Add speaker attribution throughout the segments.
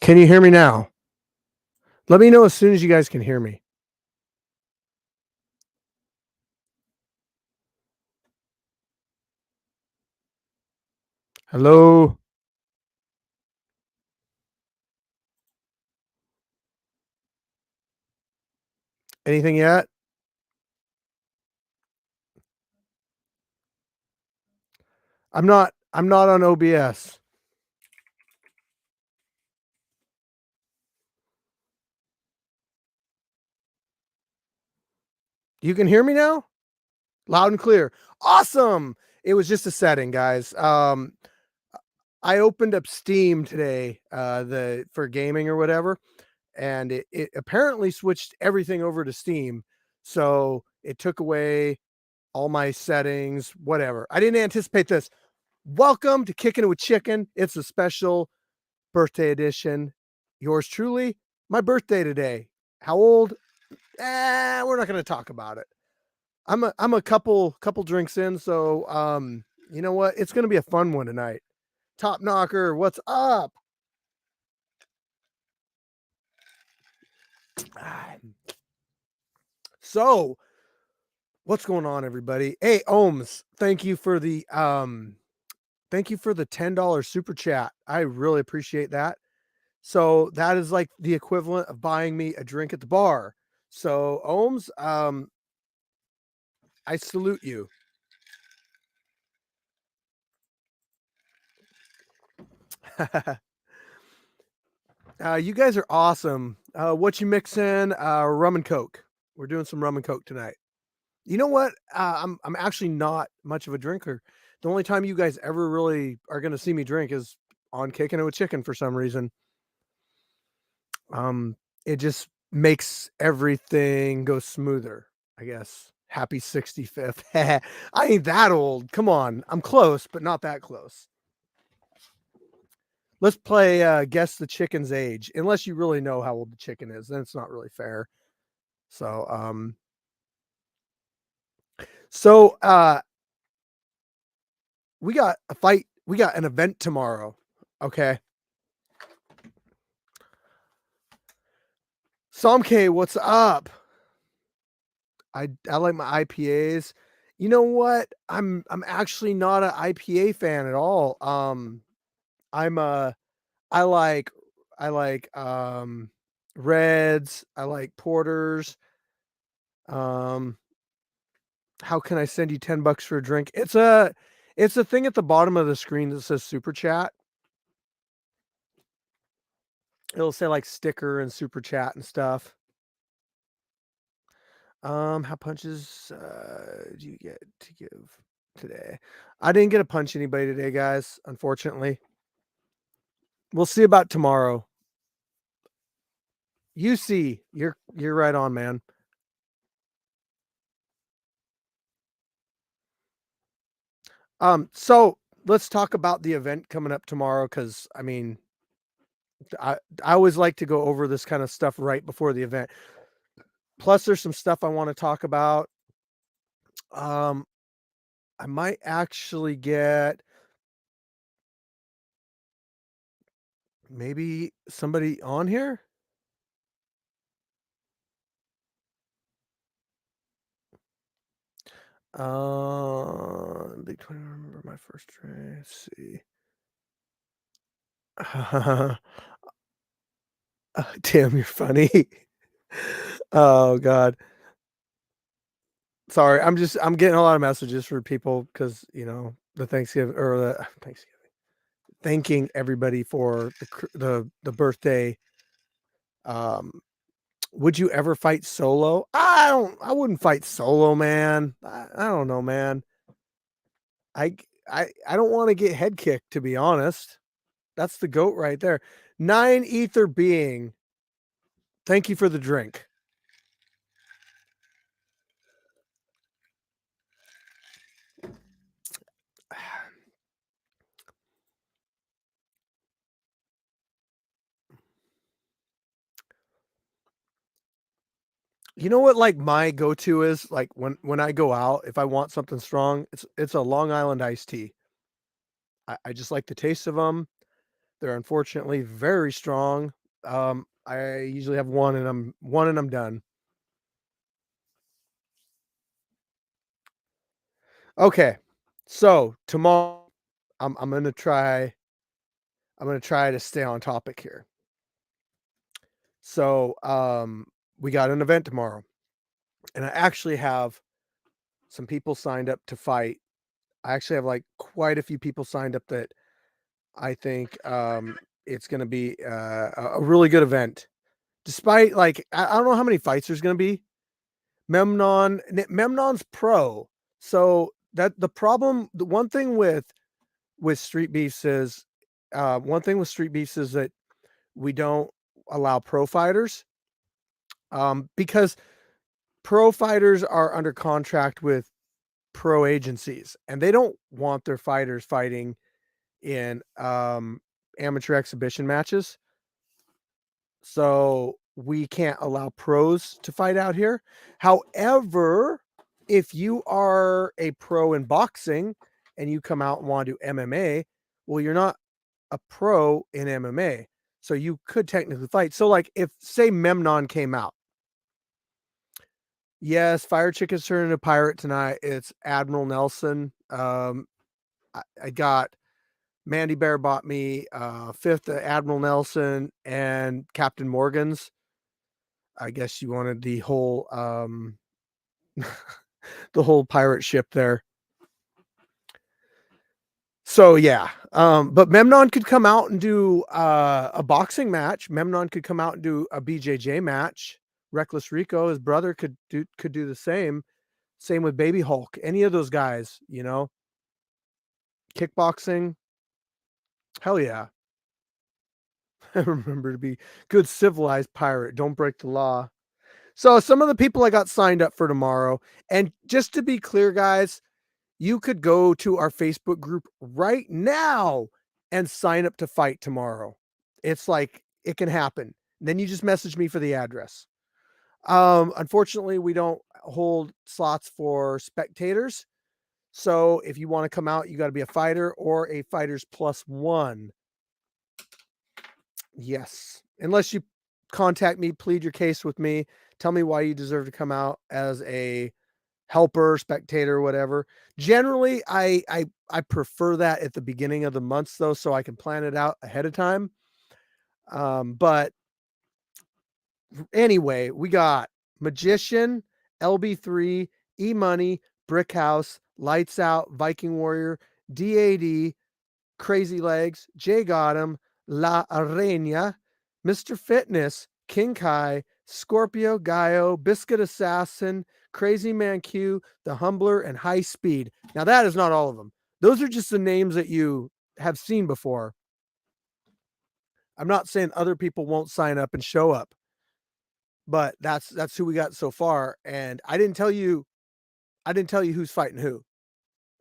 Speaker 1: Can you hear me now? Let me know as soon as you guys can hear me. Hello? Anything yet? I'm not on OBS. You can hear me now? Loud and clear. Awesome. It was just a setting, guys. I opened up Steam today, for gaming or whatever, and it apparently switched everything over to Steam. So it took away all my settings, whatever. I didn't anticipate this. Welcome to Kicking It with Chicken. It's a special birthday edition. Yours truly, my birthday today. How old? We're not going to talk about it. I'm a couple drinks in, so you know what? It's going to be a fun one tonight. Top Knocker, what's up? So, what's going on, everybody? Hey, Ohms, thank you for the $10 super chat. I really appreciate that. So that is like the equivalent of buying me a drink at the bar. So Ohms, I salute you. You guys are awesome. What you mixing? Rum and Coke. We're doing some rum and Coke tonight. You know what? I'm actually not much of a drinker. The only time you guys ever really are going to see me drink is on Kicking It with Chicken for some reason. It just makes everything go smoother, I guess. Happy 65th. I ain't that old. Come on. I'm close, but not that close. Let's play guess the chicken's age. Unless you really know how old the chicken is, then it's not really fair. So we got a fight. We got an event tomorrow. Okay. Somk, what's up? I like my IPAs. You know what? I'm actually not an IPA fan at all. I'm I like I like reds, I like porters. How can I send you $10 for a drink? It's a thing at the bottom of the screen that says super chat. It'll say like sticker and super chat and stuff. How punches do you get to give today? I didn't get to punch anybody today, guys, unfortunately. We'll see about tomorrow. UC, you're right on, man. So let's talk about the event coming up tomorrow, because I mean, I always like to go over this kind of stuff right before the event. Plus, there's some stuff I want to talk about. I might actually get maybe somebody on here. Big 20. Remember my first try. Let's see. Damn, you're funny. Oh God. Sorry, I'm getting a lot of messages for people because the Thanksgiving or the Thanksgiving, thanking everybody for the birthday. Would you ever fight solo? I wouldn't fight solo, man. I don't know, man. I I don't want to get head kicked, to be honest. That's the goat right there. 9 ether being. Thank you for the drink. You know what, like, my go-to is, like, when I go out, if I want something strong, it's a Long Island iced tea. I just like the taste of them. They're unfortunately very strong. I usually have one and I'm done. Okay. So, tomorrow I'm going to try to stay on topic here. So, we got an event tomorrow, and I actually have some people signed up to fight. I actually have like quite a few people signed up that I think it's going to be a really good event. Despite like I don't know how many fights there's going to be. Memnon's pro. So that the one thing with street beefs is that we don't allow pro fighters because pro fighters are under contract with pro agencies, and they don't want their fighters fighting in amateur exhibition matches. So we can't allow pros to fight out here. However, if you are a pro in boxing and you come out and want to do MMA, well, you're not a pro in MMA. So you could technically fight. So, like, if say Memnon came out, yes, Fire Chicken's turning into pirate tonight. It's Admiral Nelson. I got Mandy Bear bought me fifth Admiral Nelson and Captain Morgan's. I guess you wanted the whole the whole pirate ship there. So yeah, but Memnon could come out and do a boxing match. Memnon could come out and do a BJJ match. Reckless Rico, his brother, could do the same. Same with Baby Hulk. Any of those guys, you know, kickboxing. Hell yeah. Remember to be good civilized pirate. Don't break the law. So some of the people I got signed up for tomorrow, and just to be clear, guys, you could go to our Facebook group right now and sign up to fight tomorrow. It's like it can happen. Then you just message me for the address. Unfortunately, we don't hold slots for spectators. So if you want to come out, you got to be a fighter or a fighters plus one. Yes. Unless you contact me, plead your case with me, tell me why you deserve to come out as a helper, spectator, whatever. Generally, I prefer that at the beginning of the months though, so I can plan it out ahead of time. But anyway, we got Magician, LB3, E Money, Brick House, Lights Out, Viking Warrior, DAD, Crazy Legs, Jay Gotham, La Arena, Mr. Fitness, King Kai, Scorpio, Gaio, Biscuit Assassin, Crazy Man Q, The Humbler, and High Speed. Now, that is not all of them. Those are just the names that you have seen before. I'm not saying other people won't sign up and show up, but that's who we got so far. And I didn't tell you who's fighting who.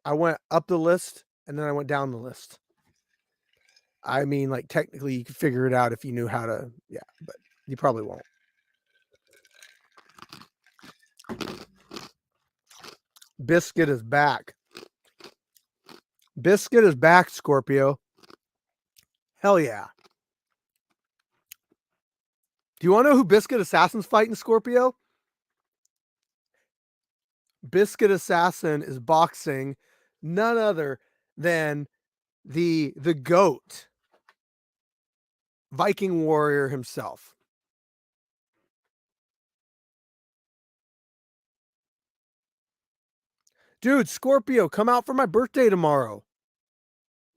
Speaker 1: I went up the list and then I went down the list. I mean, like, technically you could figure it out if you knew how to, yeah, but you probably won't. Biscuit is back. Biscuit is back, Scorpio. Hell yeah. Do you want to know who Biscuit Assassin's fighting, Scorpio? Biscuit Assassin is boxing none other than the GOAT, Viking Warrior himself. Dude, Scorpio, come out for my birthday tomorrow.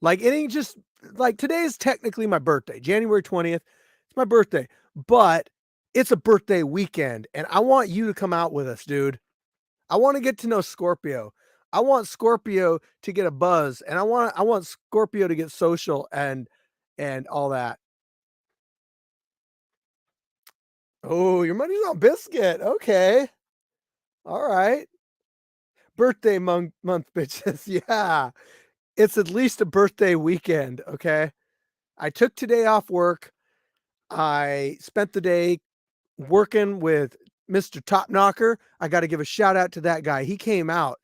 Speaker 1: Like, it ain't just like today is technically my birthday, January 20th. It's my birthday, but it's a birthday weekend, and I want you to come out with us, dude. I want to get to know Scorpio. I want Scorpio to get a buzz, and I want Scorpio to get social and all that. Oh, your money's on Biscuit. Okay. All right. Birthday month, bitches. Yeah. It's at least a birthday weekend. Okay. I took today off work. I spent the day working with Mr. Top Knocker. I got to give a shout out to that guy. He came out.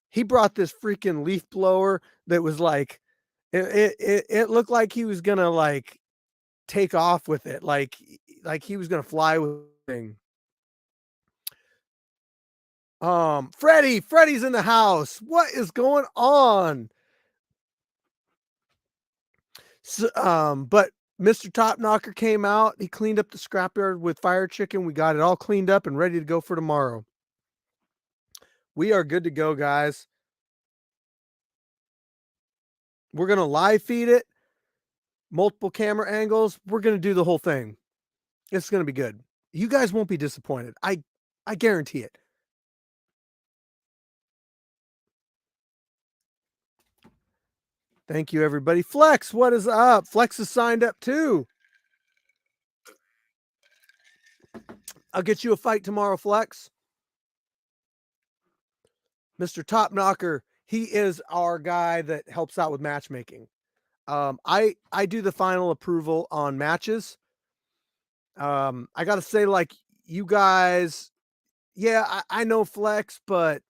Speaker 1: He brought this freaking leaf blower that was like, it looked like he was gonna like take off with it, like he was gonna fly with the thing. Freddy's in the house. What is going on? So, but Mr. Top Knocker came out. He cleaned up the scrapyard with Fire Chicken. We got it all cleaned up and ready to go for tomorrow. We are good to go, guys. We're gonna live feed it, multiple camera angles. We're gonna do the whole thing. It's gonna be good. You guys won't be disappointed. I guarantee it. Thank you, everybody. Flex, what is up? Flex is signed up too. I'll get you a fight tomorrow, Flex. Mr. Top Knocker, he is our guy that helps out with matchmaking. I do the final approval on matches. I gotta say, like, you guys, yeah, I know flex, but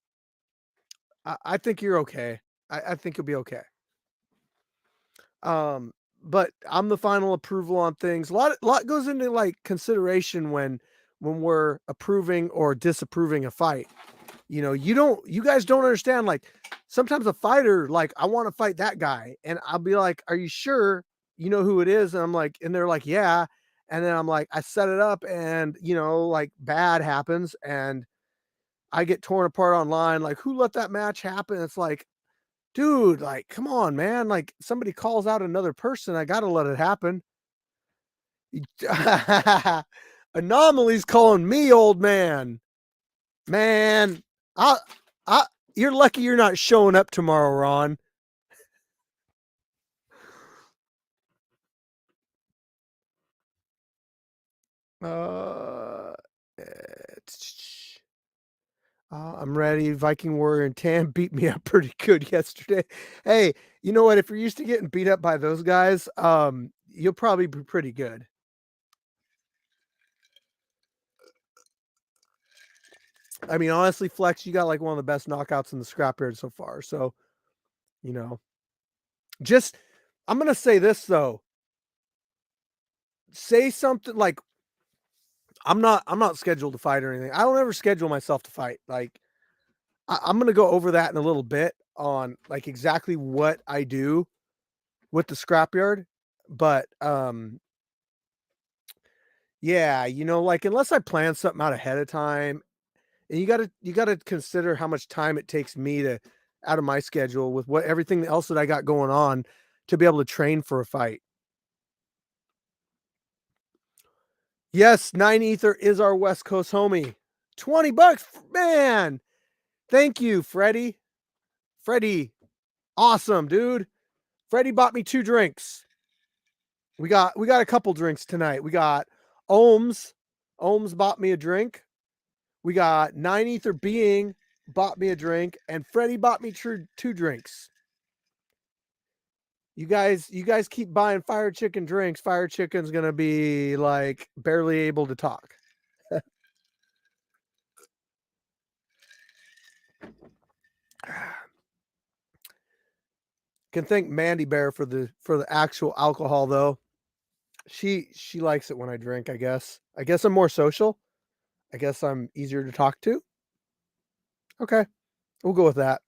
Speaker 1: I think you're okay. I think you'll be okay. Um, but I'm the final approval on things. A lot goes into like consideration when we're approving or disapproving a fight. You guys don't understand. Like sometimes a fighter, like I want to fight that guy, and I'll be like, "Are you sure you know who it is?" And I'm like, and they're like, "Yeah." And then I'm like, I set it up, and like bad happens, and I get torn apart online. Like, who let that match happen? It's like, dude, like, come on, man. Like, somebody calls out another person. I gotta let it happen. Anomalies calling me old man. Man, I, I, you're lucky you're not showing up tomorrow, Ron. Uh, I'm ready. Viking Warrior and Tan beat me up pretty good yesterday. Hey, you know what? If you're used to getting beat up by those guys, you'll probably be pretty good. I mean, honestly, Flex, you got like one of the best knockouts in the scrapyard so far. So, you know, just I'm gonna say this though. Say something like I'm not scheduled to fight or anything. I don't ever schedule myself to fight. Like I'm gonna go over that in a little bit on like exactly what I do with the scrapyard. But yeah, like unless I plan something out ahead of time, and you gotta consider how much time it takes me to out of my schedule with what everything else that I got going on to be able to train for a fight. Yes, 9 Ether is our West Coast homie. $20, man. Thank you, Freddie. Freddie, awesome, dude. Freddie bought me 2 drinks. We got a couple drinks tonight. We got Ohms. Ohms bought me a drink. We got 9 Ether Being bought me a drink, and Freddie bought me 2 drinks. You guys keep buying Fire Chicken drinks. Fire Chicken's gonna be like barely able to talk. Can thank Mandy Bear for the actual alcohol though. She likes it when I drink, I guess. I guess I'm more social. I guess I'm easier to talk to. Okay. We'll go with that.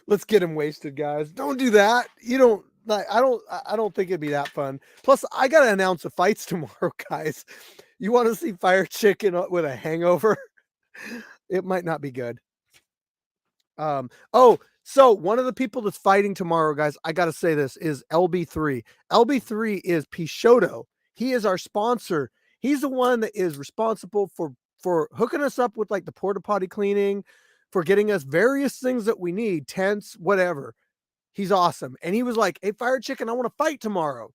Speaker 1: Let's get him wasted, guys. Don't do that. You don't like I don't think it'd be that fun. Plus, I gotta announce the fights tomorrow, guys. You want to see Fire Chicken with a hangover? It might not be good. So one of the people that's fighting tomorrow, guys, I gotta say this is LB3. LB3 is Pishoto. He is our sponsor. He's the one that is responsible for hooking us up with like the porta potty cleaning, for getting us various things that we need, tents, whatever. He's awesome. And he was like, "Hey, Fire Chicken, I want to fight tomorrow."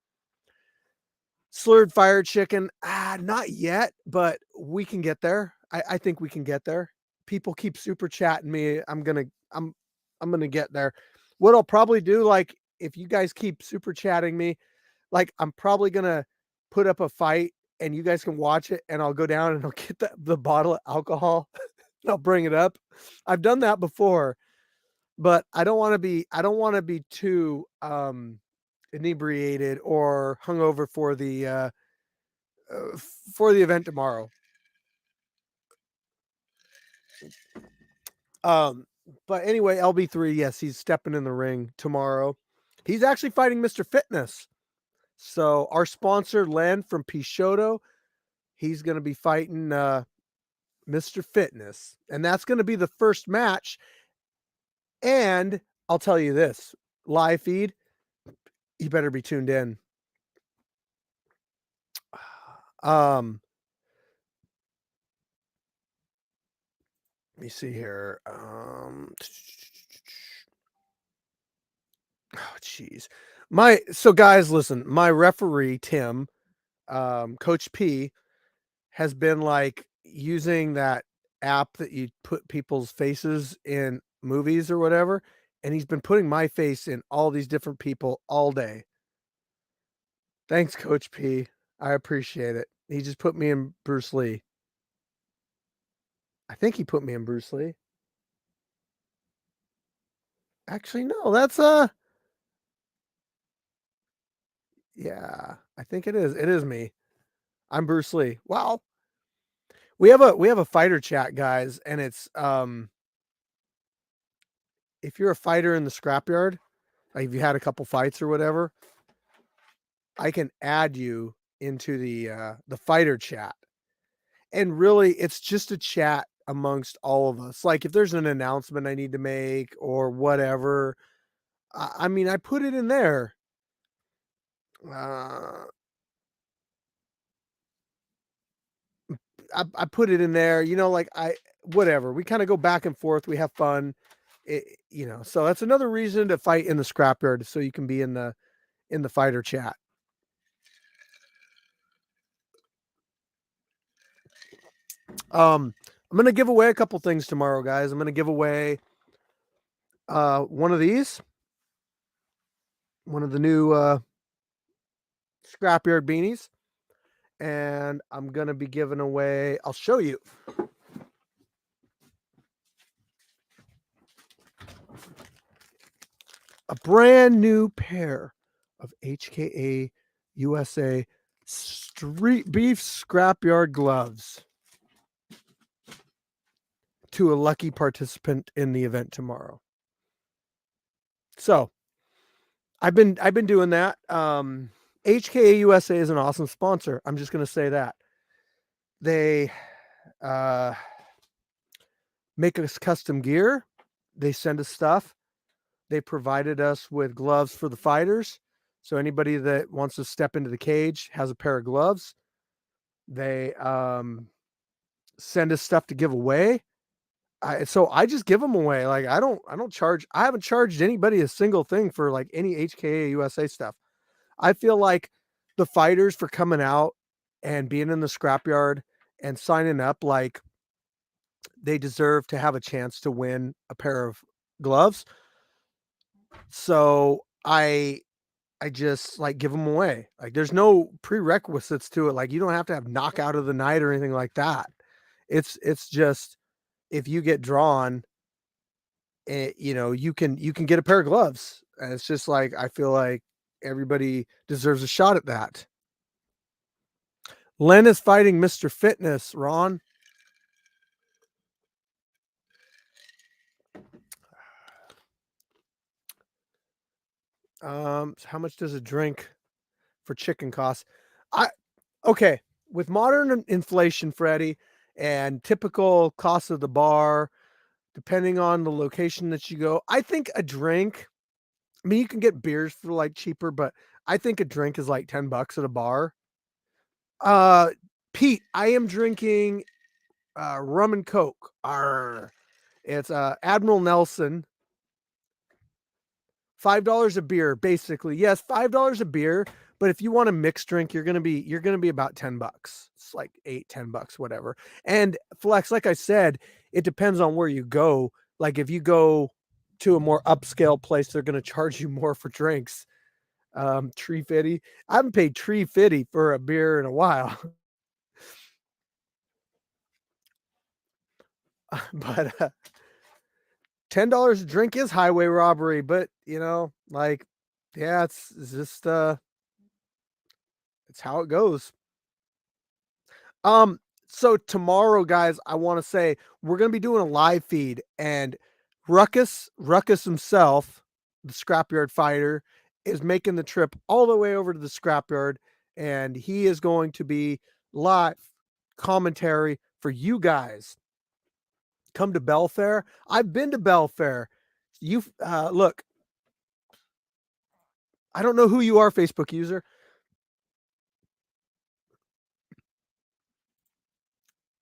Speaker 1: Slurred Fire Chicken, not yet, but we can get there. I think we can get there. People keep super chatting me. I'm gonna get there. What I'll probably do, like, if you guys keep super chatting me, like, I'm probably gonna put up a fight and you guys can watch it, and I'll go down and I'll get the bottle of alcohol and I'll bring it up. I've done that before, but I don't want to be too inebriated or hungover for the event tomorrow. Um, but anyway, LB3, yes, he's stepping in the ring tomorrow. He's actually fighting Mr. Fitness. So our sponsor, Len from Pishoto, he's going to be fighting Mr. Fitness. And that's going to be the first match. And I'll tell you this, live feed, you better be tuned in. Let me see here. Oh, jeez. So guys, listen, my referee, Tim, Coach P, has been like using that app that you put people's faces in movies or whatever, and he's been putting my face in all these different people all day. Thanks, Coach P. I appreciate it. He just put me in Bruce Lee. I think he put me in Bruce Lee. Actually, no, that's yeah, I think it is. It is me. I'm Bruce Lee. Wow. We have a fighter chat, guys, and it's if you're a fighter in the scrapyard, like if you had a couple fights or whatever, I can add you into the fighter chat. And really, it's just a chat amongst all of us. Like if there's an announcement I need to make or whatever, I mean, I put it in there. Uh, I put it in there, like whatever. We kind of go back and forth. We have fun, so that's another reason to fight in the scrapyard. So you can be in the fighter chat. I'm gonna give away a couple things tomorrow, guys. I'm gonna give away one of these, one of the new scrapyard beanies, and I'm gonna be giving away. I'll show you. A brand new pair of HKA USA street beef scrapyard gloves to a lucky participant in the event tomorrow. So I've been doing that. HKA USA is an awesome sponsor. I'm just gonna say that. They make us custom gear. They send us stuff. They provided us with gloves for the fighters. So anybody that wants to step into the cage has a pair of gloves. They send us stuff to give away. So I just give them away. Like I don't charge. I haven't charged anybody a single thing for like any HKA USA stuff. I feel like the fighters for coming out and being in the scrapyard and signing up, like they deserve to have a chance to win a pair of gloves. So I just like give them away. Like there's no prerequisites to it. Like you don't have to have knockout of the night or anything like that. It's just if you get drawn, you can get a pair of gloves. And it's just like I feel like everybody deserves a shot at that. Len is fighting Mr. Fitness, Ron. How much does a drink for chicken cost? I okay, with modern inflation, Freddie, and typical cost of the bar, depending on the location that you go, I think a drink, I mean, you can get beers for like cheaper, but I think a drink is like $10 at a bar. Uh, Pete, I am drinking rum and coke. Arr. It's Admiral Nelson. $5 a beer, basically. Yes, $5 a beer. But if you want a mixed drink, you're gonna be about $10. It's like 8, $10, whatever. And Flex, like I said, it depends on where you go. Like if you go to a more upscale place, they're gonna charge you more for drinks. Tree Fitty. I haven't paid Tree Fitty for a beer in a while. But $10 a drink is highway robbery, but like, yeah, it's just it's how it goes. Um, so tomorrow, guys, I want to say we're gonna be doing a live feed, and Ruckus himself, the scrapyard fighter, is making the trip all the way over to the scrapyard, and he is going to be live commentary for you guys. Come to Belfair. I've been to Belfair. You look, I don't know who you are, Facebook user,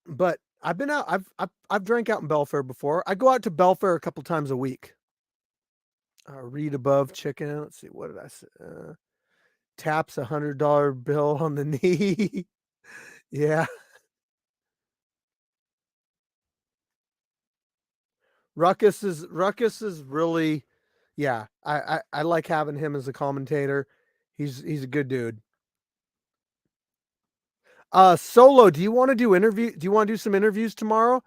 Speaker 1: but I've been out. I've drank out in Belfair before. I go out to Belfair a couple times a week. Read above chicken. Let's see. What did I say? Taps $100 bill on the knee. Yeah. Ruckus is really, yeah, I like having him as a commentator. He's a good dude. Solo, do you wanna do some interviews tomorrow?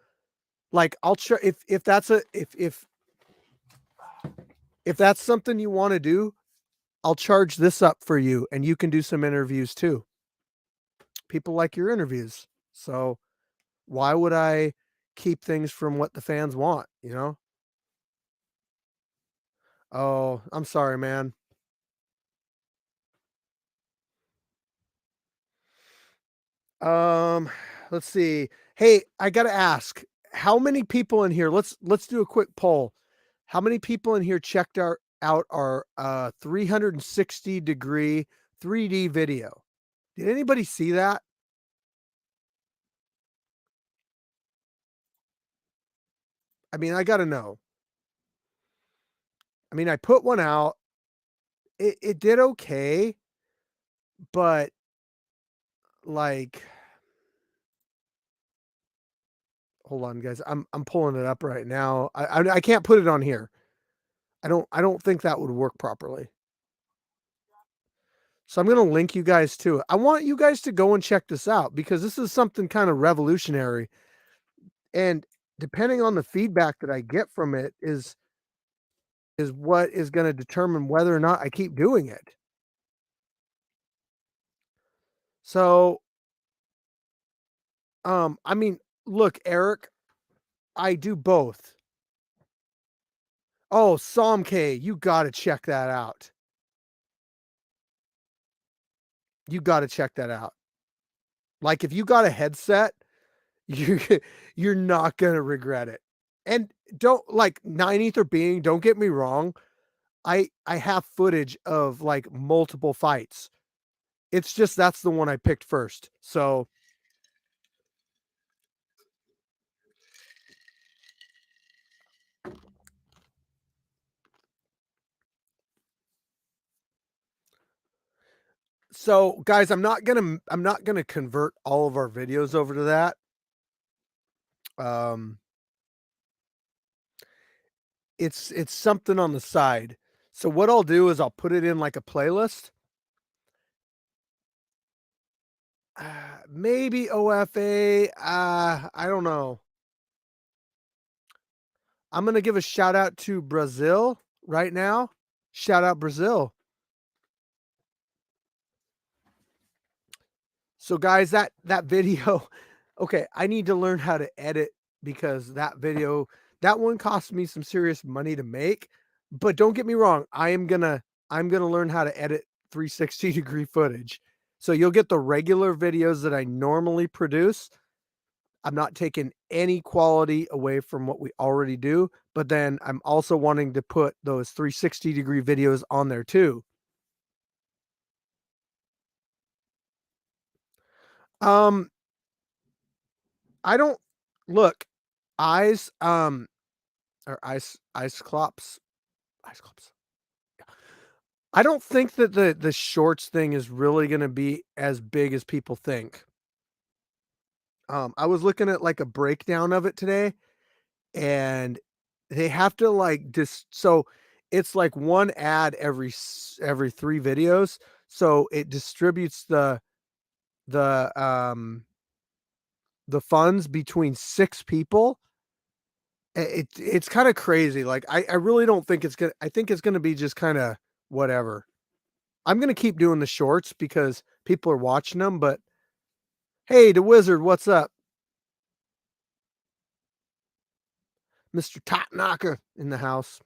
Speaker 1: Like, I'll try if that's a if that's something you wanna do, I'll charge this up for you, and you can do some interviews too. People like your interviews. So, why would I keep things from what the fans want, you know? Oh, I'm sorry, man. Um, let's see. Hey, I gotta ask, how many people in here, let's do a quick poll. How many people in here checked our 360-degree 3D video? Did anybody see that? I mean, I gotta know. I mean, I put one out. It did okay, but, like, hold on, guys. I'm pulling it up right now. I can't put it on here. I don't think that would work properly. So I'm gonna link you guys to it. I want you guys to go and check this out because this is something kind of revolutionary. And depending on the feedback that I get from it is what is gonna determine whether or not I keep doing it. So, I mean, look, Eric, I do both. Oh, K, you gotta check that out. You gotta check that out. Like, if you got a headset, you're you're not gonna regret it. And don't like 9 Ether being, don't get me wrong, I have footage of, like, multiple fights. It's just that's the one I picked first. So, guys, I'm not gonna convert all of our videos over to that. Um, it's something on the side. So what I'll do is I'll put it in like a playlist. Maybe OFA, I don't know. I'm gonna give a shout out to Brazil right now. Shout out Brazil. So guys, that video, okay, I need to learn how to edit because that one cost me some serious money to make. But don't get me wrong, I'm gonna learn how to edit 360-degree footage. So you'll get the regular videos that I normally produce. I'm not taking any quality away from what we already do, but then I'm also wanting to put those 360-degree videos on there too. Um, I don't look, eyes, or ice clops, ice clops. I don't think that the shorts thing is really gonna be as big as people think. I was looking at, like, a breakdown of it today, and they have to, like, so it's, like, 1 ad every 3 videos, so it distributes the, the funds between 6 people. It's kinda crazy, like, I really don't think I think it's gonna be just kinda whatever. I'm gonna keep doing the shorts because people are watching them. But, "Hey, the wizard, what's up? Mr. Knocker in the house."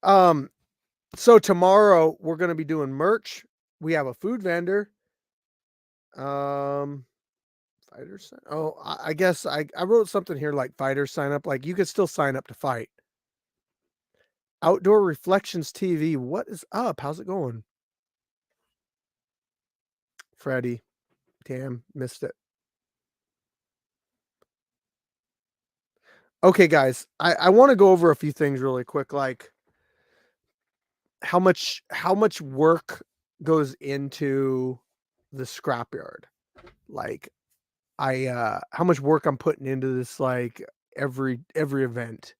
Speaker 1: Um, so tomorrow, we're gonna be doing merch. We have a food vendor. Um, fighters sign oh, I guess I wrote something here like fighters sign up, like, you could still sign up to fight. Outdoor Reflections TV, what is up? How's it going? Freddie, damn, missed it. Okay, guys, I wanna go over a few things really quick, like how much work goes into the scrapyard. Like, how much work I'm putting into this, like, every event,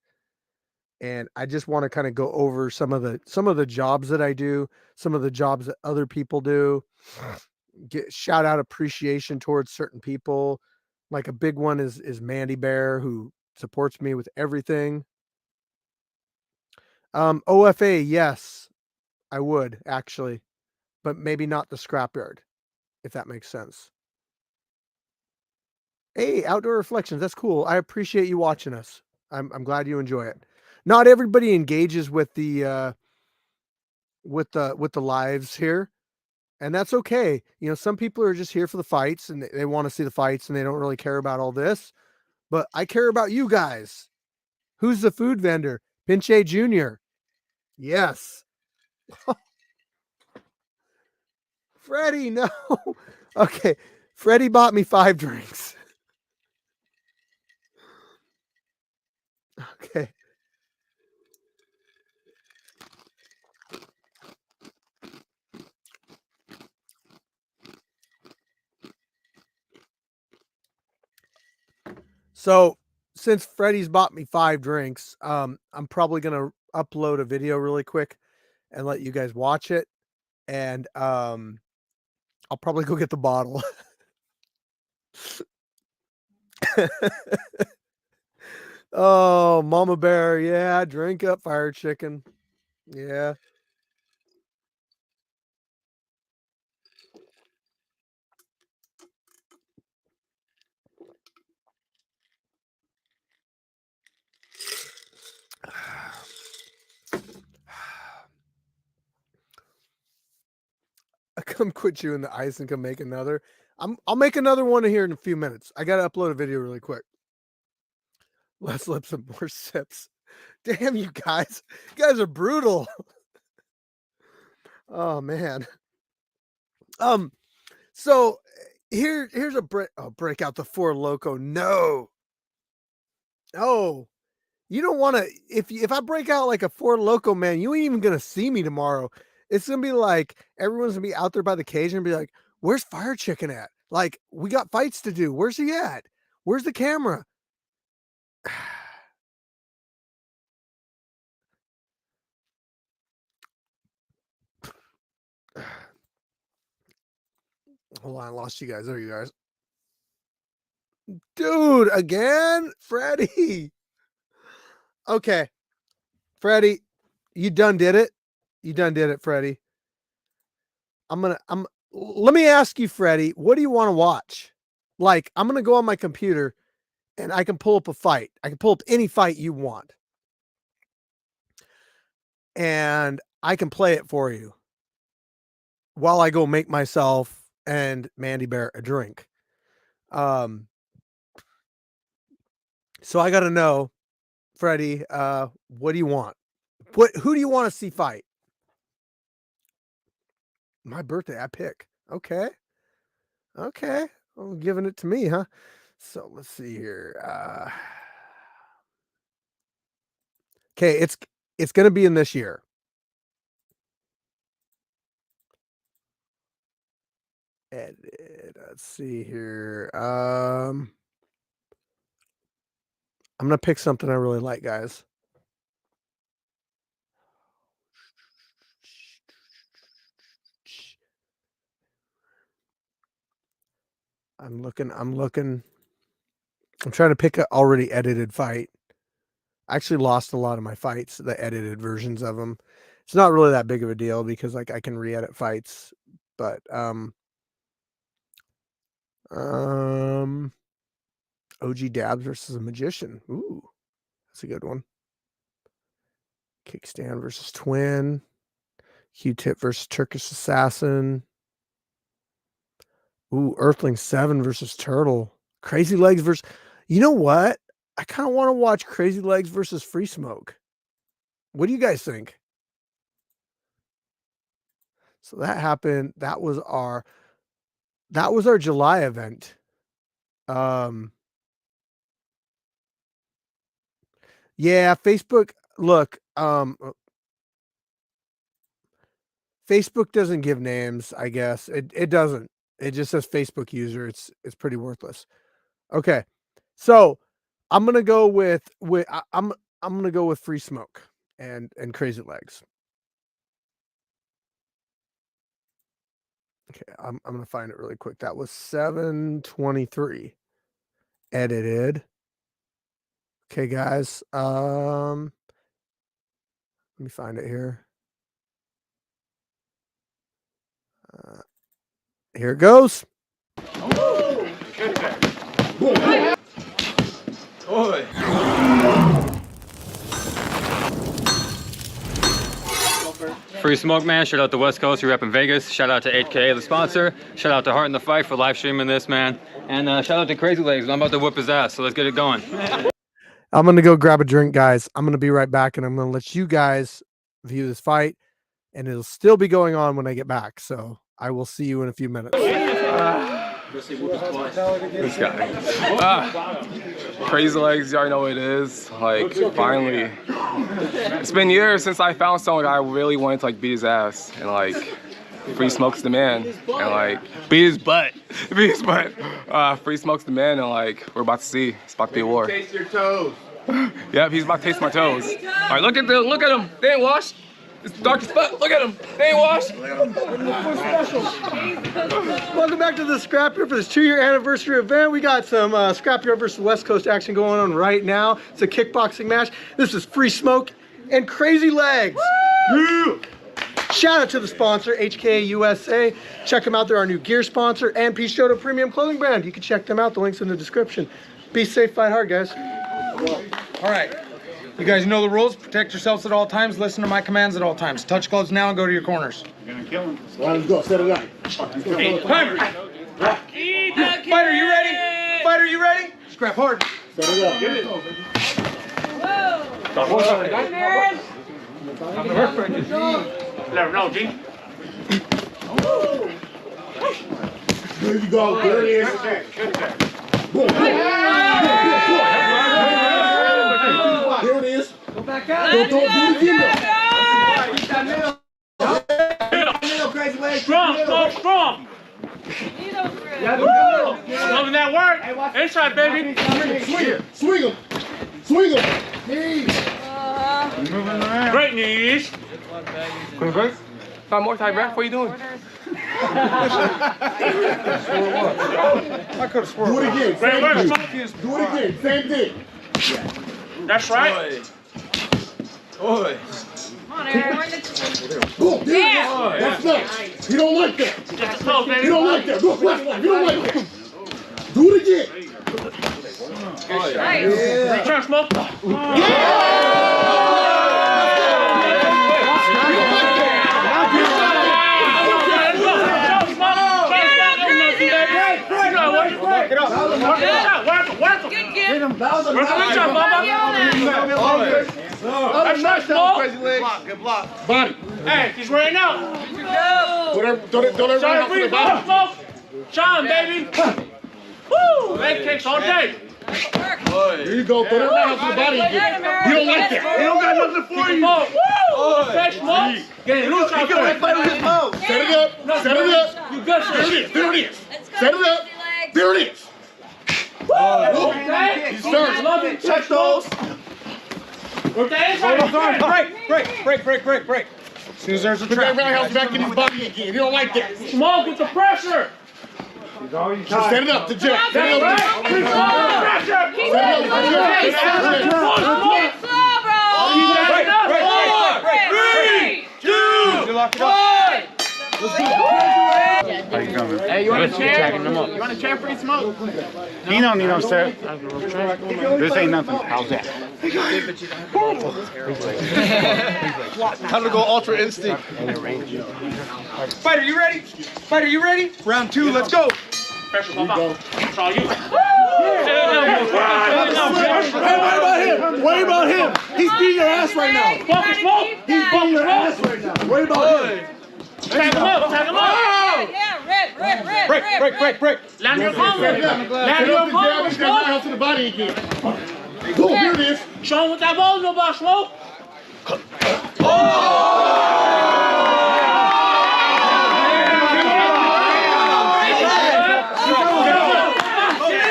Speaker 1: and I just wanna kinda go over some of the jobs that I do, some of the jobs that other people do, get shout out appreciation towards certain people. Like, a big one is Mandy Bear, who supports me with everything. OFA, yes, I would, actually, but maybe not the scrapyard, if that makes sense. Hey, Outdoor Reflections, that's cool. I appreciate you watching us. I'm glad you enjoy it. Not everybody engages with the lives here, and that's okay. You know, some people are just here for the fights and they wanna see the fights and they don't really care about all this, but I care about you guys. Who's the food vendor? Pinche Junior. Yes. Freddie, no. Okay. Freddie bought me 5 drinks. Okay. So, since Freddie's bought me 5 drinks, I'm probably gonna upload a video really quick and let you guys watch it, and, I'll probably go get the bottle. Oh, mama bear, yeah, drink up, fire chicken. Yeah. I come quit you in the ice and come make another. I'll make another one here in a few minutes. I gotta upload a video really quick. Let's lip some more sips. Damn you guys. You guys are brutal. Oh man. Um, so here's a break out the four loco. No. Oh, you don't want to if I break out like a four loco, man, you ain't even gonna see me tomorrow. It's gonna be like everyone's gonna be out there by the cage and be like, "Where's Fire Chicken at? Like, we got fights to do. Where's he at? Where's the camera?" Hold on, I lost you guys. There you guys. Dude, again? Freddie. Okay, Freddie, you done did it. You done did it, Freddie. Let me ask you, Freddie, what do you want to watch? Like, I'm gonna go on my computer and I can pull up a fight. I can pull up any fight you want, and I can play it for you while I go make myself and Mandy Bear a drink. Um, so I gotta know, Freddie, what do you want? Who do you want to see fight? My birthday, I pick. Okay. Okay. Well, giving it to me, huh? So let's see here. Okay, it's gonna be in this year. Edit. Let's see here. I'm gonna pick something I really like, guys. I'm looking. I'm trying to pick a already edited fight. I actually lost a lot of my fights, the edited versions of them. It's not really that big of a deal because like I can re-edit fights, but um OG Dabs versus a magician. Ooh, that's a good one. Kickstand versus Twin. Q-Tip versus Turkish Assassin. Ooh, Earthling 7 versus Turtle. Crazy Legs versus. You know what? I kind of want to watch Crazy Legs versus Free Smoke. What do you guys think? So that happened. That was our July event. Um yeah, Facebook, look, Facebook doesn't give names, I guess. It doesn't. It just says Facebook user. It's pretty worthless. Okay. So I'm gonna go with I'm gonna go with Free Smoke and Crazy Legs. Okay, I'm gonna find it really quick. That was 7:23. Edited. Okay, guys. Let me find it here. Here it goes.
Speaker 2: Free Smoke, man. Shout out to West Coast. You're up in Vegas. Shout out to 8K, the sponsor. Shout out to Heart in the Fight for live streaming this, man. And shout out to Crazy Legs. I'm about to whip his ass, so let's get it going.
Speaker 1: I'm gonna go grab a drink, guys. I'm gonna be right back, and I'm gonna let you guys view this fight, and it'll still be going on when I get back. So I will see you in a few minutes.
Speaker 3: This guy. Crazy Legs, you already know what it is. Like, finally. It's been years since I found someone I really wanted to, like, beat his ass. And, like, Free Smoke's the man. And, like, beat his butt. Beat his butt. Free Smoke's the man, and, like, we're about to see. It's about to be a war.
Speaker 4: Taste your toes.
Speaker 3: Yep, he's about to taste my toes. All right, look at him. They ain't washed. It's dark as fuck. Look at him. They ain't washed.
Speaker 1: Welcome back to the Scrap Here for this 2-year anniversary event. We got some Scrap Here versus West Coast action going on right now. It's a kickboxing match. This is Free Smoke and Crazy Legs. Yeah. Shout out to the sponsor, HK USA. Check them out. They're our new gear sponsor and Pichoto Premium Clothing Brand. You can check them out. The link's in the description. Be safe, fight hard, guys.
Speaker 5: All right. You guys know the rules. Protect yourselves at all times. Listen to my commands at all times. Touch gloves now and go to your corners.
Speaker 4: You're gonna kill him. All right, let's go. Set it up.
Speaker 5: Fighter, you ready? Fighter, you ready? Scrap hard.
Speaker 4: Set it up. Get it.
Speaker 6: Let him know, G.
Speaker 4: There you go. There it is. Boom. Here it is. Go back out. Don't do it again.
Speaker 6: Strong. Loving that work. Inside, baby.
Speaker 4: Swing him.
Speaker 6: Great knees.
Speaker 3: Five more time, Brad. What are you doing?
Speaker 5: I could have sworn.
Speaker 4: Do it again.
Speaker 6: Great work.
Speaker 4: Do it again. Same thing.
Speaker 6: That's right.
Speaker 4: Boom. There it is. That's nice. You don't like that.
Speaker 6: Just a toe, baby.
Speaker 4: You don't like that. Look, left one. You don't like that. Do it again.
Speaker 6: Return, Smoke.
Speaker 4: Good block. Body.
Speaker 6: Hey, he's wearing out.
Speaker 4: Don't ever run out to the body.
Speaker 6: Sean, baby. Woo! Leg kicks all day.
Speaker 4: There you go. Throw that right out to the body again. You don't like that.
Speaker 6: He don't got nothing for you. Woo! Fresh Smoke. Get it loose out there.
Speaker 4: Set it up. Set it up.
Speaker 6: You good,
Speaker 4: There it
Speaker 6: sir.
Speaker 4: is. There it is. Set it up. There it is. He's starting.
Speaker 6: Check those. With the inside.
Speaker 5: Break. As soon as there's a
Speaker 4: Put that
Speaker 5: trap.
Speaker 4: roundhouse back in his body again. You don't like that.
Speaker 6: Smoke with the pressure.
Speaker 4: Set it up to Jeff. Set it up.
Speaker 6: Pressure.
Speaker 7: Hey, you want a chair? You want a chair for you, Smoke?
Speaker 8: He don't need no sir. This ain't nothing. How's that?
Speaker 4: Time to go Ultra Instinct.
Speaker 5: Fighter, you ready? Round 2, let's go.
Speaker 6: Pressure, pop out. That's all you.
Speaker 4: Worry about him. He's beating your ass right now.
Speaker 6: Focus, Smoke.
Speaker 4: He's beating your ass right now. Worry about him.
Speaker 6: Tag him up.
Speaker 5: Break.
Speaker 6: Land your combo. Land
Speaker 4: Set
Speaker 6: your
Speaker 4: up the jab.
Speaker 6: combo,
Speaker 4: He's got
Speaker 6: Smoke.
Speaker 4: roundhouse to the body again. Boom. Here it is.
Speaker 6: Show him what that ball's about, Smoke.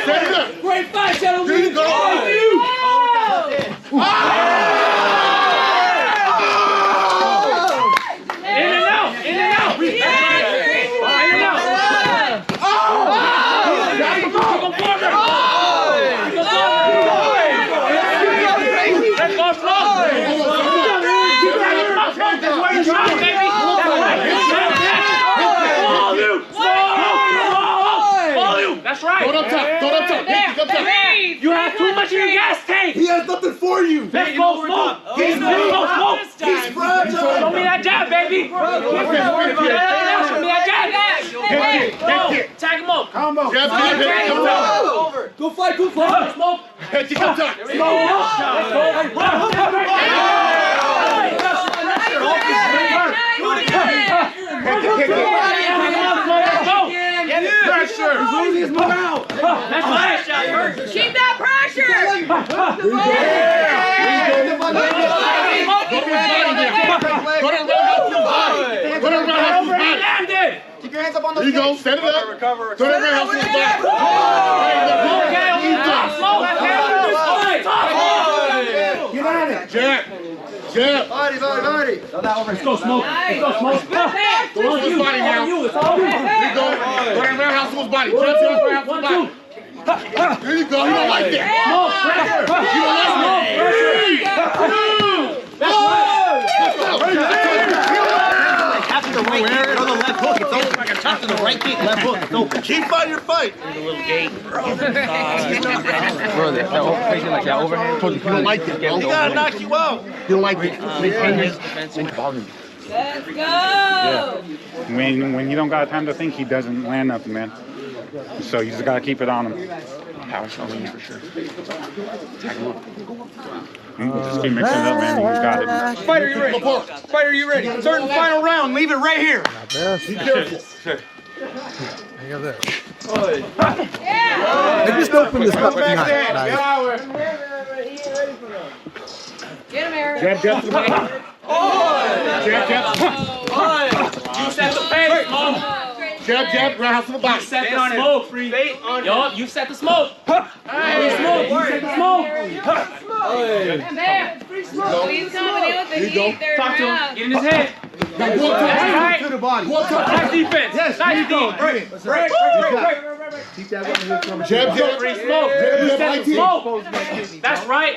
Speaker 4: Set it up.
Speaker 6: You have too much in your gas tank.
Speaker 4: He has nothing for you.
Speaker 6: Let's go smoke.
Speaker 4: He's
Speaker 6: smoke.
Speaker 4: He's fragile.
Speaker 6: Show me that jab, baby. Show me that jab. Tag him up.
Speaker 4: Come on.
Speaker 6: Tag him up. Go fight. Smoke.
Speaker 4: Head kick up top.
Speaker 6: Pressure. He's losing his morale. That's right.
Speaker 9: Keep that pressure.
Speaker 4: Keep your hands up on those. There you go. Set it up. Recover. Throw that roundhouse to his back. Get on it. Jab. Body.
Speaker 6: Let's go smoke. Let's go smoke.
Speaker 4: Go to his body now. There you go. Throw that roundhouse to his body. Jab, roundhouse to his body. There you go. You don't like that.
Speaker 6: Smoke. Pressure.
Speaker 4: You don't like that.
Speaker 10: After the right kick, throw the left hook. It's open. After the right kick, left hook. It's open.
Speaker 4: Keep fighting your fight.
Speaker 10: There's a little gate.
Speaker 2: Bro, that overhand.
Speaker 4: You don't like it, bro.
Speaker 10: He gotta knock you out.
Speaker 4: You don't like it.
Speaker 9: Let's go.
Speaker 8: Yeah. When you don't got time to think, he doesn't land nothing, man. So you just gotta keep it on him.
Speaker 2: Power shot for sure. Tag him up.
Speaker 8: You just keep mixing it up, man. You got it.
Speaker 5: Fighter, you ready? Fighter, you ready? Third and final round. Leave it right here.
Speaker 4: Be careful.
Speaker 1: Hang on there. I just opened this up tonight, guys.
Speaker 9: Get him, Aaron.
Speaker 4: Jab to the body. Jab.
Speaker 6: You set the pace, Smoke.
Speaker 4: Jab, roundhouse to the body.
Speaker 6: Set the smoke, free. Yup, you set the smoke. Free smoke, you set the smoke.
Speaker 9: Bam. He's coming in with the heat. They're
Speaker 6: Talk to him.
Speaker 9: around.
Speaker 6: Get in his head.
Speaker 4: That's
Speaker 6: right.
Speaker 4: to the body.
Speaker 6: Nice defense.
Speaker 4: Yes,
Speaker 6: nice defense.
Speaker 4: Break. Keep that one here from jab.
Speaker 6: Free smoke. You set the smoke. That's right.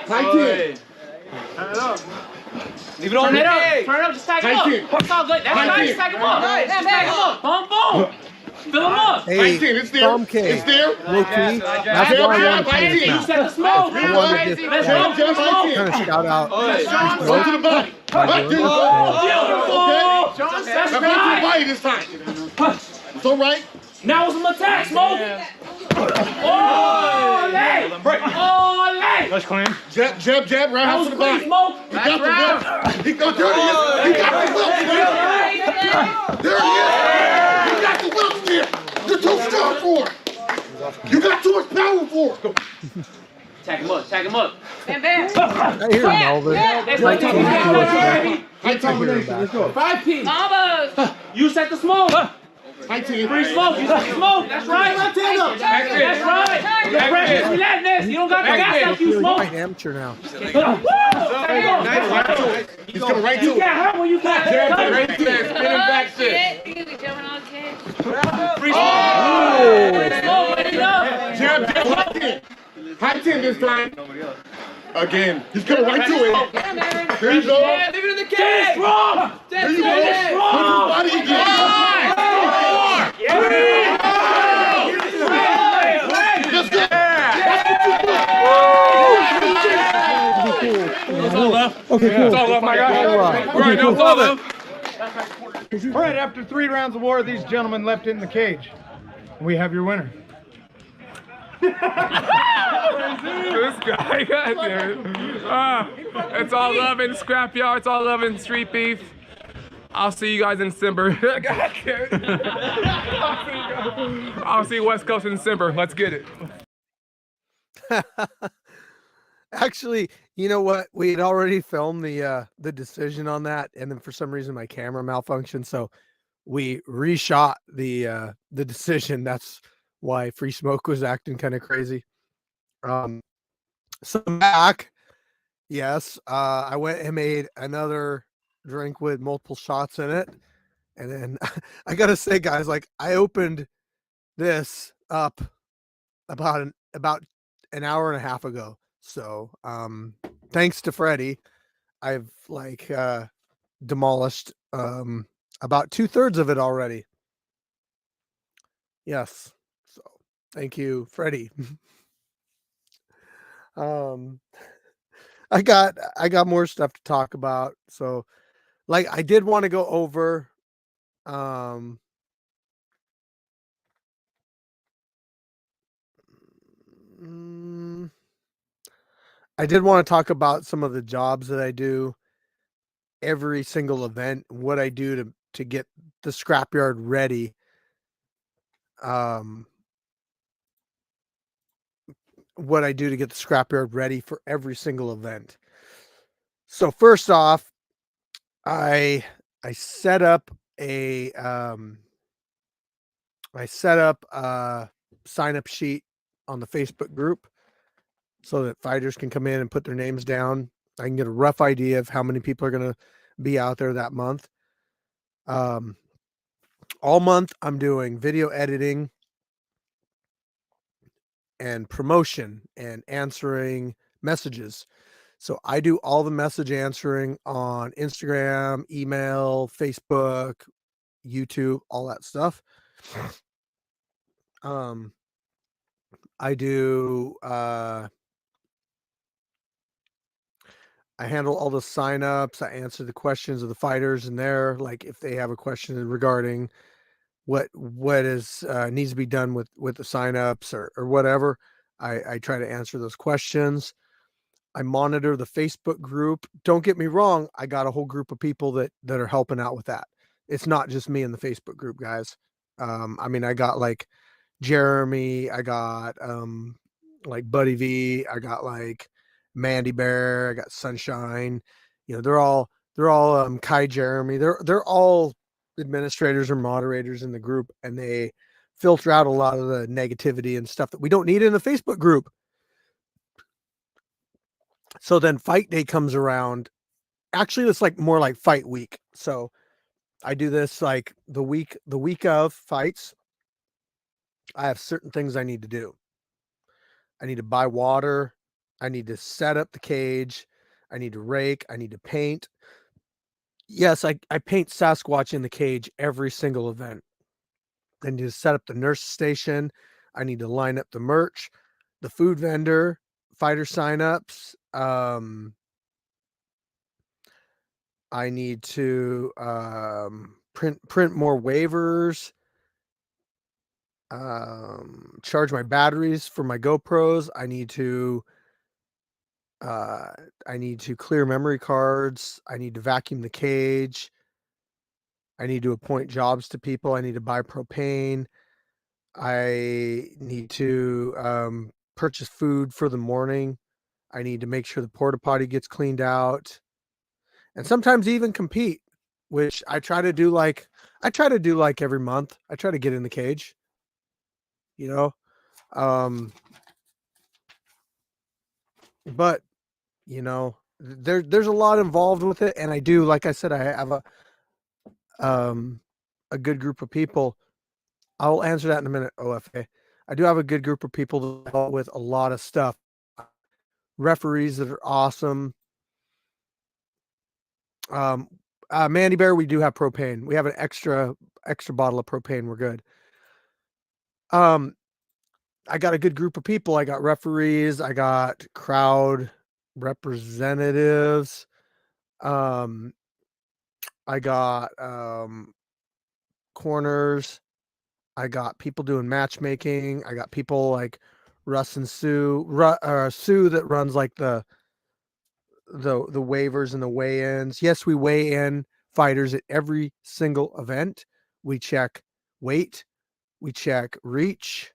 Speaker 6: Leave it on. Turn it up. Just tag him up. It's all good. That's nice. Tag him up. Just tag him up. Boom. Fill him up.
Speaker 1: Hey, Tom K.
Speaker 4: It's there.
Speaker 1: Low key. That's why I want to play this
Speaker 6: You
Speaker 1: match.
Speaker 6: set the smoke.
Speaker 1: I wanted to
Speaker 6: Let's
Speaker 1: just
Speaker 6: go.
Speaker 1: kind of shout out.
Speaker 4: Go to the body.
Speaker 6: Beautiful. That's
Speaker 4: Now go to the
Speaker 6: right.
Speaker 4: body this time. It's all right.
Speaker 6: Now it's some attack, Smoke. Oh, leg. Oh, leg.
Speaker 8: Let's clean.
Speaker 4: Jab, roundhouse to the body.
Speaker 6: Smoke.
Speaker 4: He got the whip. He got the whip. There he is. He got the whip there. You're too strong for it. You got too much power for it.
Speaker 6: Tag him up.
Speaker 9: Bam.
Speaker 1: I hear Melvin.
Speaker 6: Let's go.
Speaker 4: High combination. Let's go.
Speaker 6: 5P.
Speaker 9: Combos.
Speaker 6: You set the smoke.
Speaker 4: High team.
Speaker 6: Free smoke. You set the smoke. That's right. That's right. The pressure's relentless. You don't got the gas like you
Speaker 1: I'm
Speaker 6: smoke.
Speaker 1: amateur now.
Speaker 4: He's coming right to
Speaker 6: You
Speaker 4: it.
Speaker 6: can't hurt when you can't.
Speaker 4: Right there. Spinning back shit.
Speaker 9: You be jumping on kids.
Speaker 6: Free smoke. Free smoke. Ready up.
Speaker 4: Jab, high 10. High 10 this time. Again. He's coming right to it. There you go.
Speaker 6: Leave it in the cage. Get strong.
Speaker 4: There you go. Put his body again. Let's go.
Speaker 1: Okay, cool.
Speaker 5: It's all love, my guy.
Speaker 1: All right.
Speaker 5: Right, no, it's all love. All right, after 3 rounds of war, these gentlemen left it in the cage. We have your winner.
Speaker 3: This guy, goddamn. It's all love in scrapyard. It's all love in street beef. I'll see you guys in December. I'll see West Coast in December. Let's get it.
Speaker 1: Actually, you know what? We had already filmed the decision on that, and then for some reason my camera malfunctioned, so we reshot the decision. That's why Free Smoke was acting kind of crazy. So back, yes, I went and made another drink with multiple shots in it, and then I gotta say, guys, like I opened this up about an hour and a half ago. So thanks to Freddie, I've like demolished about 2/3 of it already. Yes. So thank you, Freddie. Um, I got more stuff to talk about. So, like, I did want to go over. Um, mm, I did want to talk about some of the jobs that I do, every single event, what I do to get the scrapyard ready. Um, what I do to get the scrapyard ready for every single event. So first off, I I set up a sign up sheet on the Facebook group so that fighters can come in and put their names down. I can get a rough idea of how many people are going to be out there that month. Um, all month I'm doing video editing and promotion and answering messages. So I do all the message answering on Instagram, email, Facebook, YouTube, all that stuff. Um, I do I handle all the signups. I answer the questions of the fighters in there, like if they have a question regarding what is needs to be done with the signups or whatever. I try to answer those questions. I monitor the Facebook group. Don't get me wrong, I got a whole group of people that are helping out with that. It's not just me in the Facebook group, guys. I mean, I got like Jeremy, I got like Buddy V, I got like Mandy Bear, I got Sunshine. You know, they're all Kai Jeremy. They're all administrators or moderators in the group, and they filter out a lot of the negativity and stuff that we don't need in the Facebook group. So then fight day comes around. Actually, it's like more like fight week. So I do this like the week of fights. I have certain things I need to do. I need to buy water. I need to set up the cage. I need to rake. I need to paint. Yes, I paint Sasquatch in the cage every single event. I need to set up the nurse station. I need to line up the merch, the food vendor, fighter signups. I need to print more waivers. Charge my batteries for my GoPros. Uh, I need to clear memory cards. I need to vacuum the cage. I need to appoint jobs to people. I need to buy propane. I need to purchase food for the morning. I need to make sure the porta potty gets cleaned out, and sometimes even compete, which I try to do like every month. I try to get in the cage, you know. But you know, there's a lot involved with it, and I do, like I said, I have a good group of people. I'll answer that in a minute, OFA. I do have a good group of people that help with a lot of stuff. Referees that are awesome. Mandy Bear, we do have propane. We have an extra bottle of propane. We're good. I got a good group of people. I got referees. I got crowd representatives. I got corners. I got people doing matchmaking. I got people like Russ and Sue, Sue that runs like the waivers and the weigh-ins. Yes, we weigh in fighters at every single event. We check weight, we check reach,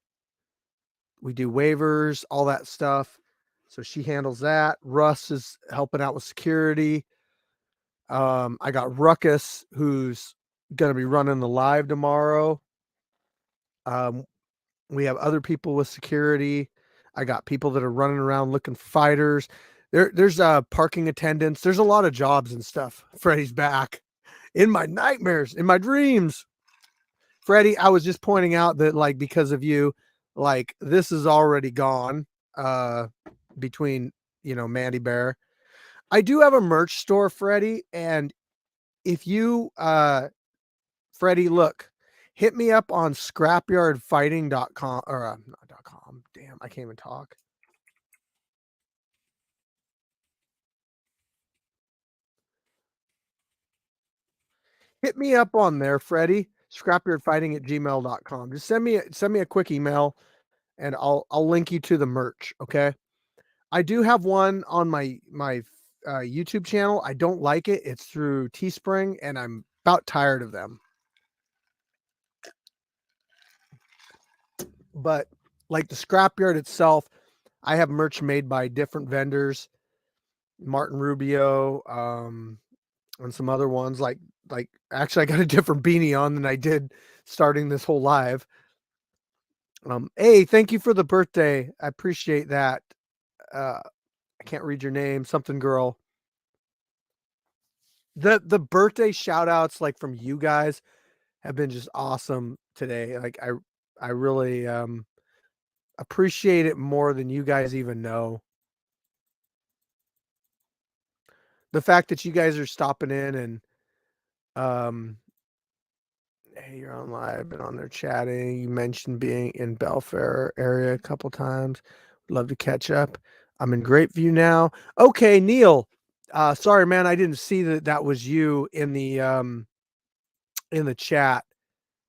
Speaker 1: we do waivers, all that stuff. So she handles that. Russ is helping out with security. I got Ruckus, who's going to be running the live tomorrow. We have other people with security. I got people that are running around looking for fighters. There's parking attendants. There's a lot of jobs and stuff. Freddie's back in my nightmares, in my dreams. Freddie, I was just pointing out that, like, because of you, like, this is already gone between, you know, Mandy Bear. I do have a merch store, Freddie, and if you Freddie, look, hit me up on scrapyardfighting.com or not .com. Damn, I can't even talk. hit me up on there, Freddie. Scrapyardfighting@gmail.com. Just send me a quick email, and I'll link you to the merch. Okay. I do have one on my YouTube channel. I don't like it. It's through Teespring, and I'm about tired of them. But like the scrapyard itself, I have merch made by different vendors, Martin Rubio, and some other ones. Like actually, I got a different beanie on than I did starting this whole live. Hey, thank you for the birthday. I appreciate that. I can't read your name, something girl. The birthday shout outs like from you guys have been just awesome today. Like I really appreciate it more than you guys even know. The fact that you guys are stopping in and hey, you're on live, been on there chatting. You mentioned being in Belfair area a couple times. Love to catch up. I'm in Grapeview now. Okay, Neil. Sorry, man, I didn't see that was you in the chat.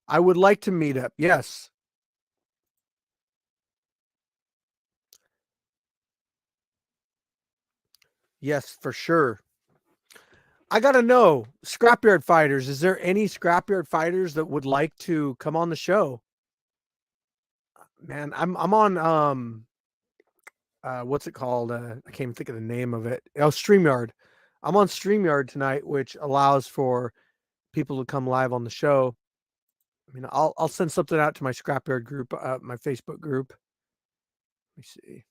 Speaker 1: I would like to meet up. Yes. Yes, for sure. I gotta know, Scrapyard Fighters. Is there any Scrapyard Fighters that would like to come on the show? Man, I'm on what's it called? I can't even think of the name of it. Oh, StreamYard. I'm on StreamYard tonight, which allows for people to come live on the show. I mean, I'll send something out to my Scrapyard group, my Facebook group. Let me see.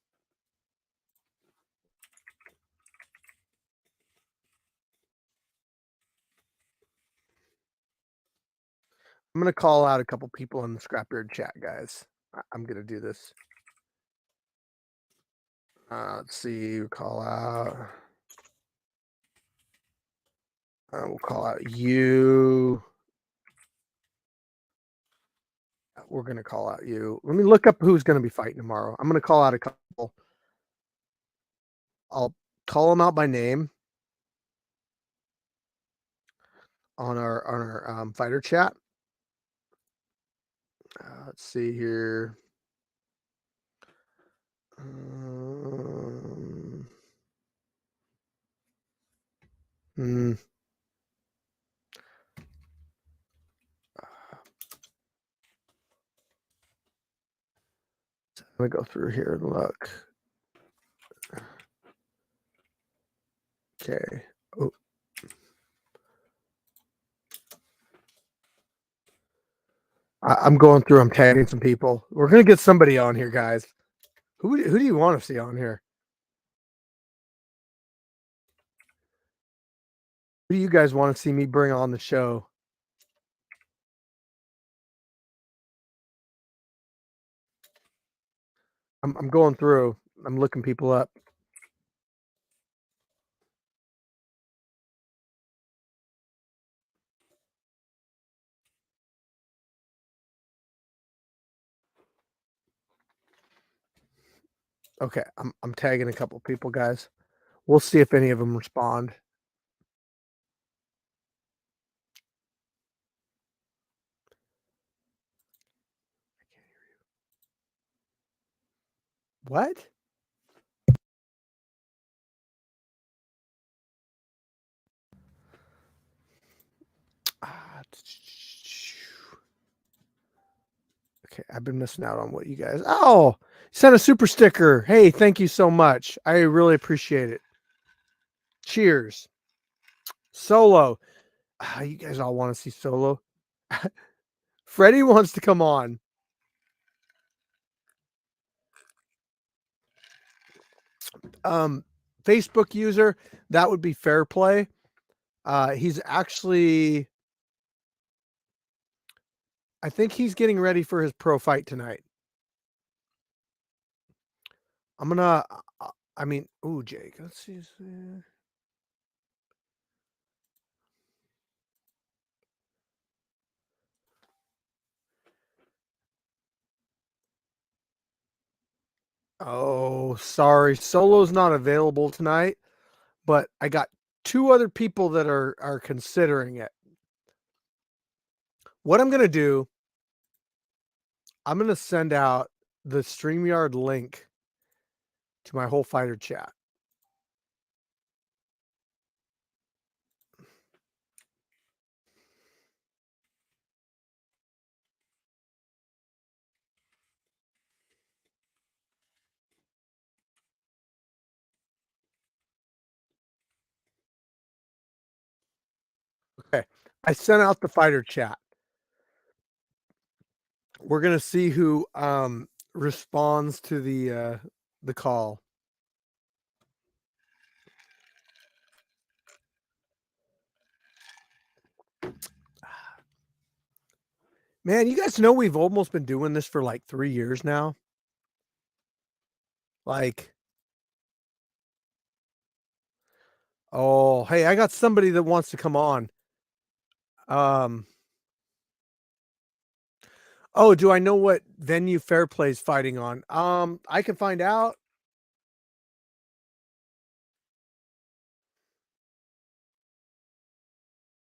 Speaker 1: I'm gonna call out a couple people in the Scrapyard chat, guys. I'm gonna do this. Let's see. Call out. We'll call out you. We're gonna call out you. Let me look up who's gonna be fighting tomorrow. I'm gonna call out a couple. I'll call them out by name on our fighter chat. Let's see here. Hmm. Let me go through here and look. Okay. Oh. I'm going through. I'm tagging some people. We're gonna get somebody on here, guys. Who do you want to see on here? Who do you guys want to see me bring on the show? I'm going through. I'm looking people up. Okay, I'm tagging a couple people, guys. We'll see if any of them respond. What? Okay, I've been missing out on what you guys. Oh, sent a super sticker. Hey, thank you so much. I really appreciate it. Cheers. Solo. You guys all want to see Solo? Freddie wants to come on. Facebook user, that would be fair play. He's actually, I think he's getting ready for his pro fight tonight. I'm gonna, I mean, ooh, Jake, let's see. Oh, sorry. Solo's not available tonight, but I got two other people that are considering it. What I'm going to do, I'm going to send out the StreamYard link to my whole fighter chat. Okay. I sent out the fighter chat. We're going to see who responds to the call. Man, you guys know we've almost been doing this for like 3 years now. Like, oh, hey, I got somebody that wants to come on. Oh, do I know what venue Fair Play's fighting on? I can find out.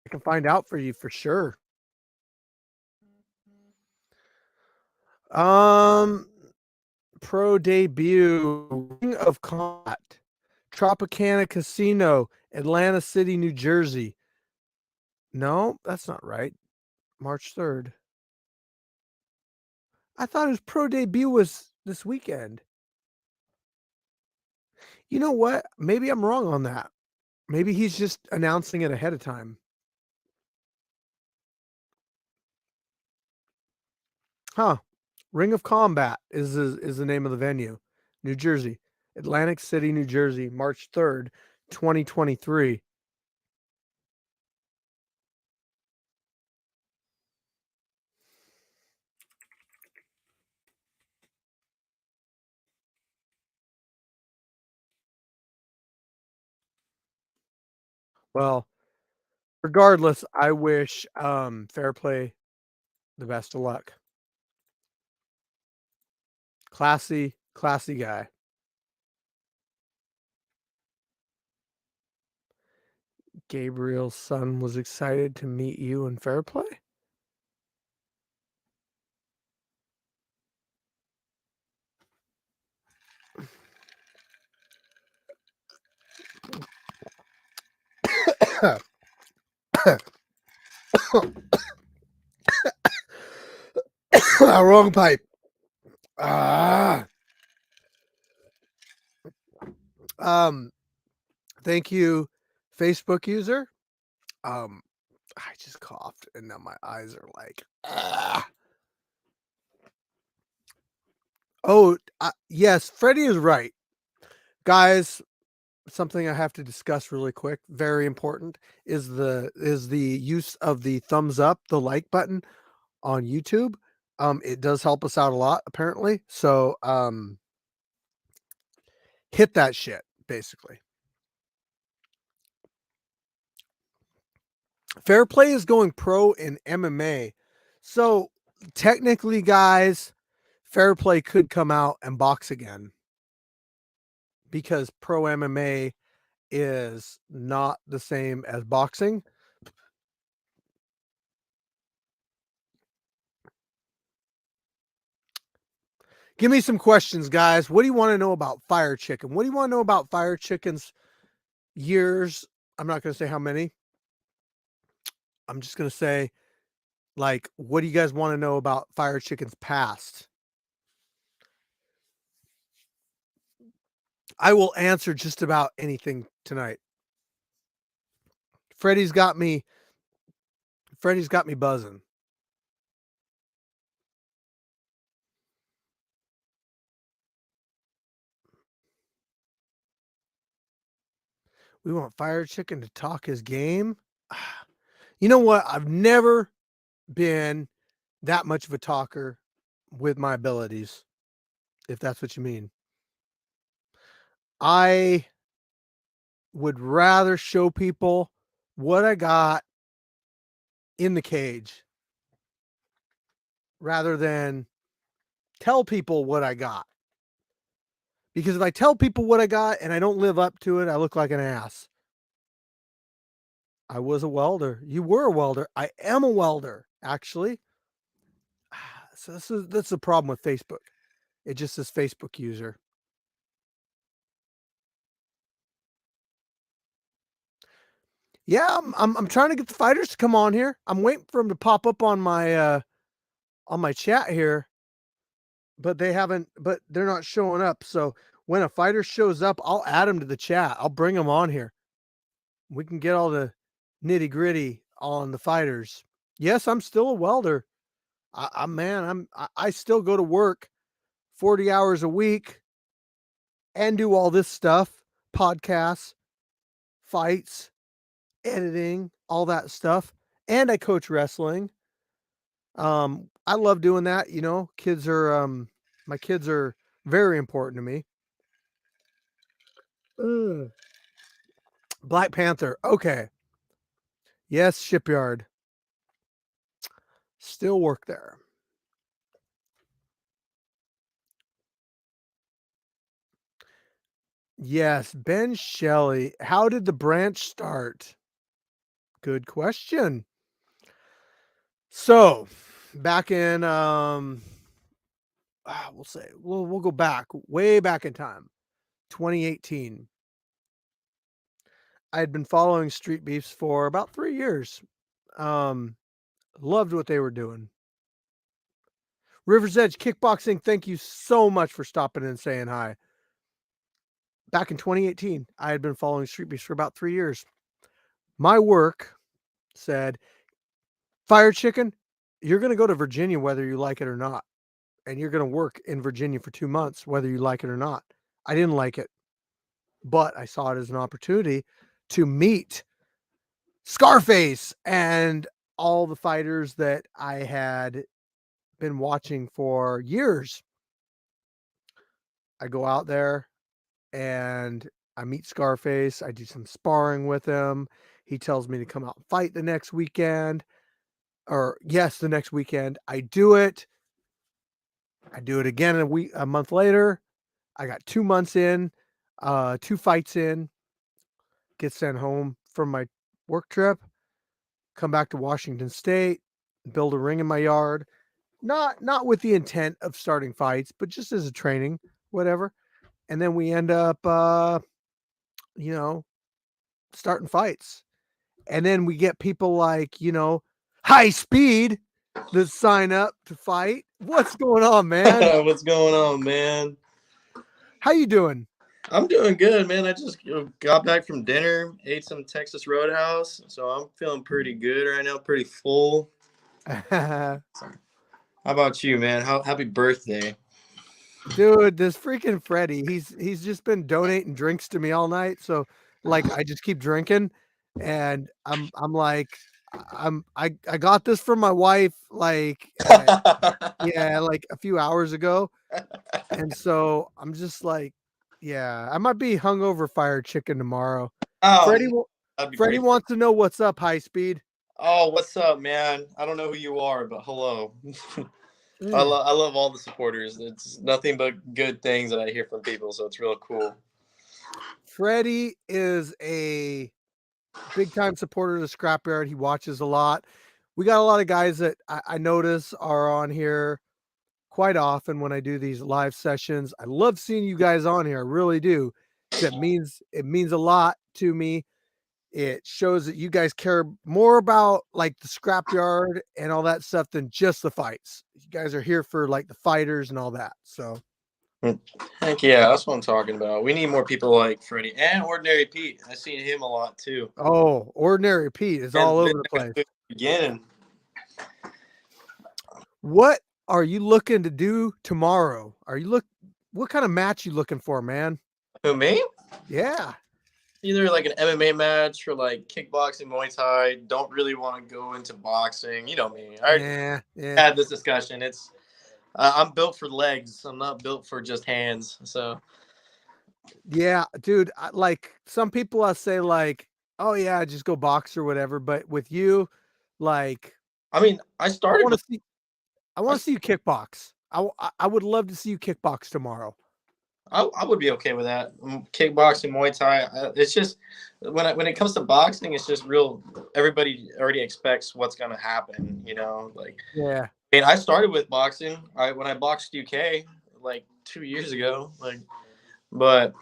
Speaker 1: I can find out for you for sure. Pro debut, Ring of Combat, Tropicana Casino, Atlanta City, New Jersey. No, that's not right. March 3rd. I thought his pro debut was this weekend. You know what? Maybe I'm wrong on that. Maybe he's just announcing it ahead of time. Huh. Ring of Combat is the name of the venue. New Jersey. Atlantic City, New Jersey, March 3rd, 2023. Well, regardless, I wish Fair Play the best of luck. Classy guy. Gabriel's son was excited to meet you in Fair Play. Wrong pipe. Thank you, Facebook user. I just coughed and now my eyes are like, Oh, yes, Freddie is right. Guys, something I have to discuss really quick, very important, is the use of the thumbs up, the like button on YouTube. It does help us out a lot, apparently. So hit that shit, basically. Fair Play is going pro in MMA. So technically, guys, Fair Play could come out and box again because pro MMA is not the same as boxing. Give me some questions, guys. What do you want to know about Fire Chicken? What do you want to know about Fire Chicken's years? I'm not going to say how many. I'm just going to say, like, what do you guys want to know about Fire Chicken's past? I will answer just about anything tonight. Freddie's got me buzzing. We want Fire Chicken to talk his game. You know what? I've never been that much of a talker with my abilities, if that's what you mean. I would rather show people what I got in the cage rather than tell people what I got. Because if I tell people what I got and I don't live up to it, I look like an ass. I was a welder. You were a welder. I am a welder. actually. So that's the problem with Facebook. It just says Facebook user. Yeah, I'm trying to get the fighters to come on here. I'm waiting for them to pop up on my chat here, but they're not showing up. So when a fighter shows up, I'll add them to the chat. I'll bring them on here. We can get all the nitty gritty on the fighters. Yes, I'm still a welder. I still go to work 40 hours a week and do all this stuff, podcasts, fights, editing, all that stuff. And I coach wrestling. I love doing that. You know, my kids are very important to me. Ugh. Black Panther. Okay. Yes, Shipyard. Still work there. Yes, Ben Shelley. How did the branch start? Good question. So, back in we'll go back, way back in time. 2018. I had been following Street Beefs for about 3 years. Loved what they were doing. River's Edge Kickboxing, thank you so much for stopping and saying hi. Back in 2018, I had been following Street Beefs for about 3 years. My work said, Fire Chicken, you're going to go to Virginia whether you like it or not. And you're going to work in Virginia for 2 months whether you like it or not. I didn't like it, but I saw it as an opportunity to meet Scarface and all the fighters that I had been watching for years. I go out there and I meet Scarface. I do some sparring with him. He tells me to come out and fight the next weekend. The next weekend. I do it. I do it again a month later. I got 2 months in, 2 fights in, get sent home from my work trip, come back to Washington State, build a ring in my yard. Not with the intent of starting fights, but just as a training, whatever. And then we end up, starting fights. And then we get people like, High Speed that sign up to fight. What's going on, man?
Speaker 11: What's going on, man?
Speaker 1: How you doing?
Speaker 11: I'm doing good, man. I just got back from dinner, ate some Texas Roadhouse, so I'm feeling pretty good right now, pretty full. How about you, man? Happy birthday.
Speaker 1: Dude, this freaking Freddie, he's just been donating drinks to me all night. So like I just keep drinking and I'm like I got this from my wife like like a few hours ago. And so I'm just like, I might be hungover Fire Chicken tomorrow.
Speaker 11: Oh,
Speaker 1: Freddie wants to know what's up, High Speed.
Speaker 11: Oh, what's up, man? I don't know who you are, but hello. I love all the supporters. It's nothing but good things that I hear from people, so it's real cool.
Speaker 1: Freddie is a big time supporter of the Scrapyard. He watches a lot. We got a lot of guys that I notice are on here quite often when I do these live sessions. I love seeing you guys on here. I really do. It means a lot to me. It shows that you guys care more about like the Scrapyard and all that stuff than just the fights. You guys are here for like the fighters and all that. So
Speaker 11: heck yeah, that's what I'm talking about. We need more people like Freddie and Ordinary Pete. I've seen him a lot too.
Speaker 1: Oh, Ordinary Pete is all over the place.
Speaker 11: Again.
Speaker 1: What are you looking to do tomorrow? What kind of match you looking for, man?
Speaker 11: Who, me?
Speaker 1: Yeah.
Speaker 11: Either like an MMA match or like kickboxing, Muay Thai. Don't really want to go into boxing. You know me. I had this discussion. I'm built for legs. I'm not built for just hands. So.
Speaker 1: Yeah, dude. Like some people, I say like, oh yeah, just go box or whatever. But with you, like,
Speaker 11: I mean, I want
Speaker 1: to see you kickbox. I would love to see you kickbox tomorrow.
Speaker 11: I would be okay with that. Kickboxing, Muay Thai. It's just when it comes to boxing, it's just real. Everybody already expects what's gonna happen. Like
Speaker 1: Yeah.
Speaker 11: I mean, I started with boxing. When I boxed UK like 2 years ago. But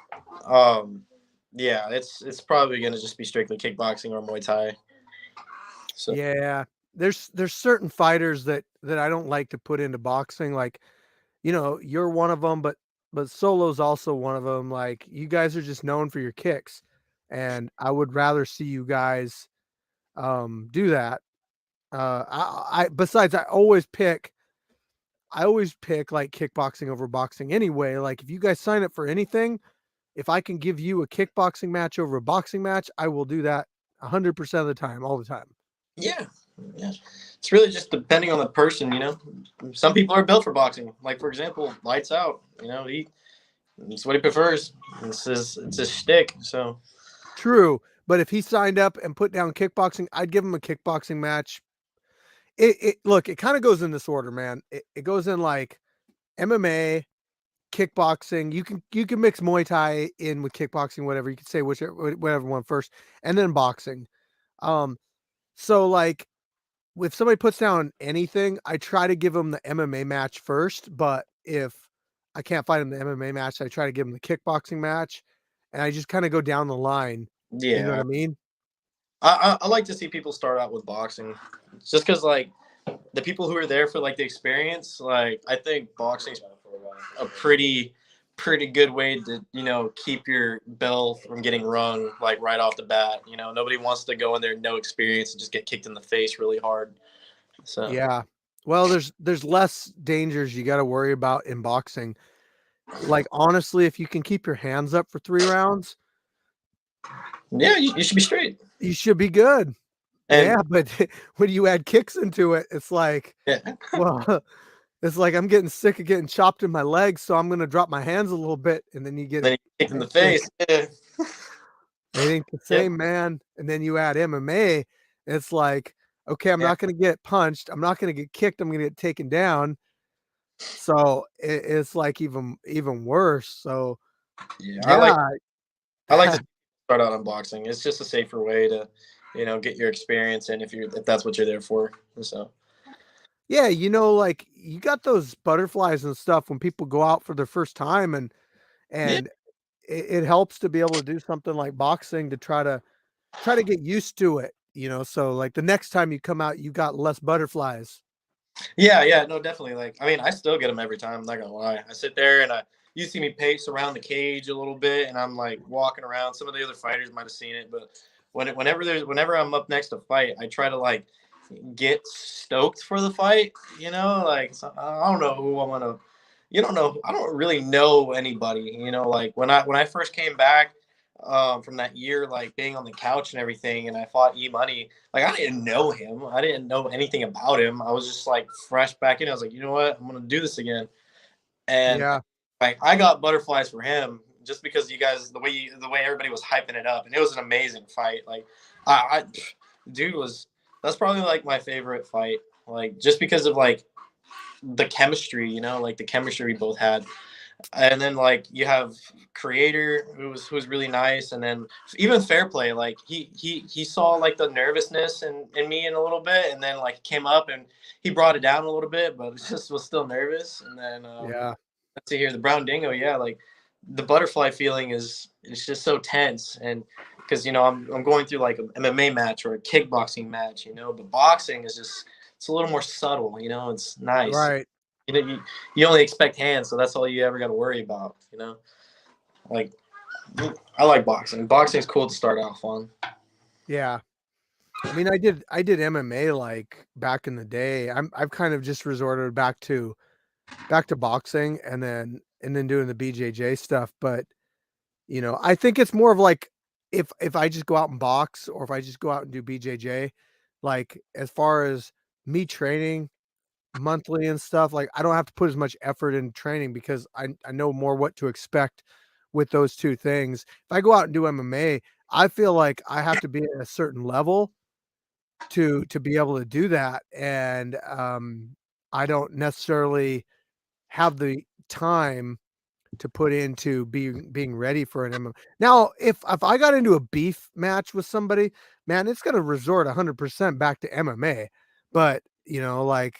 Speaker 11: yeah, it's probably gonna just be strictly kickboxing or Muay Thai. So
Speaker 1: Yeah. There's certain fighters that I don't like to put into boxing. Like, you're one of them, but Solo's also one of them. Like, you guys are just known for your kicks, and I would rather see you guys do that. I besides I always pick like kickboxing over boxing anyway. Like, if you guys sign up for anything, if I can give you a kickboxing match over a boxing match, I will do that 100% of the time, all the time.
Speaker 11: yeah, yeah, it's really just depending on the person. Some people are built for boxing. Like for example, Lights Out. It's what he prefers. It's his shtick. So
Speaker 1: True, but if he signed up and put down kickboxing, I'd give him a kickboxing match. It kind of goes in this order, man. It goes in like MMA, kickboxing. You can mix Muay Thai in with kickboxing, whatever. You could say whatever one first, and then boxing. So like if somebody puts down anything, I try to give them the MMA match first. But if I can't find them the MMA match, I try to give them the kickboxing match, and I just kind of go down the line. You know what
Speaker 11: yeah,
Speaker 1: I mean?
Speaker 11: I like to see people start out with boxing, just because like the people who are there for like the experience. Like I think boxing's a pretty good way to keep your bell from getting rung like right off the bat. Nobody wants to go in there no experience and just get kicked in the face really hard. So
Speaker 1: Yeah. Well, there's less dangers you got to worry about in boxing. Like honestly, if you can keep your hands up for 3 rounds,
Speaker 11: yeah, you should be straight.
Speaker 1: you should be good.
Speaker 11: And
Speaker 1: Yeah, but when you add kicks into it, it's like,
Speaker 11: yeah,
Speaker 1: well, it's like I'm getting sick of getting chopped in my legs, so I'm gonna drop my hands a little bit, and then you get
Speaker 11: then you get kicked in the
Speaker 1: head kick.
Speaker 11: face. Yeah.
Speaker 1: It ain't the
Speaker 11: Yep.
Speaker 1: same, man. And then you add MMA, it's like, okay, I'm
Speaker 11: Yeah.
Speaker 1: not gonna get punched, I'm not gonna get kicked, I'm gonna get taken down. So it's like even worse. So
Speaker 11: Yeah,
Speaker 1: yeah,
Speaker 11: I like to start out on boxing. It's just a safer way to, get your experience in if that's what you're there for. So
Speaker 1: yeah, like you got those butterflies and stuff when people go out for their first time, and
Speaker 11: yeah,
Speaker 1: and it helps to be able to do something like boxing to try to get used to it. So like the next time you come out, you got less butterflies.
Speaker 11: yeah, no, definitely. Like, I mean, I still get them every time. I'm not gonna lie. I sit there and you see me pace around the cage a little bit, and I'm like walking around. Some of the other fighters might have seen it, but whenever I'm up next to fight, I try to like get stoked for the fight. Like so, I don't know who I'm gonna. You don't know. I don't really know anybody. Like when I first came back from that year, like being on the couch and everything, and I fought E Money. Like I didn't know him. I didn't know anything about him. I was just like fresh back in. I was like, you know what? I'm gonna do this again. And
Speaker 1: Yeah,
Speaker 11: like I got butterflies for him just because you guys the way everybody was hyping it up, and it was an amazing fight. Like I dude was that's probably like my favorite fight. Like just because of like the chemistry, like the chemistry we both had. And then like you have Creator who was really nice, and then even Fair Play, like he saw like the nervousness in me in a little bit, and then like came up and he brought it down a little bit, but it just was still nervous. And then
Speaker 1: yeah,
Speaker 11: let's see here, the Brown Dingo, yeah, like the butterfly feeling is it's just so tense. And because I'm going through like an MMA match or a kickboxing match, but boxing is just it's a little more subtle, it's nice.
Speaker 1: right.
Speaker 11: You only expect hands, so that's all you ever got to worry about. Like I like boxing. Boxing is cool to start off on.
Speaker 1: Yeah. I mean, I did MMA like back in the day. I've kind of just resorted back to boxing, and then doing the BJJ stuff. But I think it's more of like if I just go out and box, or if I just go out and do BJJ, like as far as me training monthly and stuff, like I don't have to put as much effort in training because I know more what to expect with those two things. If I go out and do MMA, I feel like I have to be at a certain level to be able to do that. And I don't necessarily have the time to put into being ready for an MMA. Now, if I got into a beef match with somebody, man, it's gonna resort 100% back to MMA. But you know, like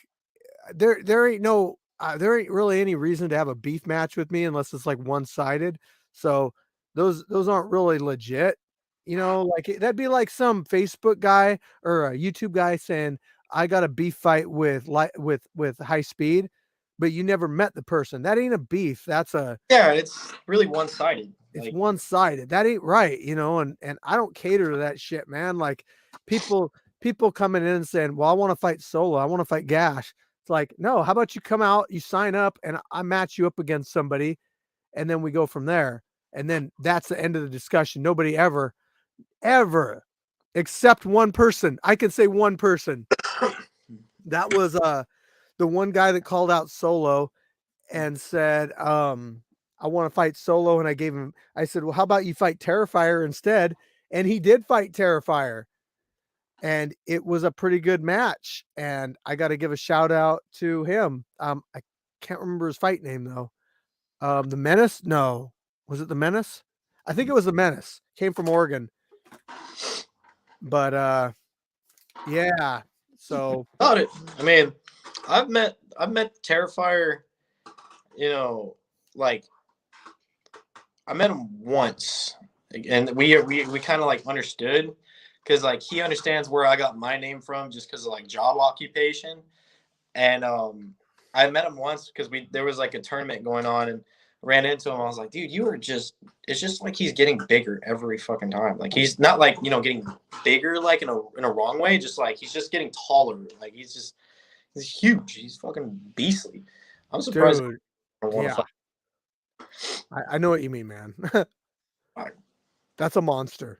Speaker 1: there ain't no there ain't really any reason to have a beef match with me unless it's like one sided. So those aren't really legit. You know, like that'd be like some Facebook guy or a YouTube guy saying, "I got a beef fight with with high speed," but you never met the person. That ain't a beef. That's a
Speaker 11: Yeah, it's really one sided.
Speaker 1: it's one sided. That ain't right. You know, and I don't cater to that shit, man. Like people coming in and saying, "Well, I want to fight solo. I want to fight Gash." It's like, no, how about you come out, you sign up, and I match you up against somebody, and then we go from there. And then that's the end of the discussion. Nobody ever, except one person. I can say one person. That was the one guy that called out Solo and said, I want to fight Solo. And I said, well, how about you fight Terrifier instead? And he did fight Terrifier. And it was a pretty good match. And I got to give a shout out to him. I can't remember his fight name though. The Menace? No. Was it the Menace? I think it was the Menace. Came from Oregon. But yeah. So
Speaker 11: about it. I mean, I've met Terrifier, you know, like I met him once, and we kind of like understood because like he understands where I got my name from just because of like job occupation, and I met him once because there was like a tournament going on and ran into him. I was like, dude, it's just like he's getting bigger every fucking time. Like he's not like, you know, getting bigger like in a wrong way, just like he's just getting taller. Like he's huge. He's fucking beastly. I'm surprised.
Speaker 1: Dude, yeah. I know what you mean, man. That's a monster.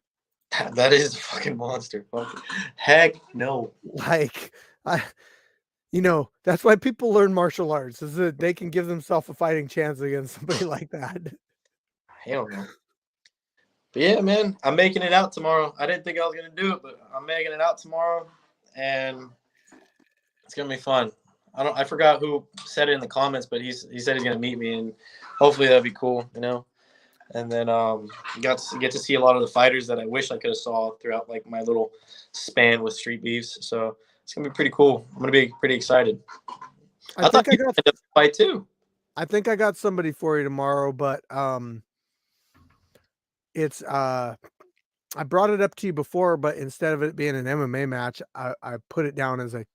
Speaker 11: That is a fucking monster. Heck no.
Speaker 1: Like you know, that's why people learn martial arts, is that they can give themselves a fighting chance against somebody like that.
Speaker 11: Hell no. But yeah, man, I'm making it out tomorrow. I didn't think I was gonna do it, but I'm making it out tomorrow, and it's gonna be fun. I forgot who said it in the comments, but he said he's gonna meet me, and hopefully that'd be cool, you know. And then get to see a lot of the fighters that I wish I could have saw throughout like my little span with Street Beefs. So it's gonna be pretty cool. I'm gonna be pretty excited. I thought you got a fight too.
Speaker 1: I think I got somebody for you tomorrow, but it's I brought it up to you before, but instead of it being an MMA match, I put it down as I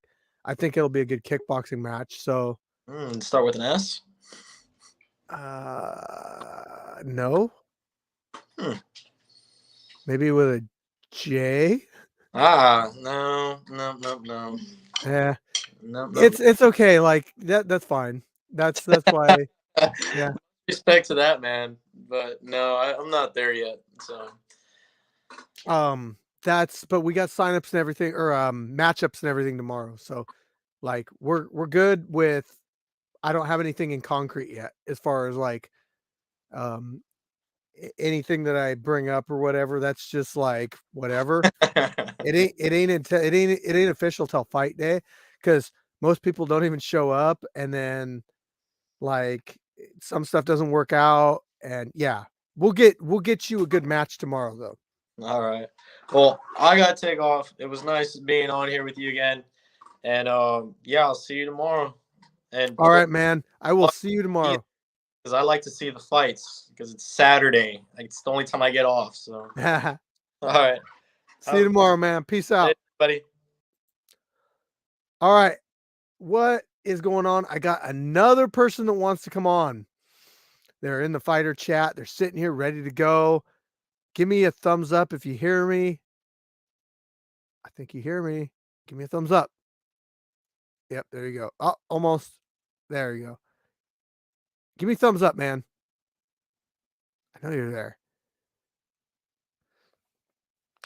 Speaker 1: think it'll be a good kickboxing match. So
Speaker 11: start with an S.
Speaker 1: No. Maybe with a J.
Speaker 11: No.
Speaker 1: Yeah.
Speaker 11: No.
Speaker 1: It's okay. Like that's fine. That's why. Yeah.
Speaker 11: Respect to that, man. But no, I'm not there yet. So.
Speaker 1: But we got signups and everything, or matchups and everything tomorrow. So, like we're good with. I don't have anything in concrete yet as far as like anything that I bring up or whatever. That's just like whatever. it ain't official till fight day, because most people don't even show up, and then like some stuff doesn't work out, and yeah, we'll get you a good match tomorrow though.
Speaker 11: All right. Well, I gotta take off. It was nice being on here with you again, and yeah, I'll see you tomorrow. And
Speaker 1: all right, man. I will see you tomorrow.
Speaker 11: Because I like to see the fights because it's Saturday. Like, it's the only time I get off. So, all right.
Speaker 1: See you tomorrow, man. Peace out,
Speaker 11: buddy.
Speaker 1: All right. What is going on? I got another person that wants to come on. They're in the fighter chat. They're sitting here ready to go. Give me a thumbs up if you hear me. I think you hear me. Give me a thumbs up. Yep, there you go. Oh, almost. There you go. Give me a thumbs up, man. I know you're there.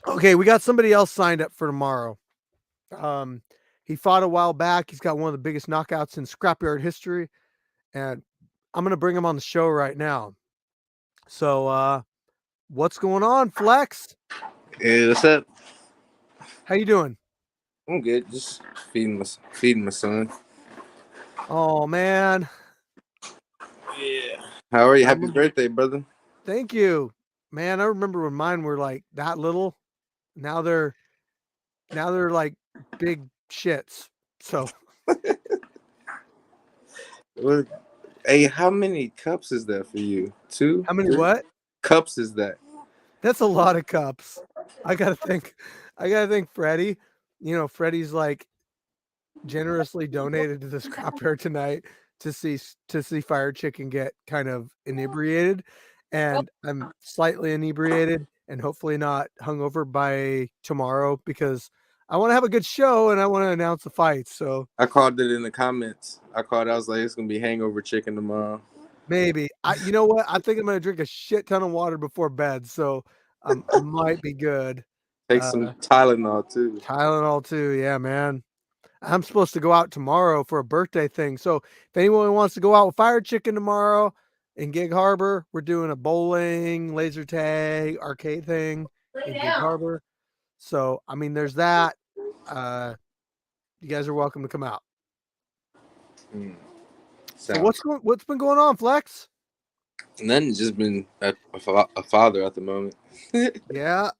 Speaker 1: Okay, we got somebody else signed up for tomorrow. He fought a while back. He's got one of the biggest knockouts in scrapyard history, and I'm going to bring him on the show right now. So, what's going on, Flex?
Speaker 12: Hey, what's up?
Speaker 1: How you doing?
Speaker 12: I'm good. Just feeding my son.
Speaker 1: Oh man.
Speaker 12: Yeah. How are you? Happy birthday, brother.
Speaker 1: Thank you. Man, I remember when mine were like that little. Now they're like big shits. So
Speaker 12: Well, hey, how many cups is that for you? 2?
Speaker 1: how many
Speaker 12: 3?
Speaker 1: what?
Speaker 12: Cups is that?
Speaker 1: That's a lot of cups. I gotta think Freddie. You know, Freddie's like generously donated to the scrapyard tonight to see Fire Chicken get kind of inebriated, and I'm slightly inebriated and hopefully not hungover by tomorrow because I want to have a good show and I want to announce the fights. So
Speaker 12: I called it in the comments. I was like, it's gonna be hangover chicken tomorrow.
Speaker 1: maybe you know what? I think I'm gonna drink a shit ton of water before bed, so I might be good.
Speaker 12: Take some Tylenol too.
Speaker 1: Tylenol too, yeah, man. I'm supposed to go out tomorrow for a birthday thing. So if anyone wants to go out with Fire Chicken tomorrow in Gig Harbor, we're doing a bowling, laser tag, arcade thing in Gig Harbor. So I mean, there's that. You guys are welcome to come out. So what's been going on, Flex?
Speaker 12: Nothing, just been a father at the moment.
Speaker 1: Yeah.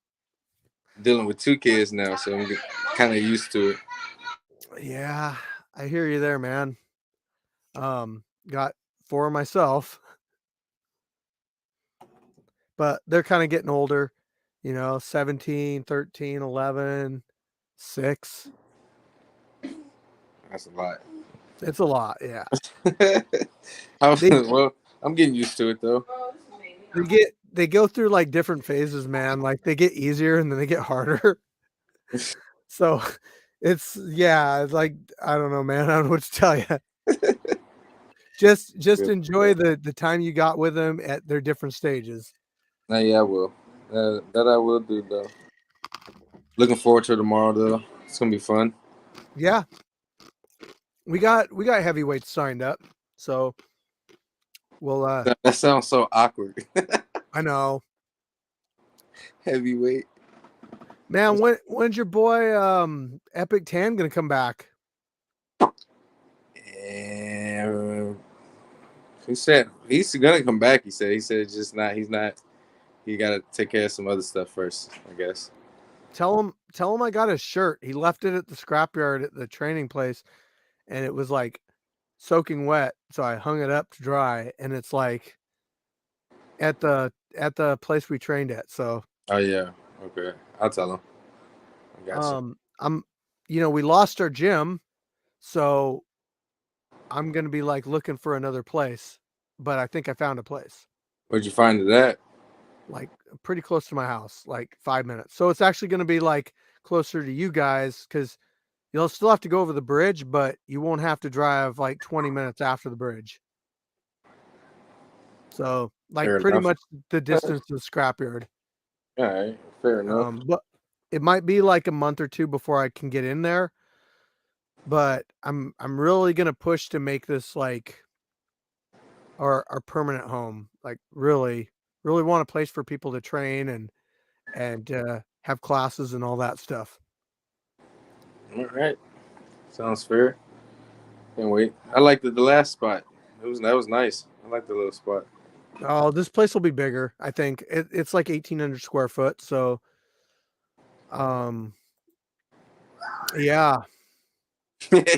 Speaker 12: Dealing with 2 kids now, so I'm kind of used to it.
Speaker 1: Yeah, I hear you there, man. Got 4 myself, but they're kind of getting older, 17, 13, 11, 6.
Speaker 12: That's a lot.
Speaker 1: It's a lot, yeah.
Speaker 12: Well, I'm getting used to it though.
Speaker 1: They go through like different phases, man. Like they get easier and then they get harder. So it's like I don't know, man. I don't know what to tell you. Just enjoy the time you got with them at their different stages.
Speaker 12: Yeah, I will. That I will do though. Looking forward to tomorrow though. It's gonna be fun.
Speaker 1: Yeah. We got heavyweights signed up, so we'll
Speaker 12: that sounds so awkward.
Speaker 1: I know.
Speaker 12: Heavyweight.
Speaker 1: Man, when's your boy Epic Tan gonna come back?
Speaker 12: And he said he's gonna come back. He said just not. He's not. He got to take care of some other stuff first, I guess.
Speaker 1: Tell him I got his shirt. He left it at the scrapyard at the training place, and it was like soaking wet. So I hung it up to dry, and it's like at the place we trained at. So.
Speaker 12: Oh yeah. Okay. I'll tell him. I got you.
Speaker 1: We lost our gym, so I'm gonna be like looking for another place. But I think I found a place.
Speaker 12: Where'd you find it at?
Speaker 1: Like pretty close to my house, like 5 minutes. So it's actually gonna be like closer to you guys because you'll still have to go over the bridge, but you won't have to drive like 20 minutes after the bridge. So like pretty much the distance to the scrapyard.
Speaker 12: All right, fair enough.
Speaker 1: But it might be like a month or 2 before I can get in there. But I'm really gonna push to make this like our permanent home. Like really want a place for people to train and have classes and all that stuff.
Speaker 12: All right, sounds fair. Can't wait. I liked the last spot. That was nice. I like the little spot.
Speaker 1: Oh, this place will be bigger. I think it's like 1,800 square foot. So, yeah. Let's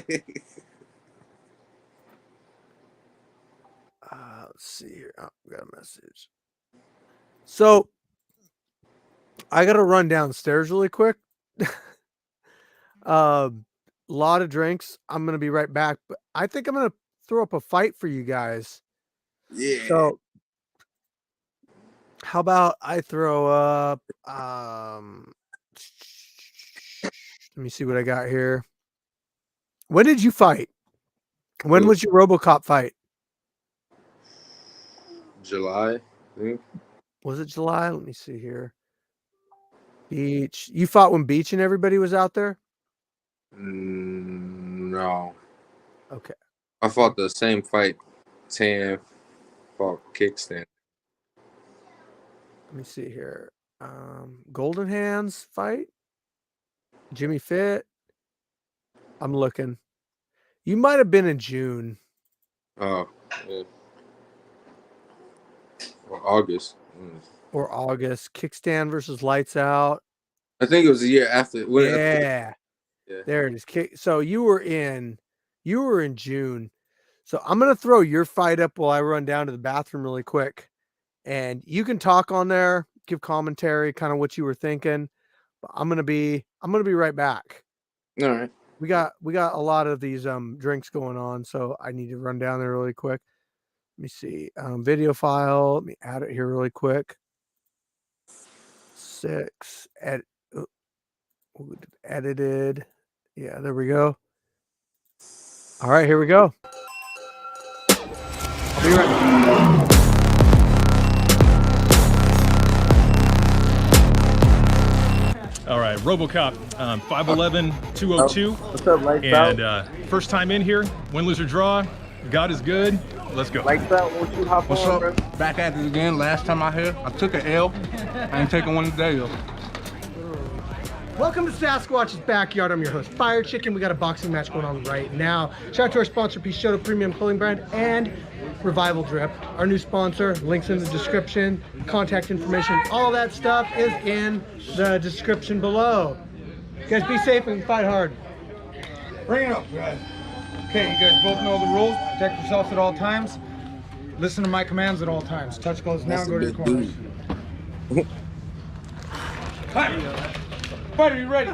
Speaker 1: see here. Oh, we got a message. So, I got to run downstairs really quick. Lot of drinks. I'm gonna be right back, but I think I'm gonna throw up a fight for you guys.
Speaker 12: Yeah.
Speaker 1: So, how about I throw up? Let me see what I got here. When did you fight? When was your RoboCop fight?
Speaker 12: July, I think.
Speaker 1: Was it July? Let me see here. Beach. You fought when Beach and everybody was out there?
Speaker 12: No.
Speaker 1: Okay.
Speaker 12: I fought the same fight. Tan fought Kickstand.
Speaker 1: Let me see here. Golden Hands fight? Jimmy Fit? I'm looking. You might have been in June.
Speaker 12: Oh, yeah. Or August.
Speaker 1: Or August. Kickstand versus Lights Out.
Speaker 12: I think it was a year after.
Speaker 1: Yeah.
Speaker 12: Yeah.
Speaker 1: There it is. So you were in June. So I'm gonna throw your fight up while I run down to the bathroom really quick. And you can talk on there, give commentary, kind of what you were thinking. But I'm gonna be right back.
Speaker 12: All right.
Speaker 1: We got a lot of these drinks going on, so I need to run down there really quick. Let me see. Video file. Let me add it here really quick. 6 edited. Yeah, there we go. All right, here we go. I'll be right back.
Speaker 13: All right, RoboCop, 5'11", 202.
Speaker 12: What's up, Lights
Speaker 13: And
Speaker 12: Out?
Speaker 13: First time in here, win, lose, or draw. God is good. Let's go.
Speaker 12: Lights Out, won't you hop
Speaker 5: What's
Speaker 12: on,
Speaker 5: up?
Speaker 12: bro?
Speaker 5: Back at it again. Last time I here, I took an L. I ain't taking one today, though.
Speaker 1: Welcome to Sasquatch's Backyard. I'm your host, Fire Chicken. We got a boxing match going on right now. Shout out to our sponsor, Pisciotto Premium Clothing Brand and Revival Drip. Our new sponsor, links in the description, contact information, all that stuff is in the description below. You guys be safe and fight hard.
Speaker 5: Bring it up, guys. Okay, you guys both know the rules. Protect yourselves at all times. Listen to my commands at all times. Touch gloves now, go to your corners. Fighter, you ready?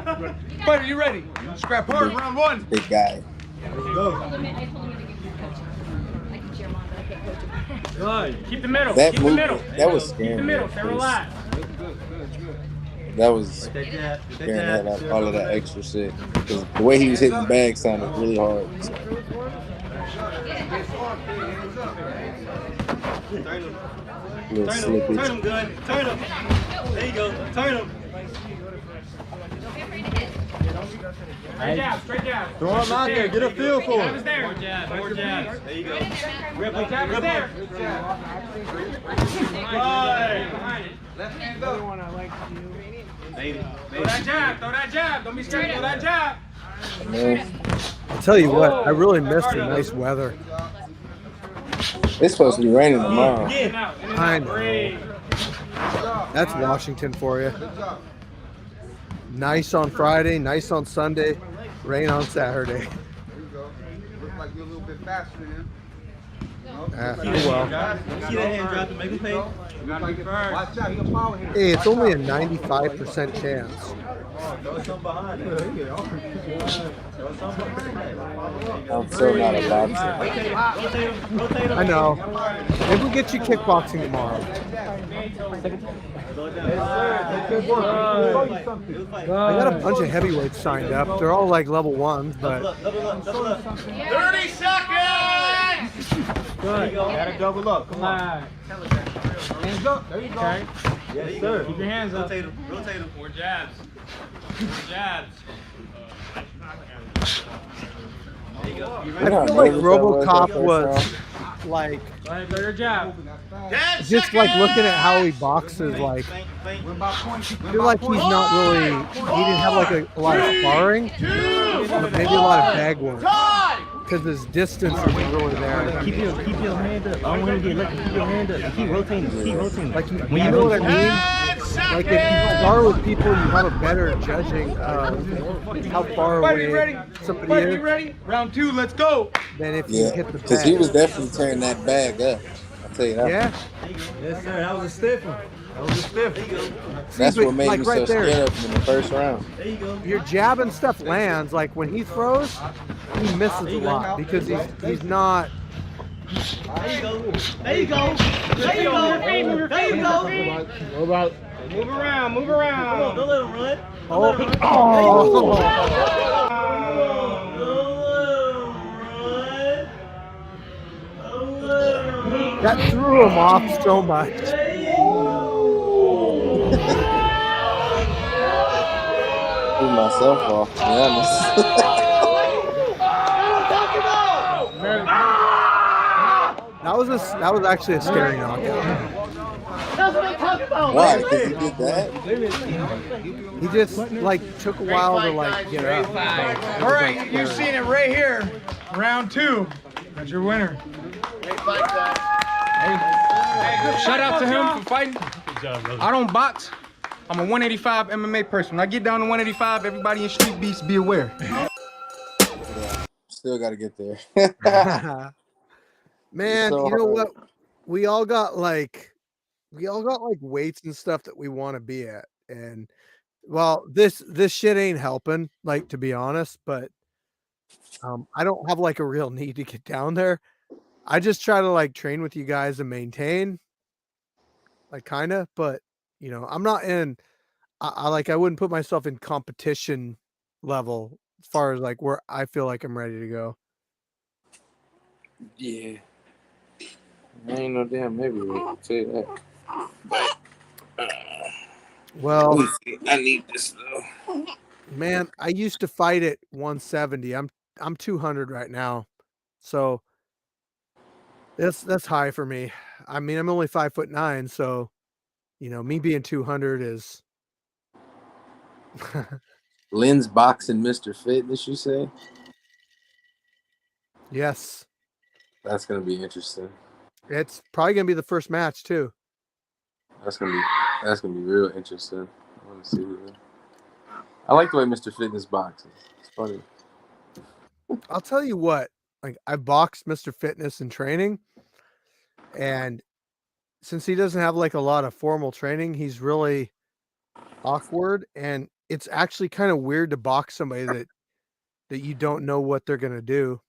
Speaker 5: Fighter, you ready? Scrap hard, round one.
Speaker 12: Big guy.
Speaker 7: Good. Keep the middle.
Speaker 12: That
Speaker 7: Keep
Speaker 12: movie,
Speaker 7: the middle.
Speaker 12: that was scary.
Speaker 7: Keep the middle. Stay relaxed.
Speaker 12: That was scaring that out, all of that extra shit. Because the way he was hitting the bag sounded really hard. So. Little slippage.
Speaker 7: Turn him good. Turn him. There you go. Turn him. Straight jab, straight jab.
Speaker 5: Throw him out there. Get a feel for
Speaker 7: Jab is
Speaker 5: him.
Speaker 7: there. More jabs, more jabs. There you go. Grip, jab is there. Left hand go. Throw that jab, throw that jab. Don't be scared, throw that jab.
Speaker 1: I'll tell you what, I really missed the nice weather.
Speaker 12: It's supposed to be raining tomorrow.
Speaker 1: I know. That's Washington for you. Nice on Friday, nice on Sunday, rain on Saturday.
Speaker 5: Looks like you're a little bit faster than him.
Speaker 1: Well.
Speaker 7: See that hand drop to make him pay?
Speaker 5: Watch out, he'll follow him.
Speaker 1: Hey, it's only a 95% chance.
Speaker 12: I'm still not a boxer.
Speaker 1: I know. Maybe we'll get you kickboxing tomorrow. I got a bunch of heavyweights signed up. They're all like level 1s, but
Speaker 7: 30 seconds!
Speaker 5: Good. Gotta double up. Come on. Hands up. There you go. Okay. Yes, sir. Keep your hands up.
Speaker 7: Rotate him. More jabs. More jabs. There you go.
Speaker 1: I feel like RoboCop was like
Speaker 7: Go ahead, go to your jab.
Speaker 1: just like looking at how he boxes, like I feel like he's not really, he didn't have like a lot of sparring, but maybe a lot of bag work because his distance isn't really there.
Speaker 10: Keep your hand up. I don't want to get lucky. Keep your hand up. Keep rotating. Keep rotating.
Speaker 1: Like you know what I mean? Like if you spar with people, you have a better judging of how far
Speaker 5: Fighter,
Speaker 1: away
Speaker 5: you ready?
Speaker 1: somebody
Speaker 5: Fighter,
Speaker 1: is
Speaker 5: you ready? Round 2, let's go.
Speaker 1: than if you
Speaker 12: Yeah,
Speaker 1: hit the
Speaker 12: because
Speaker 1: bag.
Speaker 12: he was definitely tearing that bag up. I'll tell you that.
Speaker 1: Yeah.
Speaker 10: Yes, sir. That was a stiff one. That was a stiff one.
Speaker 12: That's
Speaker 1: See,
Speaker 12: what made
Speaker 1: like
Speaker 12: me
Speaker 1: right
Speaker 12: so
Speaker 1: there.
Speaker 12: scared of him in the first round.
Speaker 10: There you go.
Speaker 1: Your jab and stuff lands. Like when he throws, he misses a lot because he's not.
Speaker 10: There you go. There you go. There you go. There you go.
Speaker 1: What about?
Speaker 7: Move around, move around.
Speaker 10: Don't let him run.
Speaker 1: Oh. That threw him off so much.
Speaker 12: Threw myself off, to be honest.
Speaker 1: That was actually a scary knockout.
Speaker 10: That's what I'm talking about.
Speaker 12: Why? Because he did that?
Speaker 1: He just like took a while to like get up.
Speaker 5: All right, you've seen it right here. Round 2. That's your winner.
Speaker 7: Great fight, guys.
Speaker 5: Shout out to him for fighting.
Speaker 13: Good job, brother.
Speaker 5: I don't box. I'm a 185 MMA person. When I get down to 185, everybody in Street Beats be aware.
Speaker 12: Still got to get there.
Speaker 1: Man,
Speaker 12: so
Speaker 1: you know
Speaker 12: hard.
Speaker 1: what? We all got like weights and stuff that we want to be at. And well, this shit ain't helping, like, to be honest, but I don't have like a real need to get down there. I just try to like train with you guys and maintain, like, kind of, but I'm not in. I wouldn't put myself in competition level as far as like where I feel like I'm ready to go.
Speaker 12: Yeah. I ain't no damn heavyweight, I'll tell you that. But,
Speaker 1: Well,
Speaker 12: I need this though.
Speaker 1: man, I used to fight at 170. I'm 200 right now, so that's high for me. I mean, I'm only 5'9", so me being 200 is.
Speaker 12: Lynn's boxing Mr. Fitness, you say?
Speaker 1: Yes.
Speaker 12: That's gonna be interesting.
Speaker 1: It's probably gonna be the first match too.
Speaker 12: That's gonna be real interesting. I want to see that. I like the way Mr. Fitness boxes. It's funny.
Speaker 1: I'll tell you what, like, I boxed Mr. Fitness in training, and since he doesn't have like a lot of formal training, he's really awkward, and it's actually kind of weird to box somebody that you don't know what they're gonna do.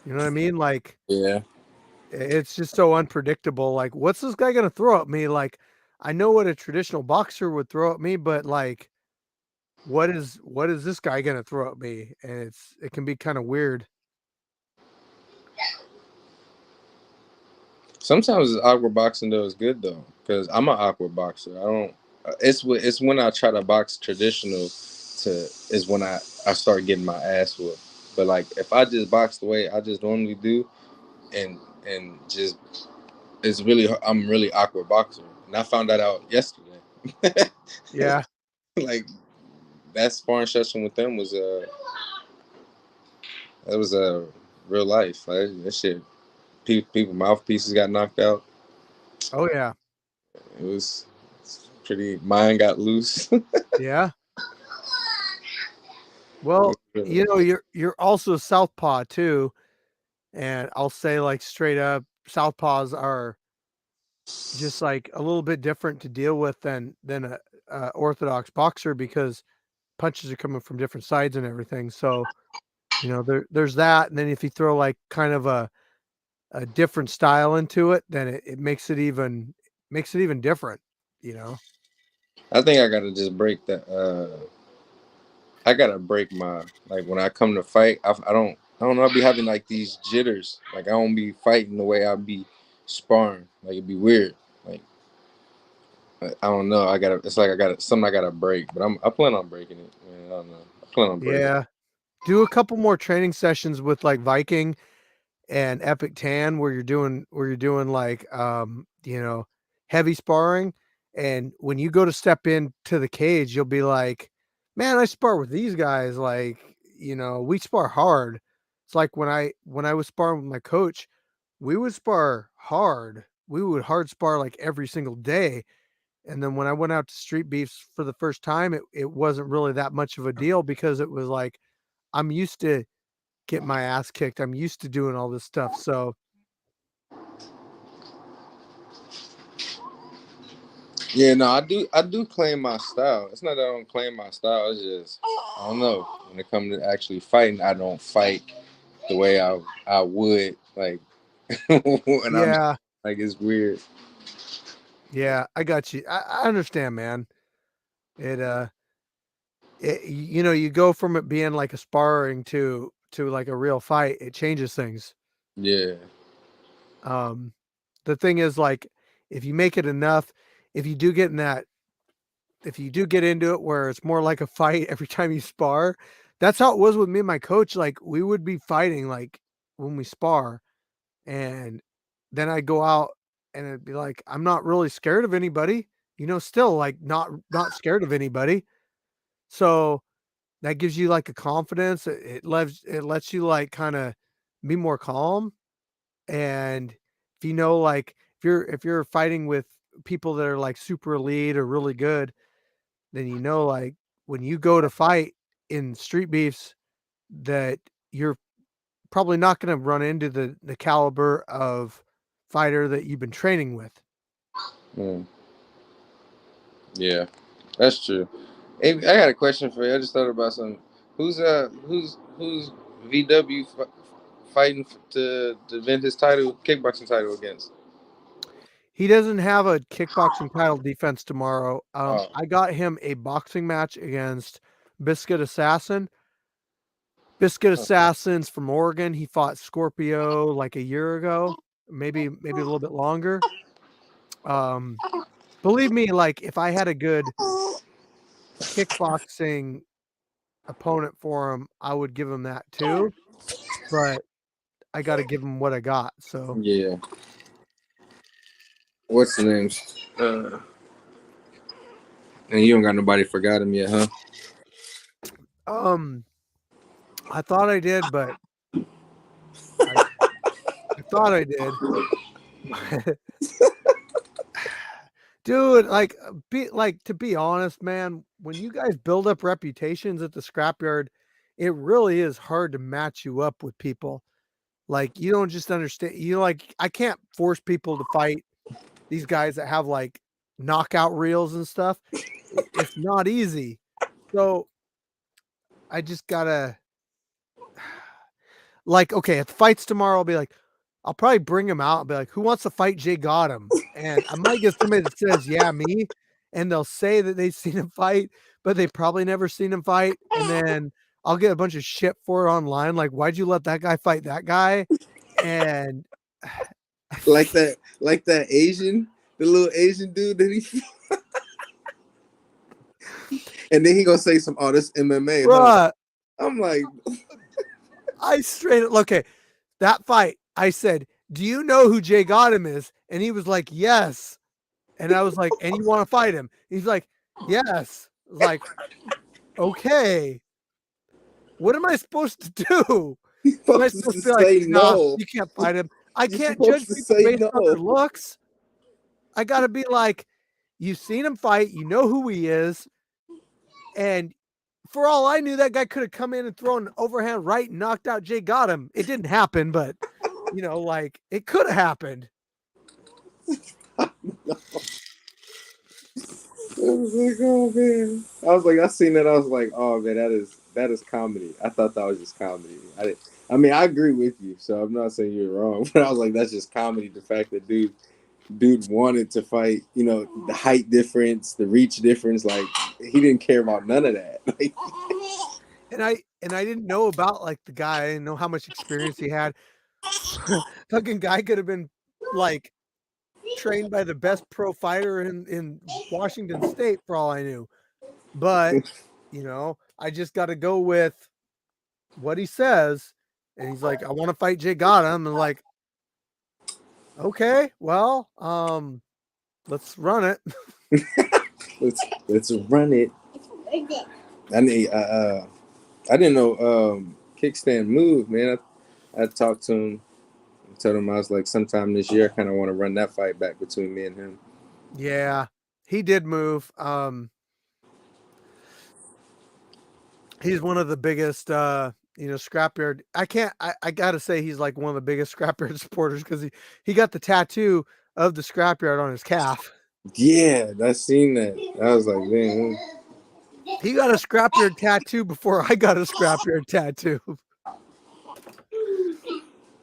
Speaker 1: You know what I mean? Like,
Speaker 12: Yeah.
Speaker 1: it's just so unpredictable. Like, what's this guy gonna throw at me? Like, I know what a traditional boxer would throw at me, but like, what is this guy gonna throw at me? And it can be kind of weird.
Speaker 12: Sometimes awkward boxing though is good though, because I'm an awkward boxer. I don't. It's when I try to box traditional, is when I start getting my ass whooped. But like if I just box the way I just normally do, and just I'm really awkward boxer, and I found that out yesterday.
Speaker 1: Yeah.
Speaker 12: Like that sparring session with them was that was real life. Like, that shit, people mouthpieces got knocked out.
Speaker 1: Oh yeah.
Speaker 12: It was pretty. Mine got loose.
Speaker 1: Yeah. Well, you're also southpaw too, and I'll say, like, straight up, southpaws are just like a little bit different to deal with than a orthodox boxer, because punches are coming from different sides and everything. So there's that, and then if you throw like kind of a different style into it, then it makes it even different.
Speaker 12: I think I gotta just break that. I gotta break my, like, when I come to fight. I don't know. I'll be having like these jitters. Like I don't be fighting the way I be sparring. Like it'd be weird. Like I don't know. It's like I got something I gotta break. But I plan on breaking it. Man, I don't know. I plan on breaking it.
Speaker 1: Yeah. Do a couple more training sessions with like Viking and Epic Tan where you're doing like heavy sparring, and when you go to step into the cage, you'll be like, man, I spar with these guys, like, we spar hard. It's like when I was sparring with my coach, we would spar hard. We would hard spar like every single day. And then when I went out to Street Beefs for the first time, it wasn't really that much of a deal, because it was like, I'm used to get my ass kicked. I'm used to doing all this stuff. So
Speaker 12: Yeah, no, I do claim my style. It's not that I don't claim my style. It's just I don't know. When it comes to actually fighting, I don't fight the way I would, like, when I'm
Speaker 1: yeah,
Speaker 12: like, it's weird.
Speaker 1: yeah, I got you. I understand, man. You go from it being like a sparring to like a real fight. It changes things.
Speaker 12: Yeah.
Speaker 1: The thing is, like, if you make it enough, if you do get into it where it's more like a fight every time you spar, that's how it was with me and my coach. Like, we would be fighting like when we spar, and then I'd go out and it'd be like, I'm not really scared of anybody, still like not scared of anybody. So that gives you like a confidence. It lets you like kind of be more calm, and if you know, like if you're fighting with people that are like super elite or really good, then you know, like when you go to fight in street beefs, that you're probably not going to run into the caliber of fighter that you've been training with.
Speaker 12: Yeah, that's true. Hey, I got a question for you. I just thought about something. Who's VW fighting to defend his title, kickboxing title against?
Speaker 1: He doesn't have a kickboxing title defense tomorrow.
Speaker 12: Oh.
Speaker 1: I got him a boxing match against Biscuit Assassin. Biscuit Assassin's from Oregon. He fought Scorpio like a year ago, maybe a little bit longer. Believe me, like if I had a good kickboxing opponent for him, I would give him that too. But I got to give him what I got. So
Speaker 12: yeah. What's the names? And you don't got nobody forgot him yet, huh?
Speaker 1: I thought I did, but I thought I did. Dude, like to be honest, man, when you guys build up reputations at the scrapyard, it really is hard to match you up with people. Like you don't just understand, like I can't force people to fight these guys that have like knockout reels and stuff. It's not easy. So I just gotta like, okay, at the fights tomorrow, I'll be like, I'll probably bring him out and be like, who wants to fight Jay Gotham? And I might get somebody that says, yeah, me. And they'll say that they've seen him fight, but they probably never seen him fight. And then I'll get a bunch of shit for it online. Like, why'd you let that guy fight that guy? And
Speaker 12: like that Asian, the little Asian dude that he and then he gonna say some, oh, this MMA. Huh? I'm like,
Speaker 1: I straight up, okay, that fight, I said, do you know who Jay Gotham is? And he was like, yes. And I was like, and you want to fight him? He's like, yes. I was like, okay. What am I supposed to do? Am I supposed to be like, no, you can't fight him? I can't judge people based on their looks. I got to be like, you've seen him fight, you know who he is. And for all I knew, that guy could have come in and thrown an overhand right and knocked out Jay Gotham. It didn't happen, but, like, it could have happened.
Speaker 12: I was like, oh man. I seen that. I was like, oh man, that is comedy. I thought that was just comedy. I mean, I agree with you, so I'm not saying you're wrong, but I was like, that's just comedy. The fact that dude wanted to fight, the height difference, the reach difference, like he didn't care about none of that.
Speaker 1: And I didn't know about like the guy. I didn't know how much experience he had. Fucking guy could have been like trained by the best pro fighter in Washington State for all I knew. But, I just got to go with what he says. And he's like, I want to fight Jay Gotham. And like, okay, well, let's run it.
Speaker 12: let's run it. I didn't know Kickstand moved, man. I talked to him. Told him I was like, sometime this year, I kind of want to run that fight back between me and him.
Speaker 1: Yeah, he did move. He's one of the biggest, scrapyard. I gotta say he's like one of the biggest scrapyard supporters because he got the tattoo of the scrapyard on his calf.
Speaker 12: Yeah, I seen that. I was like, man.
Speaker 1: He got a scrapyard tattoo before I got a scrapyard tattoo.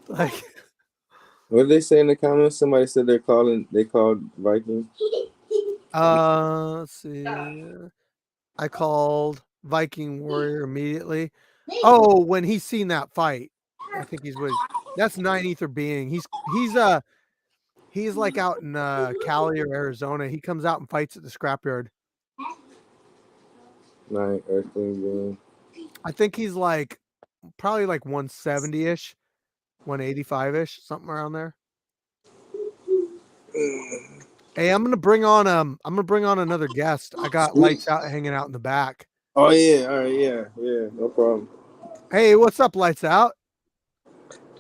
Speaker 1: Like,
Speaker 12: what did they say in the comments? Somebody said they called Viking.
Speaker 1: Let's see. I called Viking Warrior immediately. Oh, when he's seen that fight, I think that's 9 Ether Being. He's like out in Cali or Arizona. He comes out and fights at the scrapyard.
Speaker 12: 9 Earthling Being.
Speaker 1: I think he's like probably like 170-ish, 185-ish, something around there. Hey, I'm gonna bring on another guest. I got Lights Out hanging out in the back.
Speaker 12: Oh yeah, all right, yeah, no problem.
Speaker 1: Hey, what's up, Lights Out?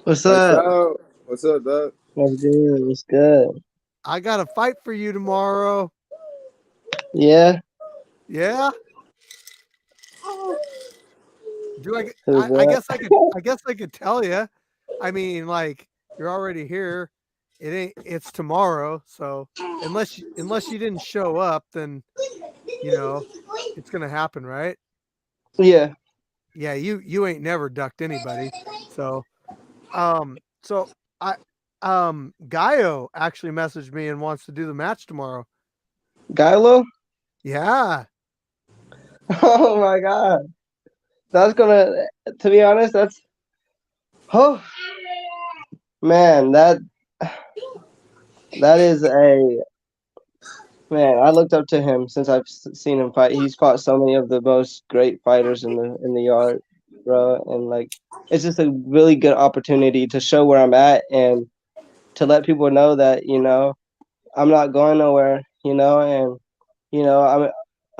Speaker 14: What's up?
Speaker 12: What's up, Doug?
Speaker 10: That's good. It's good.
Speaker 1: I got a fight for you tomorrow.
Speaker 10: Yeah.
Speaker 1: Yeah. Do I?
Speaker 10: Who's
Speaker 1: I
Speaker 10: that?
Speaker 1: guess I could. I guess I could tell you. I mean, like you're already here. It ain't. It's tomorrow. So unless you didn't show up, then it's gonna happen, right?
Speaker 10: Yeah.
Speaker 1: Yeah. You ain't never ducked anybody. So so I Gaio actually messaged me and wants to do the match tomorrow.
Speaker 10: Gylo?
Speaker 1: Yeah.
Speaker 10: Oh my god. That's gonna, to be honest, that's, oh man, that is a, man, I looked up to him since I've seen him fight. He's fought so many of the most great fighters in the yard, bro, and like it's just a really good opportunity to show where I'm at and to let people know that, I'm not going nowhere, and I'm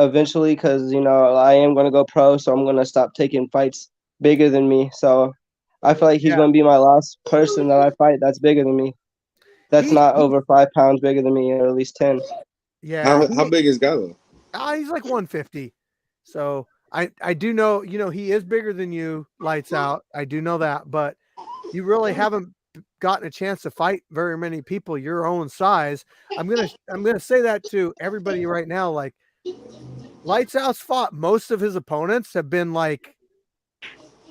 Speaker 10: eventually, because I am going to go pro, so I'm going to stop taking fights bigger than me. So I feel like he's going to be my last person that I fight that's bigger than me. That's not over 5 pounds bigger than me, or at least 10.
Speaker 1: Yeah.
Speaker 12: How big is Gallo?
Speaker 1: He's like 150. So I do know, he is bigger than you, lights out. I do know that, but you really haven't gotten a chance to fight very many people your own size. I'm gonna say that to everybody right now. Like Lights Out's fought most of his opponents have been like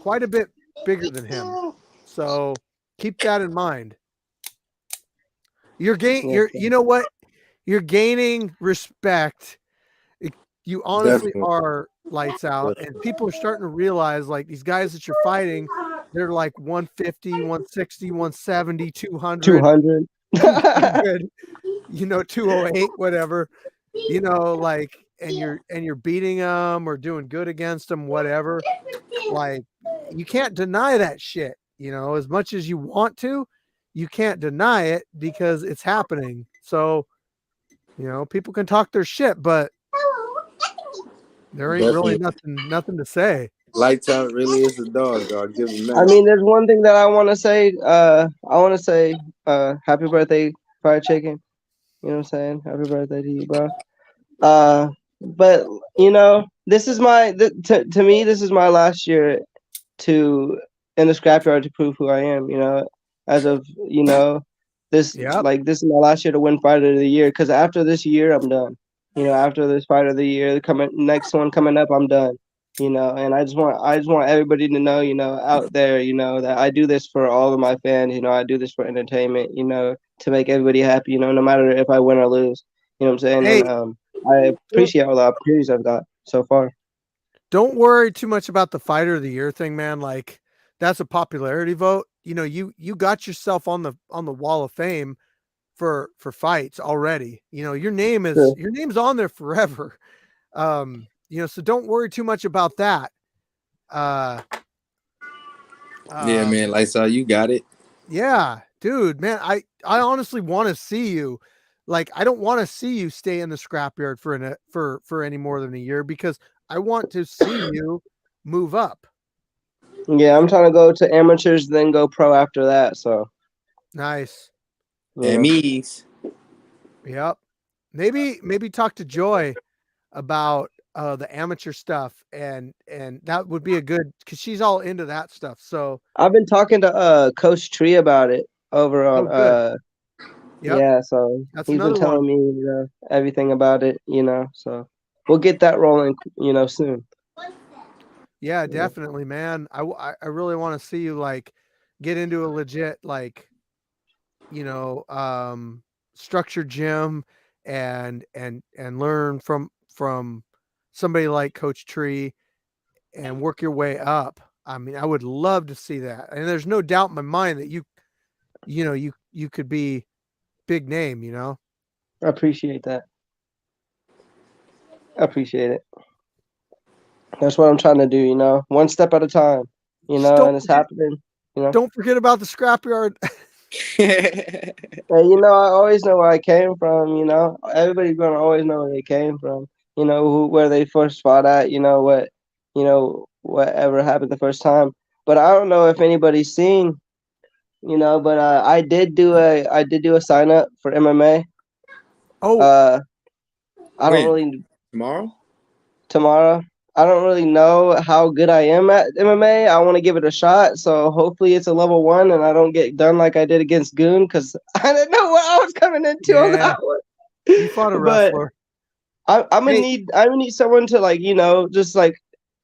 Speaker 1: quite a bit bigger than him. So keep that in mind. You know what? You're gaining respect. You honestly are, Lights Out, and people are starting to realize like these guys that you're fighting, they're like 150, 160, 170, 200, 200, 208, whatever, like, and you're beating them or doing good against them, whatever. Like, you can't deny that shit, as much as you want to, you can't deny it because it's happening. So, people can talk their shit, but there ain't really nothing to say.
Speaker 12: Lights Out really is a dog. Give him that.
Speaker 10: I mean, there's one thing that I want to say. I want to say, happy birthday, Fried Chicken. You know what I'm saying? Happy birthday to you, bro. But this is to me, this is my last year in the scrapyard to prove who I am. As of this, like this is my last year to win Fighter of the Year. Because after this year, I'm done. After this Fighter of the Year, next one coming up, I'm done. And I just want everybody to know, out there, that I do this for all of my fans. I do this for entertainment. To make everybody happy. No matter if I win or lose. You know what I'm saying?
Speaker 1: Hey,
Speaker 10: and I appreciate all the opportunities I've got so far.
Speaker 1: Don't worry too much about the Fighter of the Year thing, man. Like, that's a popularity vote. You got yourself on the wall of fame for fights already. Your name's on there forever. So don't worry too much about that.
Speaker 12: Yeah, man, Lights Out, you got it.
Speaker 1: Yeah, dude, man, I honestly want to see you. Like, I don't want to see you stay in the scrapyard for any more than a year, because I want to see you move up.
Speaker 10: Yeah, I'm trying to go to amateurs, then go pro after that. So
Speaker 1: nice.
Speaker 12: Emmys.
Speaker 1: Yep. Maybe talk to Joy about the amateur stuff, and that would be a good, because she's all into that stuff. So
Speaker 10: I've been talking to Coach Tree about it over on yeah, so he's been telling me everything about it, so we'll get that rolling soon.
Speaker 1: Yeah, definitely, man. I really want to see you like get into a legit like structured gym and learn from somebody like Coach Tree and work your way up. I mean, I would love to see that. And there's no doubt in my mind that you could be big name,
Speaker 10: I appreciate that. I appreciate it. That's what I'm trying to do, one step at a time, and it's happening,
Speaker 1: Don't forget about the scrapyard.
Speaker 10: Hey, I always know where I came from, everybody's gonna always know where they came from, where they first fought at, whatever happened the first time. But I don't know if anybody's seen you know. But I did do a sign up for MMA.
Speaker 1: Oh,
Speaker 10: I don't
Speaker 12: When?
Speaker 10: really
Speaker 12: Tomorrow?
Speaker 10: tomorrow. I don't really know how good I am at MMA. I want to give it a shot, so hopefully it's a level 1 and I don't get done like I did against Goon because I didn't know what I was coming into on
Speaker 1: yeah.
Speaker 10: that one.
Speaker 1: You fought a
Speaker 10: But
Speaker 1: wrestler.
Speaker 10: I'm gonna
Speaker 1: Hey.
Speaker 10: need someone to like, you know, just like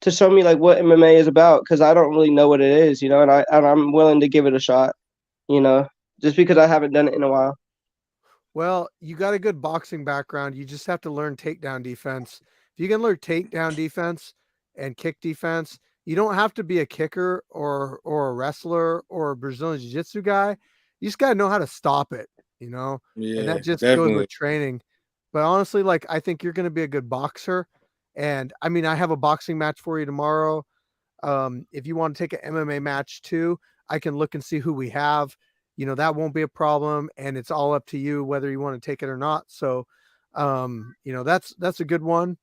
Speaker 10: to show me like what MMA is about because I don't really know what it is, you know, and I'm willing to give it a shot, you know, just because I haven't done it in a while.
Speaker 1: Well, you got a good boxing background. You just have to learn takedown defense. If you can learn takedown defense and kick defense, you don't have to be a kicker or a wrestler or a Brazilian jiu-jitsu guy. You just got to know how to stop it, you know? And
Speaker 12: Yeah,
Speaker 1: that just goes
Speaker 12: definitely.
Speaker 1: with training. But honestly, like I think you're going to be a good boxer. And I mean, I have a boxing match for you tomorrow. If you want to take an MMA match too, I can look and see who we have. You know, that won't be a problem, and it's all up to you whether you want to take it or not. So, you know, that's a good one.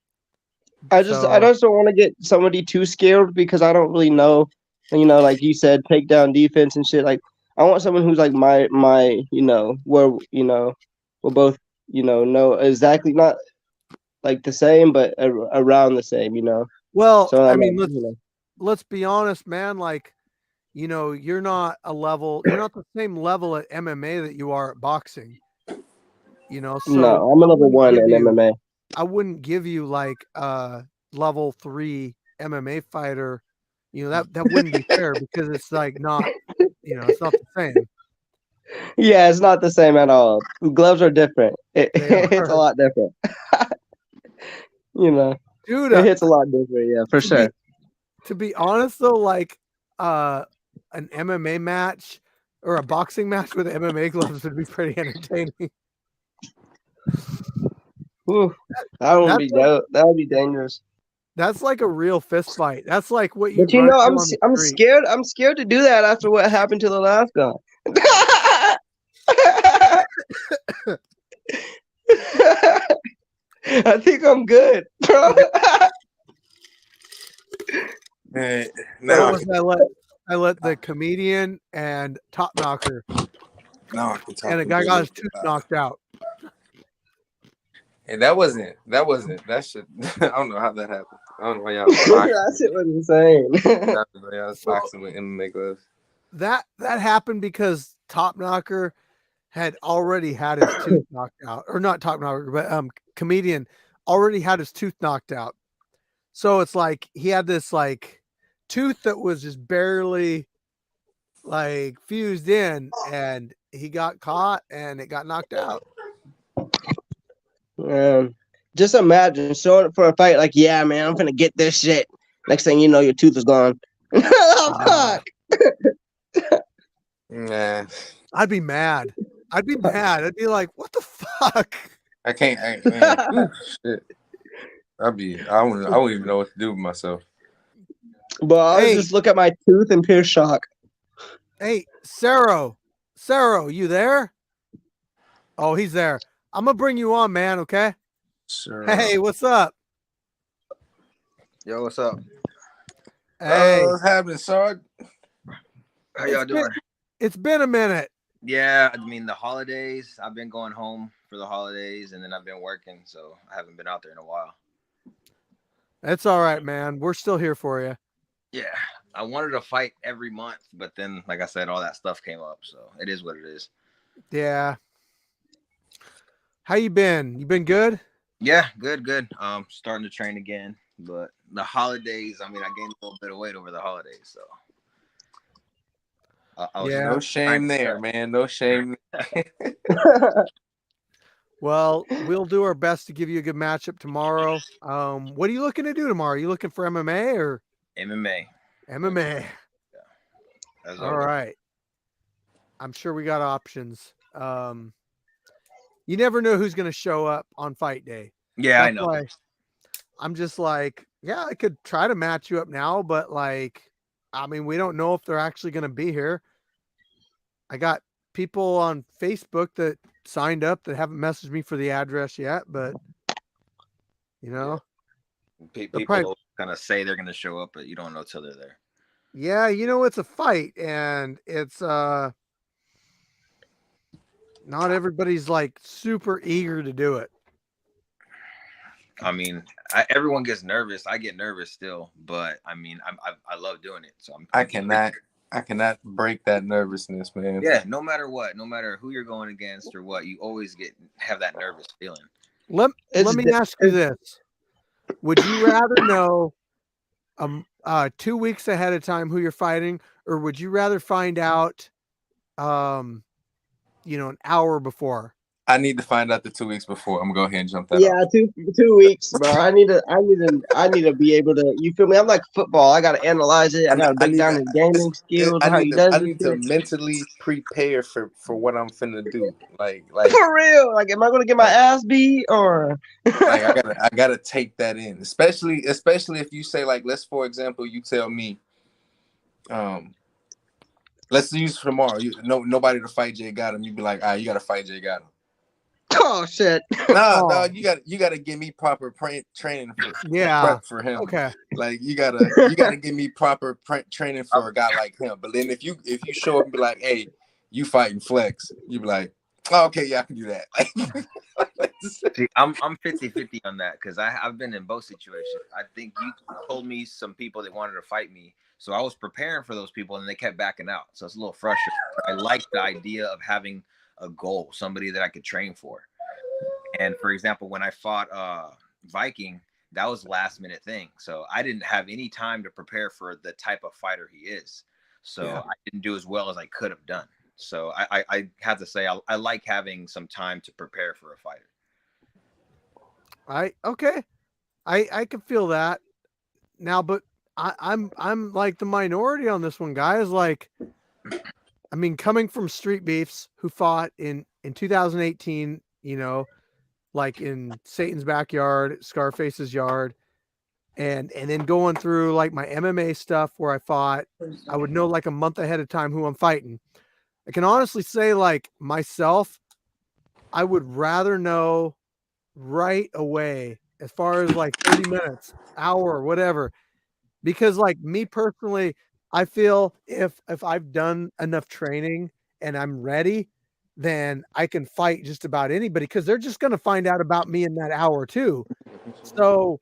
Speaker 10: I just
Speaker 1: So
Speaker 10: don't want to get somebody too scared because I don't really know, you know, like you said, takedown defense and shit. Like I want someone who's like my, you know, where you know, we're both, you know exactly not like the same, but around the same, you know.
Speaker 1: well,
Speaker 10: So
Speaker 1: I
Speaker 10: I'm like,
Speaker 1: mean,
Speaker 10: you know.
Speaker 1: let's be honest, man. Like, you know, you're not the same level at MMA that you are at boxing. You know, so
Speaker 10: No, I'm a level 1 in MMA.
Speaker 1: I wouldn't give you like a level 3 MMA fighter. You know, that wouldn't be fair because it's like not, you know, it's not the same.
Speaker 10: Yeah, it's not the same at all. Gloves are different.
Speaker 1: They
Speaker 10: It's a
Speaker 1: are.
Speaker 10: lot different. You know,
Speaker 1: Dude,
Speaker 10: it hits a lot different. Yeah, for sure.
Speaker 1: To be honest though, like an MMA match or a boxing match with MMA gloves would be pretty entertaining.
Speaker 10: Whew, that would be dangerous.
Speaker 1: That's like a real fist fight. That's like what
Speaker 10: But
Speaker 1: you'd
Speaker 10: you
Speaker 1: run
Speaker 10: know,
Speaker 1: into on the
Speaker 10: I'm
Speaker 1: street.
Speaker 10: scared. I'm scared to do that after what happened to the last guy. I think I'm good, bro.
Speaker 12: Man,
Speaker 1: What was I let the comedian and top knocker.
Speaker 12: now I can talk
Speaker 1: And a
Speaker 12: a
Speaker 1: guy
Speaker 12: bit.
Speaker 1: got his tooth knocked out.
Speaker 12: And that wasn't that shit. I don't know how that happened. I don't know why y'all was
Speaker 10: That shit was insane.
Speaker 12: y'all was boxing with MMA gloves.
Speaker 1: That happened because top knocker had already had his tooth knocked out, or not top knocker, but comedian already had his tooth knocked out. So it's like he had this like tooth that was just barely like fused in, and he got caught and it got knocked out.
Speaker 10: Just imagine showing up for a fight like, yeah, man, I'm gonna get this shit. Next thing you know, your tooth is gone. Oh, fuck.
Speaker 12: Nah,
Speaker 1: I'd be mad. I'd be like, what the fuck?
Speaker 12: I can't. Man, shit. I wouldn't even know what to do with myself.
Speaker 10: But I would just look at my tooth in pure shock.
Speaker 1: Hey, Saro, you there? Oh, he's there. I'm gonna bring you on, man. Okay.
Speaker 12: Sure.
Speaker 1: Hey, what's up?
Speaker 14: Yo, what's up?
Speaker 1: Hey,
Speaker 12: what's happening, Sarge?
Speaker 14: How y'all doing?
Speaker 1: It's been a minute.
Speaker 14: Yeah, I mean the holidays. I've been going home for the holidays, and then I've been working, so I haven't been out there in a while.
Speaker 1: That's all right, man. We're still here for you.
Speaker 14: Yeah, I wanted to fight every month, but then, like I said, all that stuff came up, so it is what it is.
Speaker 1: Yeah. How you been? You been good?
Speaker 14: Yeah, good. Starting to train again, but the holidays. I mean, I gained a little bit of weight over the holidays, so.
Speaker 12: No shame there, man. No shame.
Speaker 1: Well, we'll do our best to give you a good matchup tomorrow. What are you looking to do tomorrow? Are you looking for MMA or
Speaker 14: MMA?
Speaker 1: MMA.
Speaker 14: Yeah.
Speaker 1: All right. I'm sure we got options. You never know who's going to show up on fight day.
Speaker 14: Yeah, I know.
Speaker 1: Why I'm just like, yeah, I could try to match you up now, but like, I mean, we don't know if they're actually going to be here. I got people on Facebook that signed up that haven't messaged me for the address yet, but you know,
Speaker 14: People
Speaker 1: probably,
Speaker 14: kind of say they're going to show up, but you don't know till they're there.
Speaker 1: yeah, you know, it's a fight and it's not everybody's like super eager to do it.
Speaker 14: I mean, everyone gets nervous. I get nervous still, but I mean, I love doing it. So
Speaker 12: I cannot break that nervousness, man.
Speaker 14: Yeah, no matter what, no matter who you're going against or what, you always have that nervous feeling.
Speaker 1: Let me ask you this. Would you rather know 2 weeks ahead of time who you're fighting, or would you rather find out an hour before?
Speaker 12: I need to find out the 2 weeks before. I'm gonna go ahead and jump that.
Speaker 10: Yeah, 2 weeks, bro. I need to be able to. You feel me? I'm like football. I gotta analyze it. I gotta break down his gaming skills.
Speaker 12: I
Speaker 10: how he does.
Speaker 12: I need to mentally prepare for what I'm finna do. Like
Speaker 10: for real. Like, am I gonna get my ass beat or?
Speaker 12: like I gotta take that in, especially if you say, like, let's, for example, you tell me, let's use tomorrow. Nobody to fight Jay Gotham. You be like, you gotta fight Jay Gotham.
Speaker 10: Oh shit!
Speaker 12: No, you gotta give me proper training prep for him.
Speaker 1: Okay.
Speaker 12: Like you gotta give me proper training for a guy like him. But then if you show up and be like, hey, you fighting Flex, you be like, oh, okay, yeah, I can do that.
Speaker 14: See, I'm 50-50 on that because I've been in both situations. I think you told me some people that wanted to fight me, so I was preparing for those people and they kept backing out. So it's a little frustrating. I like the idea of having a goal, somebody that I could train for. And for example, when I fought Viking, that was last minute thing. So I didn't have any time to prepare for the type of fighter he is. So I didn't do as well as I could have done. So I have to say I like having some time to prepare for a fighter.
Speaker 1: I can feel that now, but I'm like the minority on this one, guys. Like, I mean, coming from Street Beefs, who fought in 2018, like in Satan's backyard, Scarface's yard, and then going through like my MMA stuff where I would know like a month ahead of time who I'm fighting. I can honestly say, like, myself, I would rather know right away, as far as like 30 minutes, hour, whatever, because like me personally, I feel if I've done enough training and I'm ready, then I can fight just about anybody, because they're just going to find out about me in that hour too. So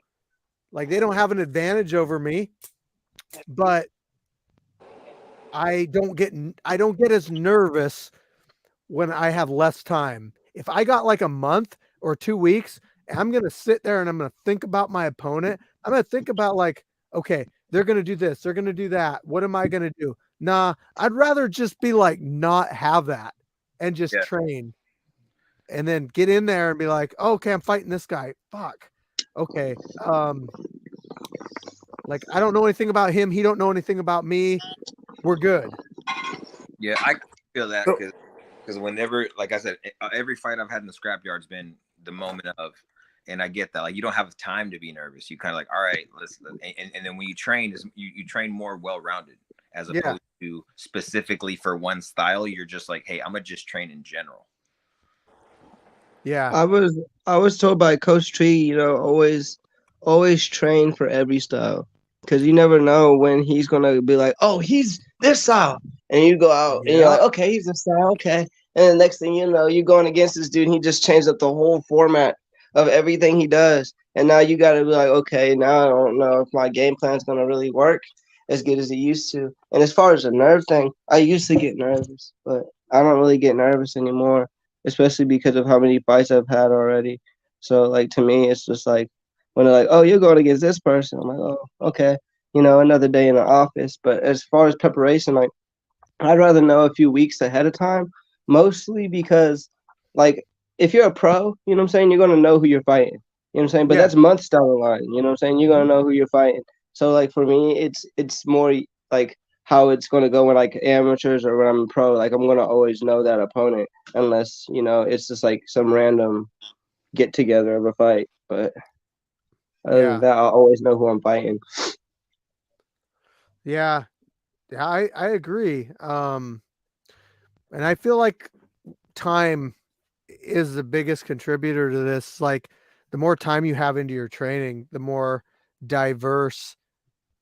Speaker 1: like they don't have an advantage over me, but I don't get as nervous when I have less time. If I got like a month or 2 weeks, I'm going to sit there and I'm going to think about my opponent. I'm going to think about like, okay, they're going to do this, they're going to do that. What am I going to do? Nah, I'd rather just be like, not have that and just train, and then get in there and be like, oh, okay, I'm fighting this guy. Fuck. Okay. Like, I don't know anything about him. He don't know anything about me. We're good.
Speaker 14: Yeah, I feel that because whenever, like I said, every fight I've had in the scrapyard's been the moment of, and I get that. Like, you don't have time to be nervous. You kind of like, all right, let's and then when you train, you train more well-rounded as opposed to specifically for one style. You're just like, hey, I'm gonna just train in general.
Speaker 1: Yeah.
Speaker 10: I was told by Coach Tree, always train for every style, because you never know when he's gonna be like, oh, he's this style, and you go out and you're like, okay, he's this style, okay, and the next thing you know, you're going against this dude and he just changed up the whole format of everything he does, and now you got to be like, okay, now I don't know if my game plan's gonna really work as good as it used to. And as far as the nerve thing, I used to get nervous, but I don't really get nervous anymore, especially because of how many fights I've had already. So like, to me, it's just like, when they're like, oh, you're going against this person, I'm like, oh, okay, another day in the office. But as far as preparation, like, I'd rather know a few weeks ahead of time, mostly because, like, if you're a pro, you know what I'm saying, you're going to know who you're fighting. You know what I'm saying? But that's months down the line, you know what I'm saying? You're going to know who you're fighting. So, like, for me, it's more like how it's going to go when, like, amateurs or when I'm a pro. Like, I'm going to always know that opponent, unless, it's just, like, some random get-together of a fight. But other than that, I'll always know who I'm fighting.
Speaker 1: Yeah, I agree. And I feel like time is the biggest contributor to this. Like, the more time you have into your training, the more diverse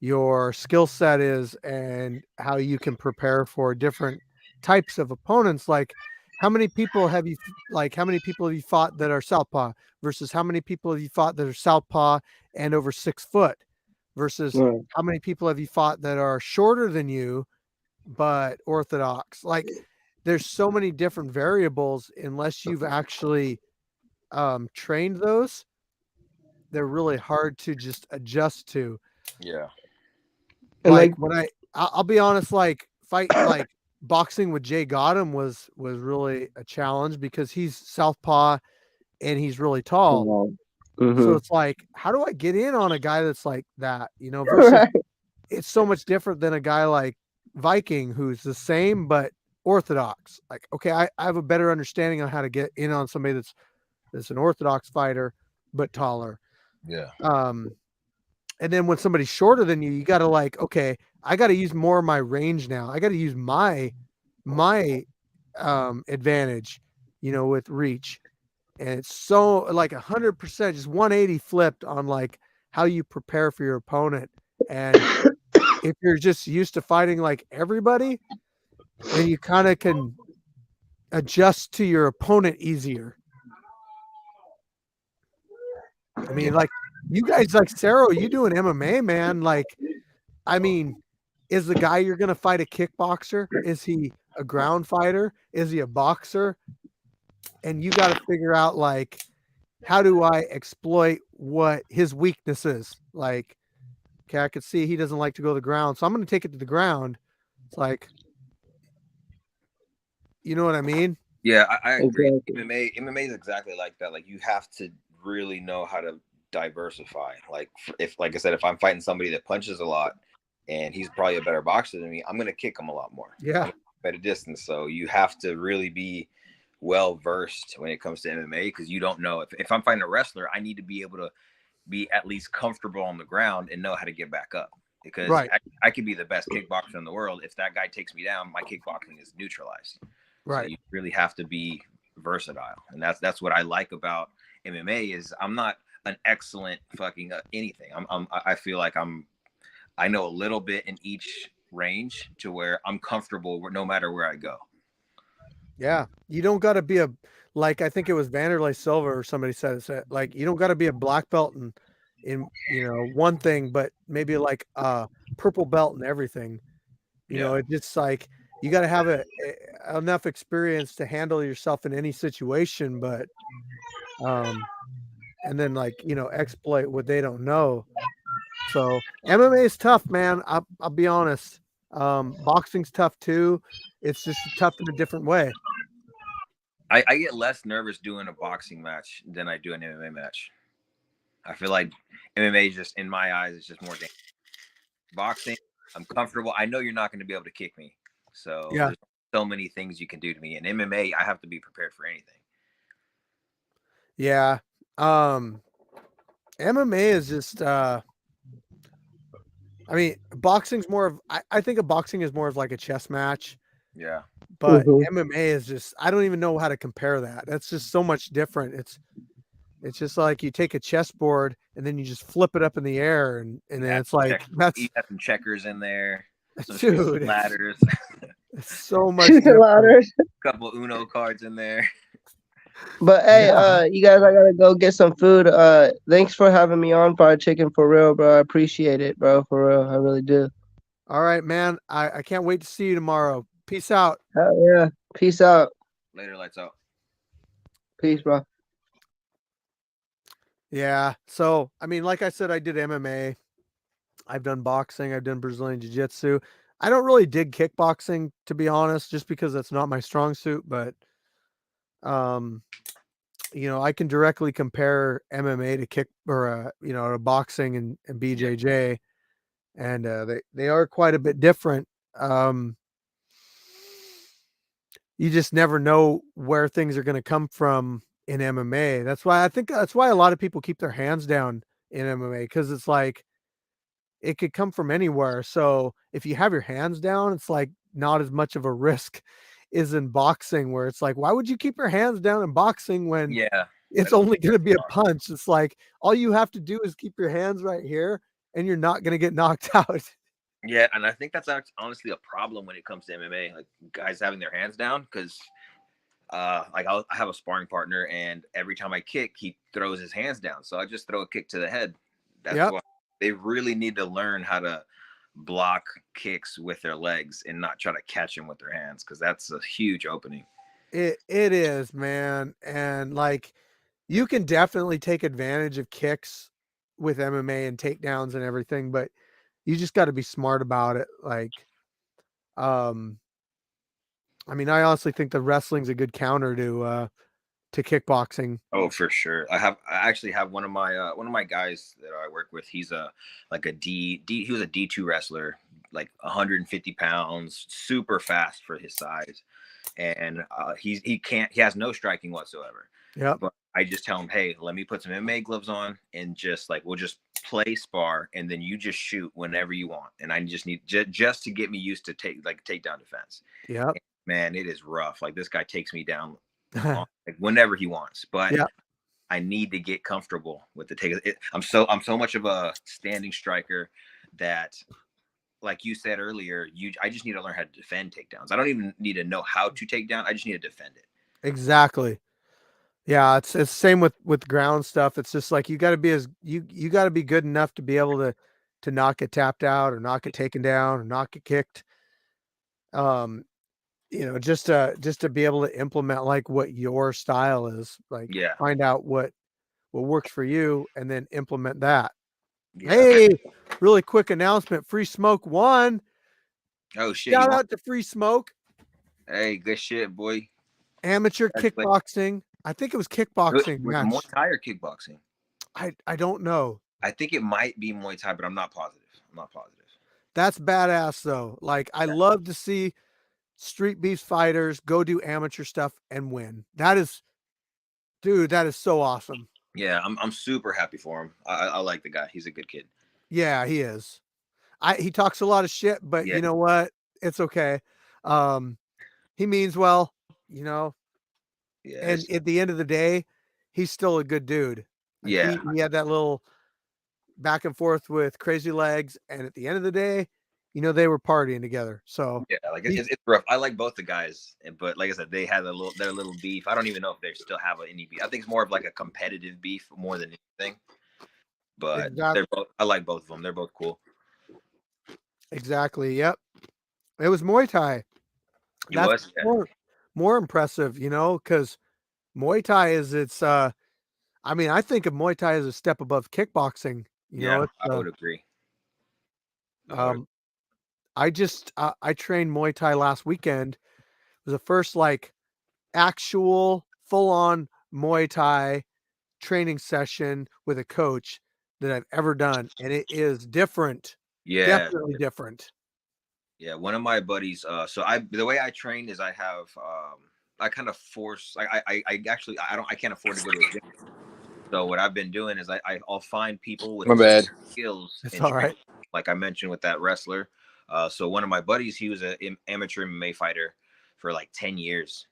Speaker 1: your skill set is and how you can prepare for different types of opponents. Like, how many people have you fought that are southpaw versus how many people have you fought that are southpaw and over 6 foot versus
Speaker 10: Right.
Speaker 1: how many people have you fought that are shorter than you but orthodox? Like there's so many different variables unless you've actually trained those. They're really hard to just adjust to.
Speaker 14: Yeah.
Speaker 10: And
Speaker 1: Like
Speaker 10: like,
Speaker 1: when I'll be honest, like boxing with Jay Gotham was really a challenge because he's southpaw and he's really tall. So
Speaker 10: Mhm.
Speaker 1: it's like, how do I get in on a guy that's like that, versus
Speaker 10: Right.
Speaker 1: it's so much different than a guy like Viking who's the same but orthodox. Like, okay, I have a better understanding on how to get in on somebody that's an orthodox fighter but taller.
Speaker 14: Yeah.
Speaker 1: And then when somebody's shorter than you, you got to like, okay, I got to use more of my range now. I got to use my advantage, with reach. And it's so like 100%, just 180 flipped on like how you prepare for your opponent. And if you're just used to fighting like everybody, then you kind of can adjust to your opponent easier. I mean, like you guys, like Sarah, you doing MMA, man. Like, I mean, is the guy you're going to fight a kickboxer? Is he a ground fighter? Is he a boxer? And you got to figure out like, how do I exploit what his weakness is? Like, okay, I could see he doesn't like to go to the ground, so I'm going to take it to the ground. It's like, you know what I mean?
Speaker 14: Yeah, I agree.
Speaker 10: Exactly.
Speaker 14: MMA is exactly like that. Like you have to really know how to diversify. Like if, like I said, if I'm fighting somebody that punches a lot and he's probably a better boxer than me, I'm gonna kick him a lot more.
Speaker 1: Yeah.
Speaker 14: At a distance. So you have to really be well versed when it comes to MMA because you don't know if I'm fighting a wrestler, I need to be able to be at least comfortable on the ground and know how to get back up. Because
Speaker 1: Right.
Speaker 14: I could be the best kickboxer in the world. If that guy takes me down, my kickboxing is neutralized.
Speaker 1: Right.
Speaker 14: So you really have to be versatile, and that's what I like about MMA is I'm not an excellent fucking anything. I feel like I know a little bit in each range to where I'm comfortable no matter where I go.
Speaker 1: Yeah, you don't got to be like I think it was Vanderlei Silva or somebody said it, like you don't got to be a black belt in one thing, but maybe like a purple belt and everything. It's just like you got to have enough experience to handle yourself in any situation, but and then like exploit what they don't know. So MMA is tough, man. I'll be honest. Boxing's tough too. It's just tough in a different way.
Speaker 14: I get less nervous doing a boxing match than I do an MMA match. I feel like MMA just, in my eyes, is just more dangerous. Boxing, I'm comfortable. I know you're not going to be able to kick me. So
Speaker 1: yeah,
Speaker 14: there's so many things you can do to me. In MMA, I have to be prepared for anything.
Speaker 1: Yeah. MMA is just I mean, boxing's more of I think of boxing is more of like a chess match.
Speaker 14: Yeah.
Speaker 1: But MMA is just I don't even know how to compare that. That's just so much different. It's just like you take a chessboard and then you just flip it up in the air and then it's like that's
Speaker 14: you have some checkers in there, some
Speaker 1: dude,
Speaker 14: ladders.
Speaker 1: It's so much different.
Speaker 14: Couple Uno cards in there.
Speaker 10: But hey, you guys, I gotta go get some food. Thanks for having me on Fried Chicken for real, bro. I appreciate it, bro. For real, I really do.
Speaker 1: All right, man. I can't wait to see you tomorrow. Peace out.
Speaker 10: Hell yeah. Peace out.
Speaker 14: Later, lights out.
Speaker 10: Peace, bro.
Speaker 1: Yeah. So, I mean, like I said, I did MMA. I've done boxing. I've done Brazilian Jiu-Jitsu. I don't really dig kickboxing, to be honest, just because that's not my strong suit. But, I can directly compare MMA to kick or, to boxing and BJJ. And they are quite a bit different. You just never know where things are going to come from in MMA. That's why a lot of people keep their hands down in MMA because it's like it could come from anywhere. So if you have your hands down, it's like not as much of a risk as in boxing where it's like, why would you keep your hands down in boxing when it's only going to be a punch? It's like all you have to do is keep your hands right here and you're not going to get knocked out.
Speaker 14: Yeah, and I think that's honestly a problem when it comes to MMA, like guys having their hands down, because like I have a sparring partner, and every time I kick, he throws his hands down. So I just throw a kick to the head. That's why they really need to learn how to block kicks with their legs and not try to catch them with their hands, because that's a huge opening.
Speaker 1: It is, man. And like, you can definitely take advantage of kicks with MMA and takedowns and everything, but you just got to be smart about it. Like, I mean, I honestly think the wrestling's a good counter to kickboxing.
Speaker 14: Oh, for sure. I actually have one of my guys that I work with. He's he was a D2 wrestler, like 150 pounds, super fast for his size. And he has no striking whatsoever.
Speaker 1: Yeah.
Speaker 14: But I just tell him, hey, let me put some MMA gloves on and just like we'll just play spar, and then you just shoot whenever you want. And I just need just to get me used to takedown defense.
Speaker 1: Yeah.
Speaker 14: Man, it is rough. Like this guy takes me down like whenever he wants, but I need to get comfortable with the take. I'm so much of a standing striker that, like you said earlier, I just need to learn how to defend takedowns. I don't even need to know how to take down. I just need to defend it.
Speaker 1: Exactly. Yeah, it's same with ground stuff. It's just like you got to be you got to be good enough to be able to not get tapped out or not get taken down or not get kicked. Just to be able to implement like what your style is. Like find out what works for you and then implement that. Yeah. Hey, really quick announcement. Free Smoke won.
Speaker 14: Oh shit.
Speaker 1: Shout out to Free Smoke.
Speaker 14: Hey, good shit, boy.
Speaker 1: Amateur kickboxing. I think it was kickboxing match.
Speaker 14: Muay Thai or kickboxing?
Speaker 1: I don't know.
Speaker 14: I think it might be Muay Thai, but I'm not positive.
Speaker 1: That's badass though. Like I love to see street beef fighters go do amateur stuff and win. That is so awesome.
Speaker 14: Yeah, I'm super happy for him. I like the guy. He's a good kid.
Speaker 1: Yeah, he is. He talks a lot of shit, but you know what? It's okay. He means well, Yeah. And at the end of the day, he's still a good dude. Like he had that little back and forth with Crazy Legs, and at the end of the day, they were partying together. So
Speaker 14: yeah, like it's rough. I like both the guys, but like I said, they had their little beef. I don't even know if they still have any beef. I think it's more of like a competitive beef more than anything. But I like both of them. They're both cool.
Speaker 1: Exactly. Yep. It was Muay Thai. That's more impressive, because Muay Thai is I think of Muay Thai as a step above kickboxing.
Speaker 14: I would agree.
Speaker 1: I trained Muay Thai last weekend. It was the first like actual full-on Muay Thai training session with a coach that I've ever done, and it is different.
Speaker 14: Yeah,
Speaker 1: definitely different.
Speaker 14: Yeah, one of my buddies. The way I train is I have I kind of force. I can't afford to go to a gym. So what I've been doing is I'll find people with skills.
Speaker 1: It's all right.
Speaker 14: Like I mentioned with that wrestler. So one of my buddies, he was an amateur MMA fighter for like 10 years,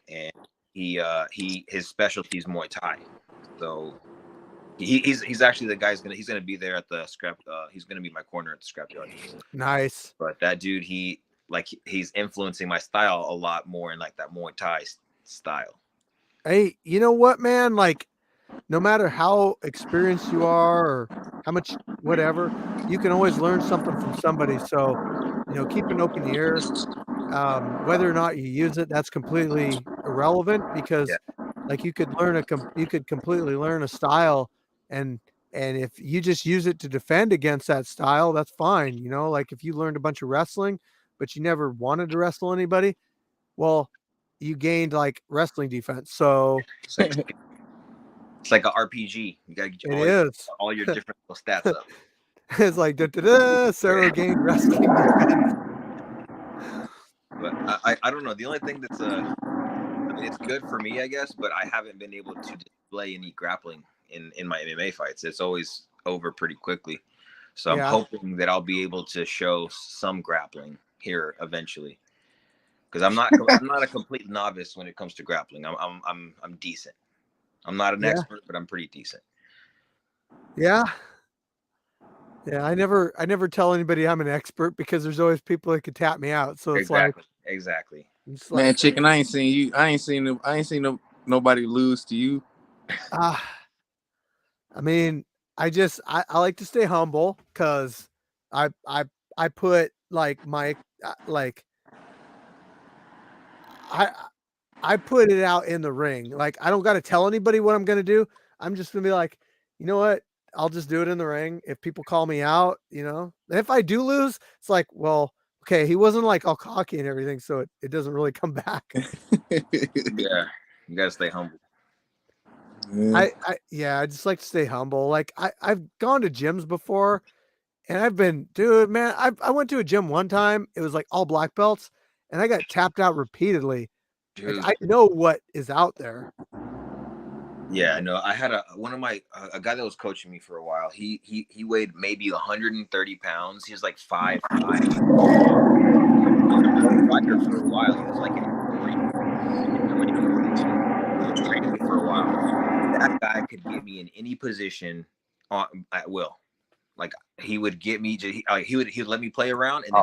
Speaker 14: and his specialty is Muay Thai. So he's actually the guy he's gonna be there at the scrap. He's gonna be my corner at the scrapyard.
Speaker 1: Nice.
Speaker 14: But that dude, he's influencing my style a lot more in like that Muay Thai style.
Speaker 1: Hey, you know what, man? Like, no matter how experienced you are or how much whatever, you can always learn something from somebody. So, keep an open ear. Whether or not you use it, that's completely irrelevant, because like you could completely learn a style, and if you just use it to defend against that style, that's fine. Like if you learned a bunch of wrestling, but you never wanted to wrestle anybody, well, you gained like wrestling defense. So
Speaker 14: it's like an RPG. You gotta get all your different stats up.
Speaker 1: It's like Sarah gained wrestling defense.
Speaker 14: But I don't know. The only thing that's it's good for me, I guess, but I haven't been able to display any grappling in my MMA fights. It's always over pretty quickly. So I'm hoping that I'll be able to show some grappling here eventually. Because I'm not a complete novice when it comes to grappling. I'm decent. I'm not an expert, but I'm pretty decent.
Speaker 1: Yeah. Yeah, I never tell anybody I'm an expert, because there's always people that could tap me out. So it's
Speaker 14: exactly.
Speaker 1: It's
Speaker 12: Man,
Speaker 1: like,
Speaker 12: chicken, I ain't seen nobody lose to you.
Speaker 1: I mean, I like to stay humble because I put like my like I I put it out in the ring. Like I don't got to tell anybody what I'm gonna do. I'm just gonna be like, you know what? I'll just do it in the ring. If people call me out, and if I do lose, it's like, well, okay, he wasn't like all cocky and everything, so it doesn't really come back.
Speaker 14: Yeah, you gotta stay humble.
Speaker 1: I just like to stay humble. Like I've gone to gyms before and I've been, dude, man, I went to a gym one time. It was like all black belts and I got tapped out repeatedly. Like
Speaker 14: Dude.
Speaker 1: I know what is out there.
Speaker 14: Yeah, no, I had a guy that was coaching me for a while. He weighed maybe 130 pounds. He was like 5'5". Fighter for a while. He was like in he was training me for a while. That guy could get me in any position at will. Like he would get me he would let me play around and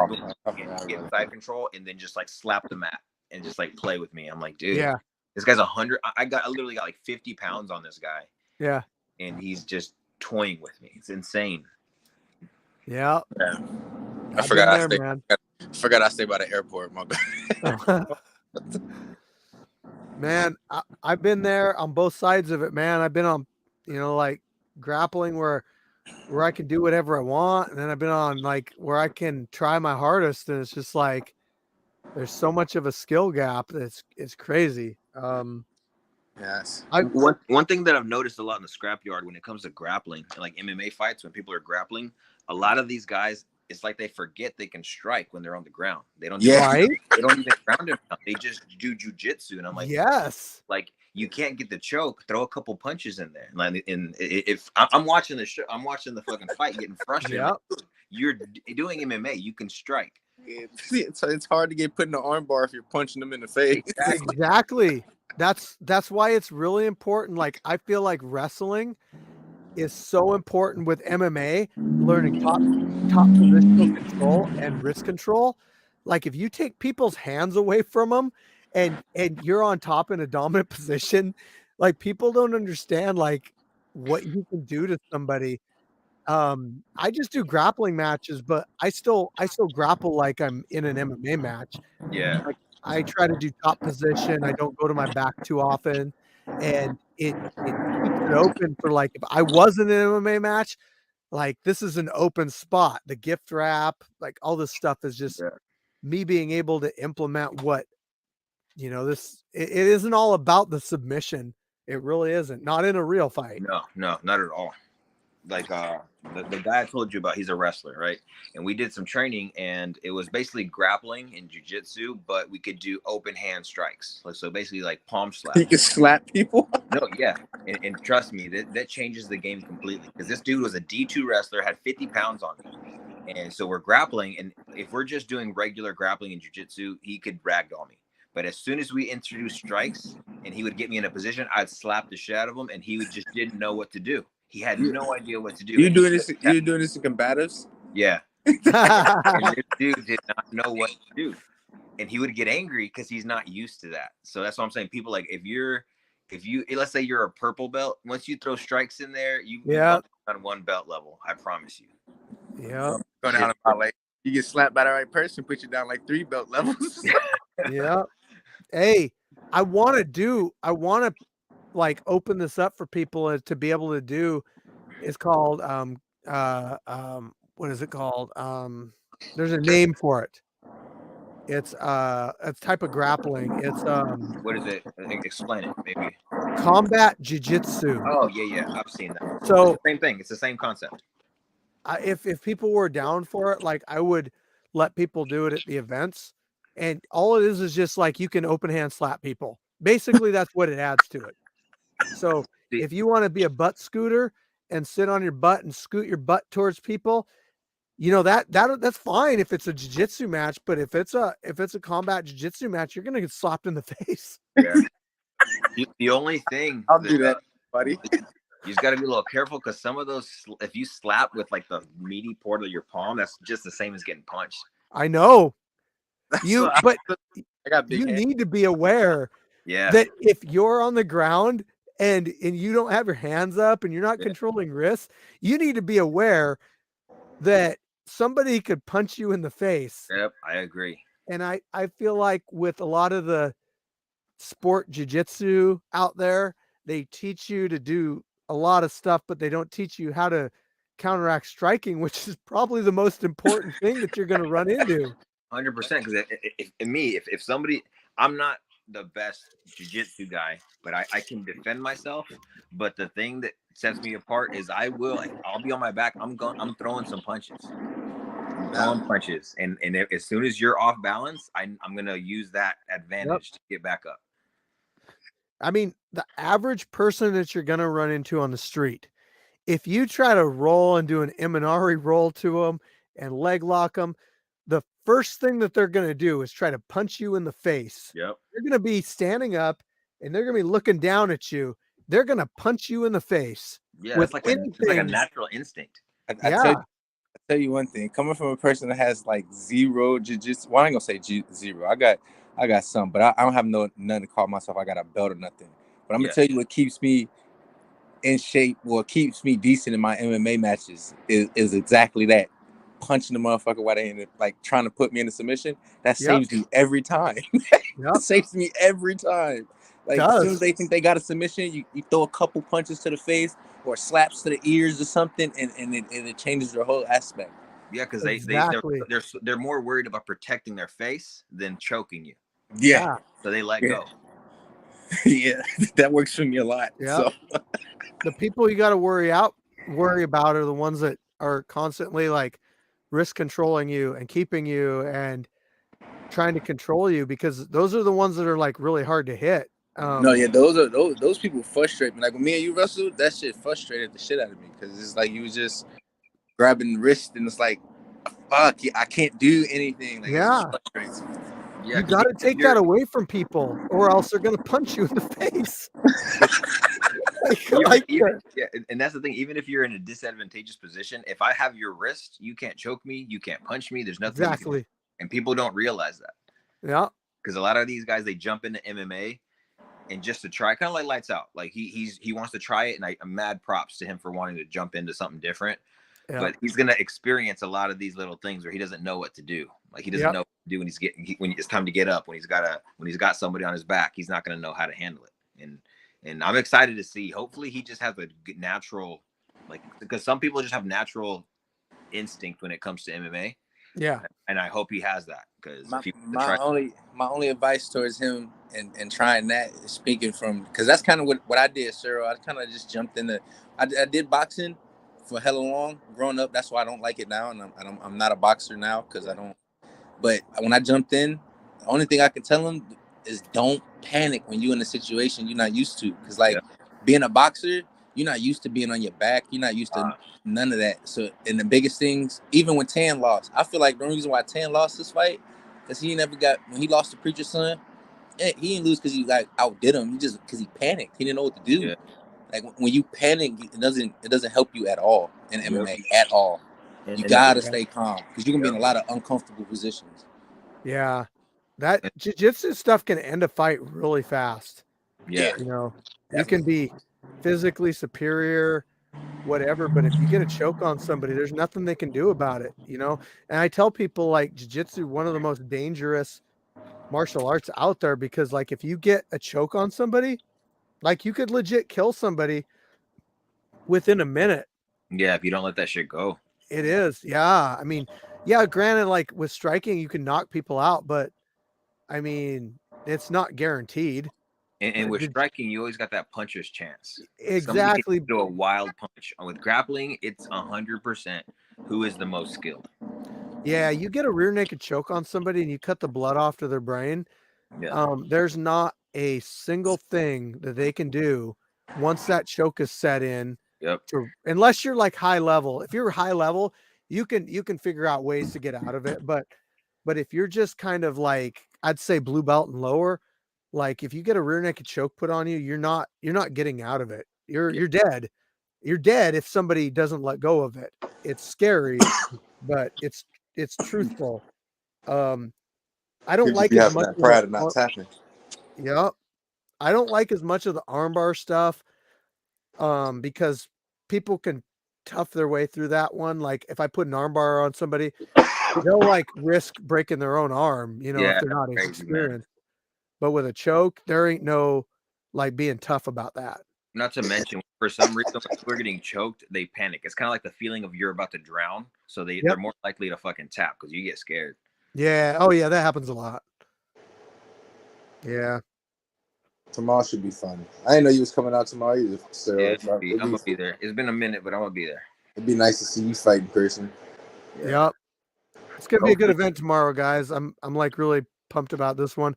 Speaker 14: then get side control and then just like slap the mat and just like play with me. I'm like, dude,
Speaker 1: Yeah.
Speaker 14: this guy's 100. I literally got like 50 pounds on this guy.
Speaker 1: Yeah.
Speaker 14: And he's just toying with me. It's insane.
Speaker 1: Yeah.
Speaker 12: I forgot I stay by the airport. My bad.
Speaker 1: Man, I've been there on both sides of it, man. I've been on, like grappling where I can do whatever I want. And then I've been on like where I can try my hardest. And it's just like, there's so much of a skill gap. It's crazy.
Speaker 12: Yes.
Speaker 14: One thing that I've noticed a lot in the scrapyard when it comes to grappling and like MMA fights, when people are grappling, a lot of these guys, it's like they forget they can strike when they're on the ground. They don't.
Speaker 1: Right.
Speaker 14: They don't even ground it. They just do jujitsu, and I'm like,
Speaker 1: yes.
Speaker 14: Like you can't get the choke. Throw a couple punches in there. Like, if I'm watching the show, I'm watching the fucking fight, getting frustrated.
Speaker 1: Yep.
Speaker 14: Like, you're doing MMA. You can strike.
Speaker 12: It's hard to get put in the arm bar if you're punching them in the face.
Speaker 1: Exactly. That's why it's really important. Like I feel like wrestling is so important with MMA, learning top positional control and wrist control. Like if you take people's hands away from them and you're on top in a dominant position, like people don't understand like what you can do to somebody. I just do grappling matches, but I still grapple like I'm in an MMA match.
Speaker 14: Yeah.
Speaker 1: Like I try to do top position. I don't go to my back too often. And it keeps it open for like if I was in an MMA match, like this is an open spot. The gift wrap, like all this stuff is just me being able to implement what it isn't all about the submission. It really isn't. Not in a real fight.
Speaker 14: No, not at all. Like the guy I told you about, he's a wrestler, right? And we did some training, and it was basically grappling and jiu-jitsu, but we could do open hand strikes. Like so, basically like palm slap.
Speaker 12: You can slap people.
Speaker 14: No, yeah, and trust me, that changes the game completely. Because this dude was a D2 wrestler, had 50 pounds on me, and so we're grappling, and if we're just doing regular grappling and jiu-jitsu, he could ragdoll me. But as soon as we introduced strikes, and he would get me in a position, I'd slap the shit out of him, and he just didn't know what to do. He had no idea what to do.
Speaker 12: You're doing this in combatives?
Speaker 14: Yeah. And this dude did not know what to do. And he would get angry because he's not used to that. So that's what I'm saying. People like if you let's say you're a purple belt, once you throw strikes in there, you're on one belt level. I promise you.
Speaker 1: Yeah.
Speaker 12: Go down about like you get slapped by the right person, put you down like 3 belt levels.
Speaker 1: Yeah. Hey, I want to like open this up for people to be able to do. It's called what is it called? There's a name for it. It's a type of grappling. It's
Speaker 14: what is it? Explain it, maybe.
Speaker 1: Combat jiu-jitsu.
Speaker 14: Oh yeah, I've seen that.
Speaker 1: So
Speaker 14: it's the same thing. It's the same concept.
Speaker 1: If people were down for it, like I would let people do it at the events, and all it is just like you can open hand slap people. Basically, that's what it adds to it. So if you want to be a butt scooter and sit on your butt and scoot your butt towards people, that's fine if it's a jiu-jitsu match. But if it's a combat jiu-jitsu match, you're gonna get slapped in the face.
Speaker 14: Yeah. The only thing
Speaker 12: I'll do that, buddy.
Speaker 14: You just got to be a little careful because some of those, if you slap with like the meaty part of your palm, that's just the same as getting punched.
Speaker 1: I know.
Speaker 12: I got big
Speaker 1: you
Speaker 12: hands.
Speaker 1: need to be aware
Speaker 14: Yeah.
Speaker 1: that if you're on the ground and you don't have your hands up and you're not controlling wrists, you need to be aware that somebody could punch you in the face.
Speaker 14: Yep, I agree.
Speaker 1: And I feel like with a lot of the sport jiu-jitsu out there, they teach you to do a lot of stuff, but they don't teach you how to counteract striking, which is probably the most important thing that you're going to run into.
Speaker 14: 100%. Because if somebody, I'm not the best jiu-jitsu guy, but I can defend myself. But the thing that sets me apart is I'll be on my back. I'm throwing some punches. And as soon as you're off balance, I'm gonna use that advantage to get back up.
Speaker 1: I mean, the average person that you're gonna run into on the street, if you try to roll and do an Imanari roll to them and leg lock them, the first thing that they're gonna do is try to punch you in the face.
Speaker 14: Yep.
Speaker 1: They're gonna be standing up and they're gonna be looking down at you. They're gonna punch you in the face.
Speaker 14: Yeah, it's like a natural instinct.
Speaker 12: I tell you one thing. Coming from a person that has like zero jiu-jitsu, well, I ain't gonna say zero. I got some, but I don't have none to call myself. I got a belt or nothing. But I'm gonna tell you what keeps me in shape, what keeps me decent in my MMA matches is exactly that. Punching the motherfucker while they in it, like trying to put me in a submission. That saves me every time. That saves me every time. Like as soon as they think they got a submission, you throw a couple punches to the face or slaps to the ears or something, and it changes their whole aspect.
Speaker 14: Yeah, because they're more worried about protecting their face than choking you.
Speaker 12: Yeah.
Speaker 14: So they let go.
Speaker 12: Yeah, that works for me a lot.
Speaker 1: Yeah.
Speaker 12: So
Speaker 1: the people you got to worry about are the ones that are constantly like risk controlling you and keeping you and trying to control you, because those are the ones that are like really hard to hit.
Speaker 12: No, yeah, those people frustrate me. Like when me and you wrestled, that shit frustrated the shit out of me because it's like you was just grabbing the wrist and it's like, fuck, I can't do anything. Like,
Speaker 1: yeah,
Speaker 12: it frustrates me.
Speaker 14: Yeah,
Speaker 1: you got to take that away from people, or else they're gonna punch you in the face.
Speaker 14: And that's the thing. Even if you're in a disadvantageous position, if I have your wrist, you can't choke me, you can't punch me. There's nothing.
Speaker 1: Exactly.
Speaker 14: And people don't realize that.
Speaker 1: Yeah.
Speaker 14: Because a lot of these guys, they jump into MMA and just to try, kind of like Lights Out. Like he wants to try it, and I'm mad props to him for wanting to jump into something different. Yeah. But he's gonna experience a lot of these little things where he doesn't know what to do. Like he doesn't know what to do when it's time to get up, when he's got somebody on his back, he's not gonna know how to handle it. And I'm excited to see. Hopefully, he just has a natural, like, because some people just have natural instinct when it comes to MMA.
Speaker 1: Yeah.
Speaker 14: And I hope he has that, because
Speaker 12: my only advice towards him and trying that is speaking from, because that's kind of what I did, Cyril. I kind of just jumped into. I did boxing for hella long growing up. That's why I don't like it now, and I'm not a boxer now because I don't. But when I jumped in, the only thing I can tell him is don't panic when you're in a situation you're not used to. Because being a boxer, you're not used to being on your back. You're not used to none of that. So, and the biggest things, even when Tan lost, I feel like the reason why Tan lost this fight, because when he lost to Preacher's Son, he didn't lose because he like outdid him. He just because he panicked. He didn't know what to do. Yeah. Like when you panic, it doesn't help you at all in MMA at all. You gotta stay calm because you can be in a lot of uncomfortable positions.
Speaker 1: Yeah, that jiu-jitsu stuff can end a fight really fast.
Speaker 14: Yeah,
Speaker 1: you know, you can be physically superior, whatever, but if you get a choke on somebody, there's nothing they can do about it. You know, and I tell people like jiu-jitsu, one of the most dangerous martial arts out there, because like if you get a choke on somebody, like you could legit kill somebody within a minute.
Speaker 14: Yeah, if you don't let that shit go.
Speaker 1: It is. Yeah. I mean, yeah, granted, like with striking, you can knock people out, but I mean, it's not guaranteed.
Speaker 14: And with striking, you always got that puncher's chance.
Speaker 1: Exactly.
Speaker 14: Do a wild punch. With grappling, it's 100% who is the most skilled.
Speaker 1: Yeah, you get a rear naked choke on somebody and you cut the blood off to their brain. Yeah. There's not a single thing that they can do once that choke is set in.
Speaker 14: Yep.
Speaker 1: Unless you're like high level. If you're high level, you can figure out ways to get out of it. But if you're just kind of like, I'd say blue belt and lower, like if you get a rear naked choke put on you, you're not getting out of it. You're dead. You're dead if somebody doesn't let go of it. It's scary, but it's truthful. I don't
Speaker 12: People
Speaker 1: like
Speaker 12: be
Speaker 1: as
Speaker 12: having
Speaker 1: much
Speaker 12: that
Speaker 1: of
Speaker 12: pride of not tapping.
Speaker 1: Yep. I don't like as much of the armbar stuff, because people can tough their way through that one. Like if I put an armbar on somebody, they'll like risk breaking their own arm, if
Speaker 14: Yeah,
Speaker 1: they're not
Speaker 14: crazy, man.
Speaker 1: experienced. But with a choke, there ain't no like being tough about that.
Speaker 14: Not to mention, for some reason, when people are getting choked, they panic. It's kind of like the feeling of you're about to drown, so they're more likely to fucking tap because you get scared.
Speaker 1: Yeah. Oh yeah, that happens a lot. Yeah.
Speaker 12: Tomorrow should be fun. I didn't know you was coming out tomorrow either, sir.
Speaker 14: Yeah, I'm gonna be there. It's been a minute, but I'm gonna be there.
Speaker 12: It'd be nice to see you fight in person.
Speaker 1: Yep. It's gonna be a good event tomorrow, guys. I'm like really pumped about this one.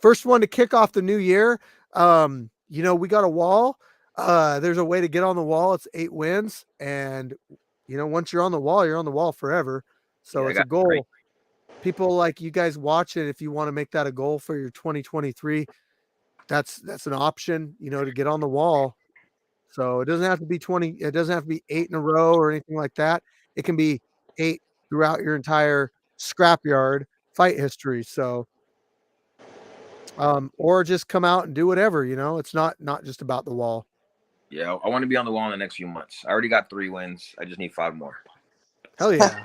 Speaker 1: First one to kick off the new year. We got a wall. There's a way to get on the wall. It's 8 wins, and once you're on the wall, you're on the wall forever. So it's a goal. People like you guys watch it. If you want to make that a goal for your 2023, that's an option. To get on the wall. So it doesn't have to be 20. It doesn't have to be 8 in a row or anything like that. It can be 8 throughout your entire scrapyard fight history. So, or just come out and do whatever. It's not just about the wall.
Speaker 14: Yeah, I want to be on the wall in the next few months. I already got 3 wins. I just need 5 more.
Speaker 1: Hell yeah!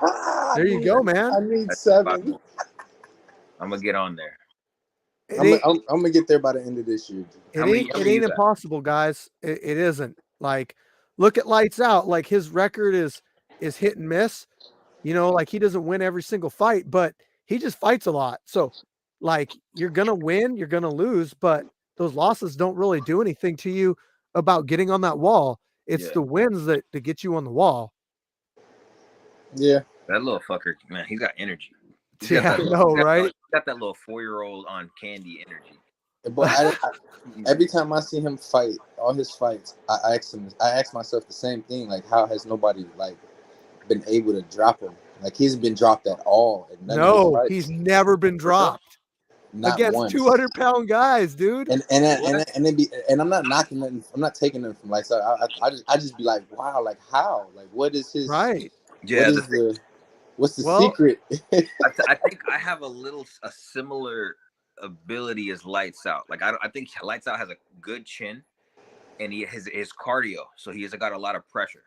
Speaker 1: There you go, man.
Speaker 12: I need 7.
Speaker 14: I'm gonna get on there.
Speaker 12: I'm gonna get there by the end of this year.
Speaker 1: It ain't impossible, guys. It isn't. Like, look at Lights Out. Like his record is hit and miss. Like he doesn't win every single fight, but he just fights a lot. So, like, you're gonna win, you're gonna lose, but those losses don't really do anything to you about getting on that wall. It's the wins that get you on the wall.
Speaker 12: Yeah,
Speaker 14: that little fucker, man, he's got energy.
Speaker 1: Right?
Speaker 14: He's got that little 4-year-old on candy energy.
Speaker 12: But every time I see him fight, all his fights, I ask myself the same thing. Like, how has nobody been able to drop him? Like, he's been dropped at all.
Speaker 1: No, he's never been dropped.
Speaker 12: Not
Speaker 1: against
Speaker 12: once.
Speaker 1: 200-pound guys, dude.
Speaker 12: And I'm not knocking nothing. I'm not taking them from Lights Out. I just be like, wow, like how? Like, what is his
Speaker 1: right?
Speaker 12: Yeah. What's the secret?
Speaker 14: I think I have a similar ability as Lights Out. Like I think Lights Out has a good chin, and his cardio, so he's got a lot of pressure.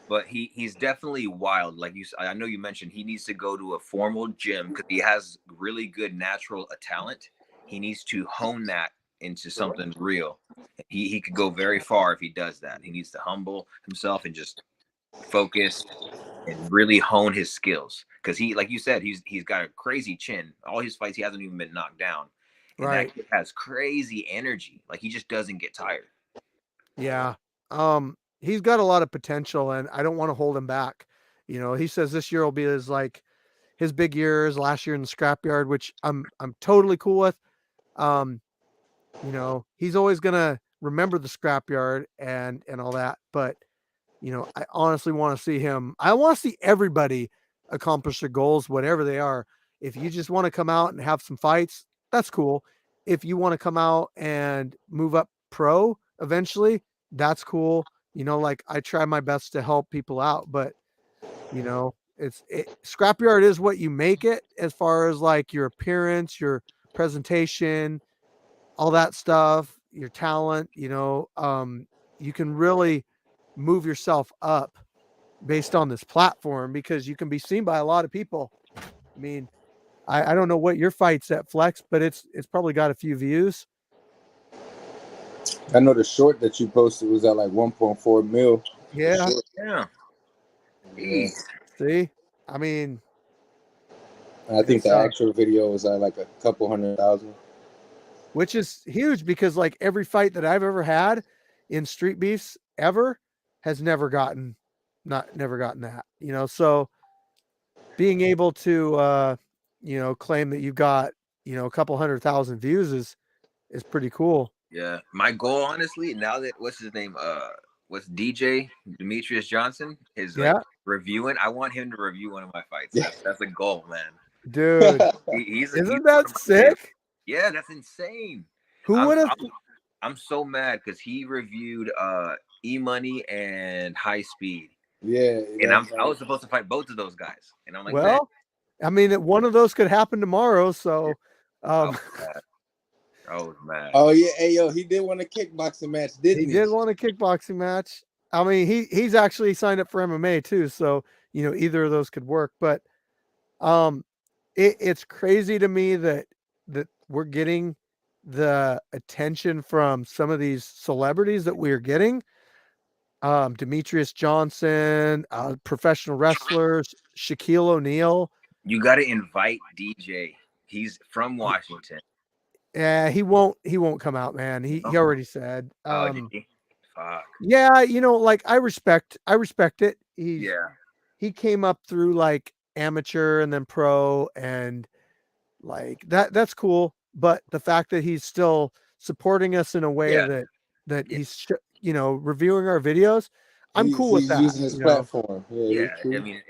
Speaker 14: But he's definitely wild. Like I know you mentioned he needs to go to a formal gym because he has really good natural talent. He needs to hone that into something real. He could go very far if he does that. He needs to humble himself and just focus and really hone his skills. Because like you said, he's got a crazy chin. All his fights, he hasn't even been knocked down. And
Speaker 1: right.
Speaker 14: That kid has crazy energy. Like he just doesn't get tired.
Speaker 1: Yeah. He's got a lot of potential, and I don't want to hold him back. He says this year will be his big year as last year in the scrapyard, which I'm totally cool with. He's always gonna remember the scrapyard and all that, but I honestly want to see him. I want to see everybody accomplish their goals, whatever they are. If you just want to come out and have some fights, that's cool. If you want to come out and move up pro eventually, that's cool. Like I try my best to help people out, but scrapyard is what you make it as far as like your appearance, your presentation, all that stuff, your talent, you can really move yourself up based on this platform because you can be seen by a lot of people. I mean, I don't know what your fight's at Flex, but it's probably got a few views.
Speaker 12: I know the short that you posted was at like 1.4 mil.
Speaker 1: Yeah.
Speaker 14: Yeah.
Speaker 1: See, I mean,
Speaker 12: I think the actual video was at like a couple 100,000,
Speaker 1: which is huge because like every fight that I've ever had in Street Beefs ever has never gotten that, so being able to, claim that you've got, a couple 100,000 views is pretty cool.
Speaker 14: Yeah. My goal, honestly, now that what's his name? What's DJ Demetrius Johnson is reviewing. I want him to review one of my fights. That's a goal, man.
Speaker 1: Dude, isn't that sick?
Speaker 14: Yeah, that's insane.
Speaker 1: Who would have?
Speaker 14: I'm so mad because he reviewed E-Money and High Speed.
Speaker 12: Yeah,
Speaker 14: and I was supposed to fight both of those guys, and I'm like,
Speaker 1: well, man. I mean, one of those could happen tomorrow, so Um,
Speaker 14: I was mad.
Speaker 12: Oh yeah, hey yo, he did want a kickboxing match, didn't he?
Speaker 1: He did want a kickboxing match. I mean, he's actually signed up for MMA too, so either of those could work. But it's crazy to me that we're getting the attention from some of these celebrities that we're getting. Demetrius Johnson, professional wrestlers, Shaquille O'Neal.
Speaker 14: You got to invite DJ. He's from Washington.
Speaker 1: Yeah, he won't come out, man. He already said.
Speaker 14: Did he? Fuck.
Speaker 1: Yeah, like I respect it. He came up through like amateur and then pro, and like that's cool. But the fact that he's still supporting us in a way that he's reviewing our videos, I'm cool with that.
Speaker 12: He's using his platform.
Speaker 14: Yeah, I mean,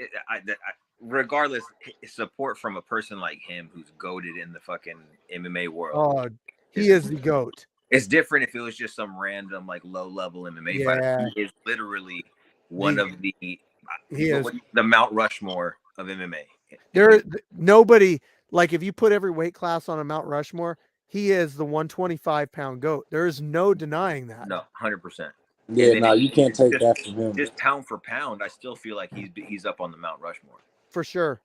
Speaker 14: regardless, support from a person like him who's goated in the fucking MMA world.
Speaker 1: Oh, he is the GOAT.
Speaker 14: It's different if it was just some random like low level MMA fighter. He is literally one of the Mount Rushmore of MMA.
Speaker 1: Nobody, like if you put every weight class on a Mount Rushmore, he is the 125-pound GOAT. There is no denying that.
Speaker 14: No, 100%.
Speaker 12: Yeah, no, you can't take that from him.
Speaker 14: Just pound for pound, I still feel like he's up on the Mount Rushmore.
Speaker 1: For sure.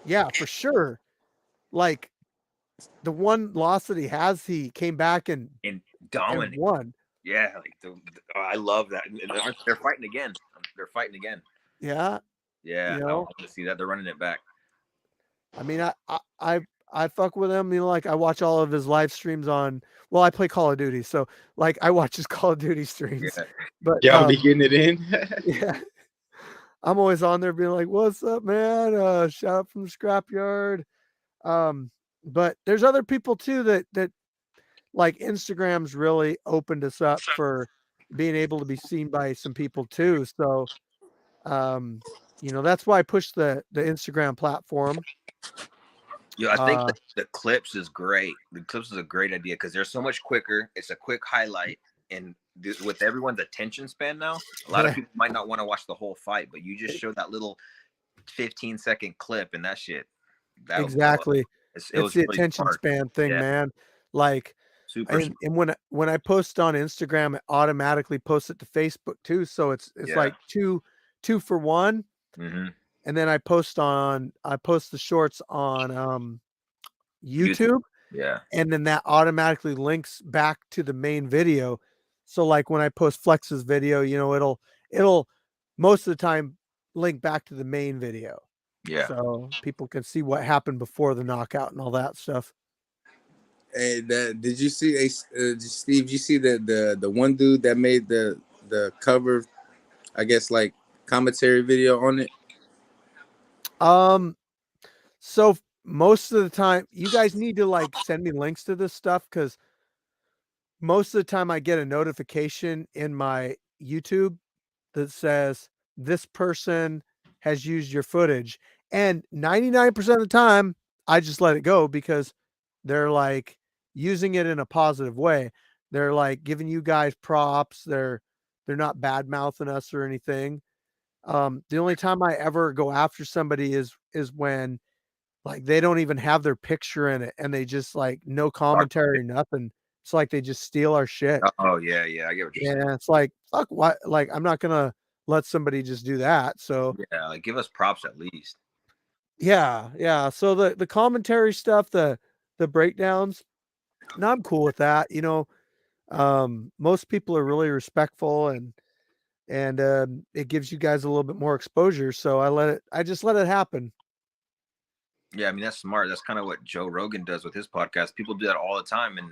Speaker 1: Yeah, for sure. Like the one loss that he has, he came back and
Speaker 14: dominated.
Speaker 1: And won.
Speaker 14: Yeah, like I love that. They're fighting again. They're fighting again.
Speaker 1: Yeah.
Speaker 14: Yeah, I want to see that. They're running it back.
Speaker 1: I mean, I fuck with him. Like I watch all of his live streams on. Well, I play Call of Duty, so like I watch his Call of Duty streams.
Speaker 14: Yeah.
Speaker 1: But
Speaker 12: y'all be getting it in.
Speaker 1: Yeah, I'm always on there being like, "What's up, man? Shout out from the scrapyard." But there's other people too that like Instagram's really opened us up for being able to be seen by some people too. So, that's why I push the Instagram platform.
Speaker 14: Yeah, I think the clips is great. The clips is a great idea because they're so much quicker. It's a quick highlight, and with everyone's attention span now, a lot of people might not want to watch the whole fight, but you just show that little 15-second clip, and that shit.
Speaker 1: Exactly. It's the really attention span thing, man. Like,
Speaker 14: super.
Speaker 1: And when I post on Instagram, it automatically posts it to Facebook too. So it's like two for one.
Speaker 14: Mm-hmm.
Speaker 1: And then I post the shorts on YouTube.
Speaker 14: Yeah.
Speaker 1: And then that automatically links back to the main video. So like when I post Flex's video, it'll most of the time link back to the main video.
Speaker 14: Yeah.
Speaker 1: So people can see what happened before the knockout and all that stuff.
Speaker 12: Hey, did you see Steve? Did you see the one dude that made the cover, I guess like commentary video on it?
Speaker 1: So most of the time, you guys need to like send me links to this stuff because most of the time I get a notification in my YouTube that says this person has used your footage, and 99% of the time I just let it go because they're like using it in a positive way. They're like giving you guys props. They're not bad mouthing us or anything. The only time I ever go after somebody is when like they don't even have their picture in it and they just like no commentary, nothing. It's like they just steal our shit.
Speaker 14: Oh yeah, I get what you're saying.
Speaker 1: Yeah, it's like fuck what, like I'm not gonna let somebody just do that. So
Speaker 14: yeah, like give us props at least.
Speaker 1: Yeah. So the commentary stuff, the breakdowns, and I'm cool with that. Most people are really respectful and it gives you guys a little bit more exposure. So I just let it happen.
Speaker 14: Yeah, I mean that's smart. That's kind of what Joe Rogan does with his podcast. People do that all the time, and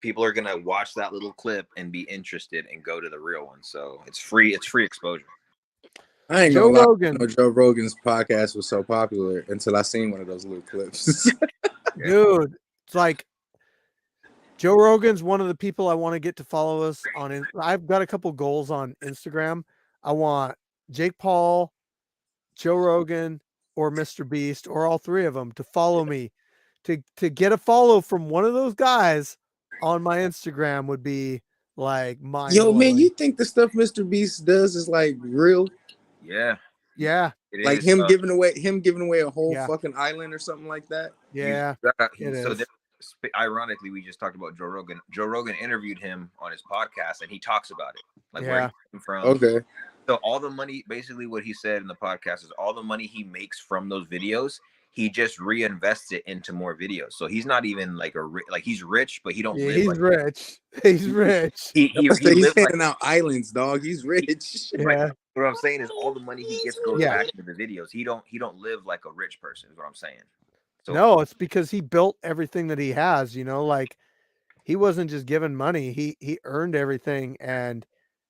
Speaker 14: people are gonna watch that little clip and be interested and go to the real one. So it's free. It's free exposure.
Speaker 12: I ain't Joe Rogan. Joe Rogan's podcast was so popular until I seen one of those little clips.
Speaker 1: Dude, it's like Joe Rogan's one of the people I want to get to follow us on. I've got a couple goals on Instagram. I want Jake Paul, Joe Rogan, or Mr. Beast, or all three of them to follow me. To get a follow from one of those guys on my Instagram would be like mind-blowing.
Speaker 12: Yo, man, you think the stuff Mr. Beast does is like real?
Speaker 14: Yeah.
Speaker 1: Yeah.
Speaker 14: It
Speaker 12: Like
Speaker 14: is.
Speaker 12: him giving away a whole
Speaker 1: Yeah.
Speaker 12: fucking island or something like that.
Speaker 1: Yeah. It
Speaker 14: So
Speaker 1: is.
Speaker 14: ironically, we just talked about Joe Rogan. Joe Rogan interviewed him on his podcast, and he talks about it, like where
Speaker 1: Yeah.
Speaker 14: he came from.
Speaker 12: Okay.
Speaker 14: So all the money, basically, what he said in the podcast is all the money he makes from those videos, he just reinvests it into more videos. So he's not even like he's rich, but he don't
Speaker 1: Yeah,
Speaker 14: live
Speaker 1: he's
Speaker 14: like
Speaker 1: rich. He's rich.
Speaker 14: he
Speaker 12: He's
Speaker 14: lives like.
Speaker 12: handing out islands, dog. He's rich.
Speaker 14: Right.
Speaker 1: Yeah.
Speaker 14: What I'm saying is all the money he gets goes
Speaker 1: Yeah.
Speaker 14: back into the videos. He don't live like a rich person, is what I'm saying. So
Speaker 1: No, it's because he built everything that he has, like he wasn't just given money. He earned everything, and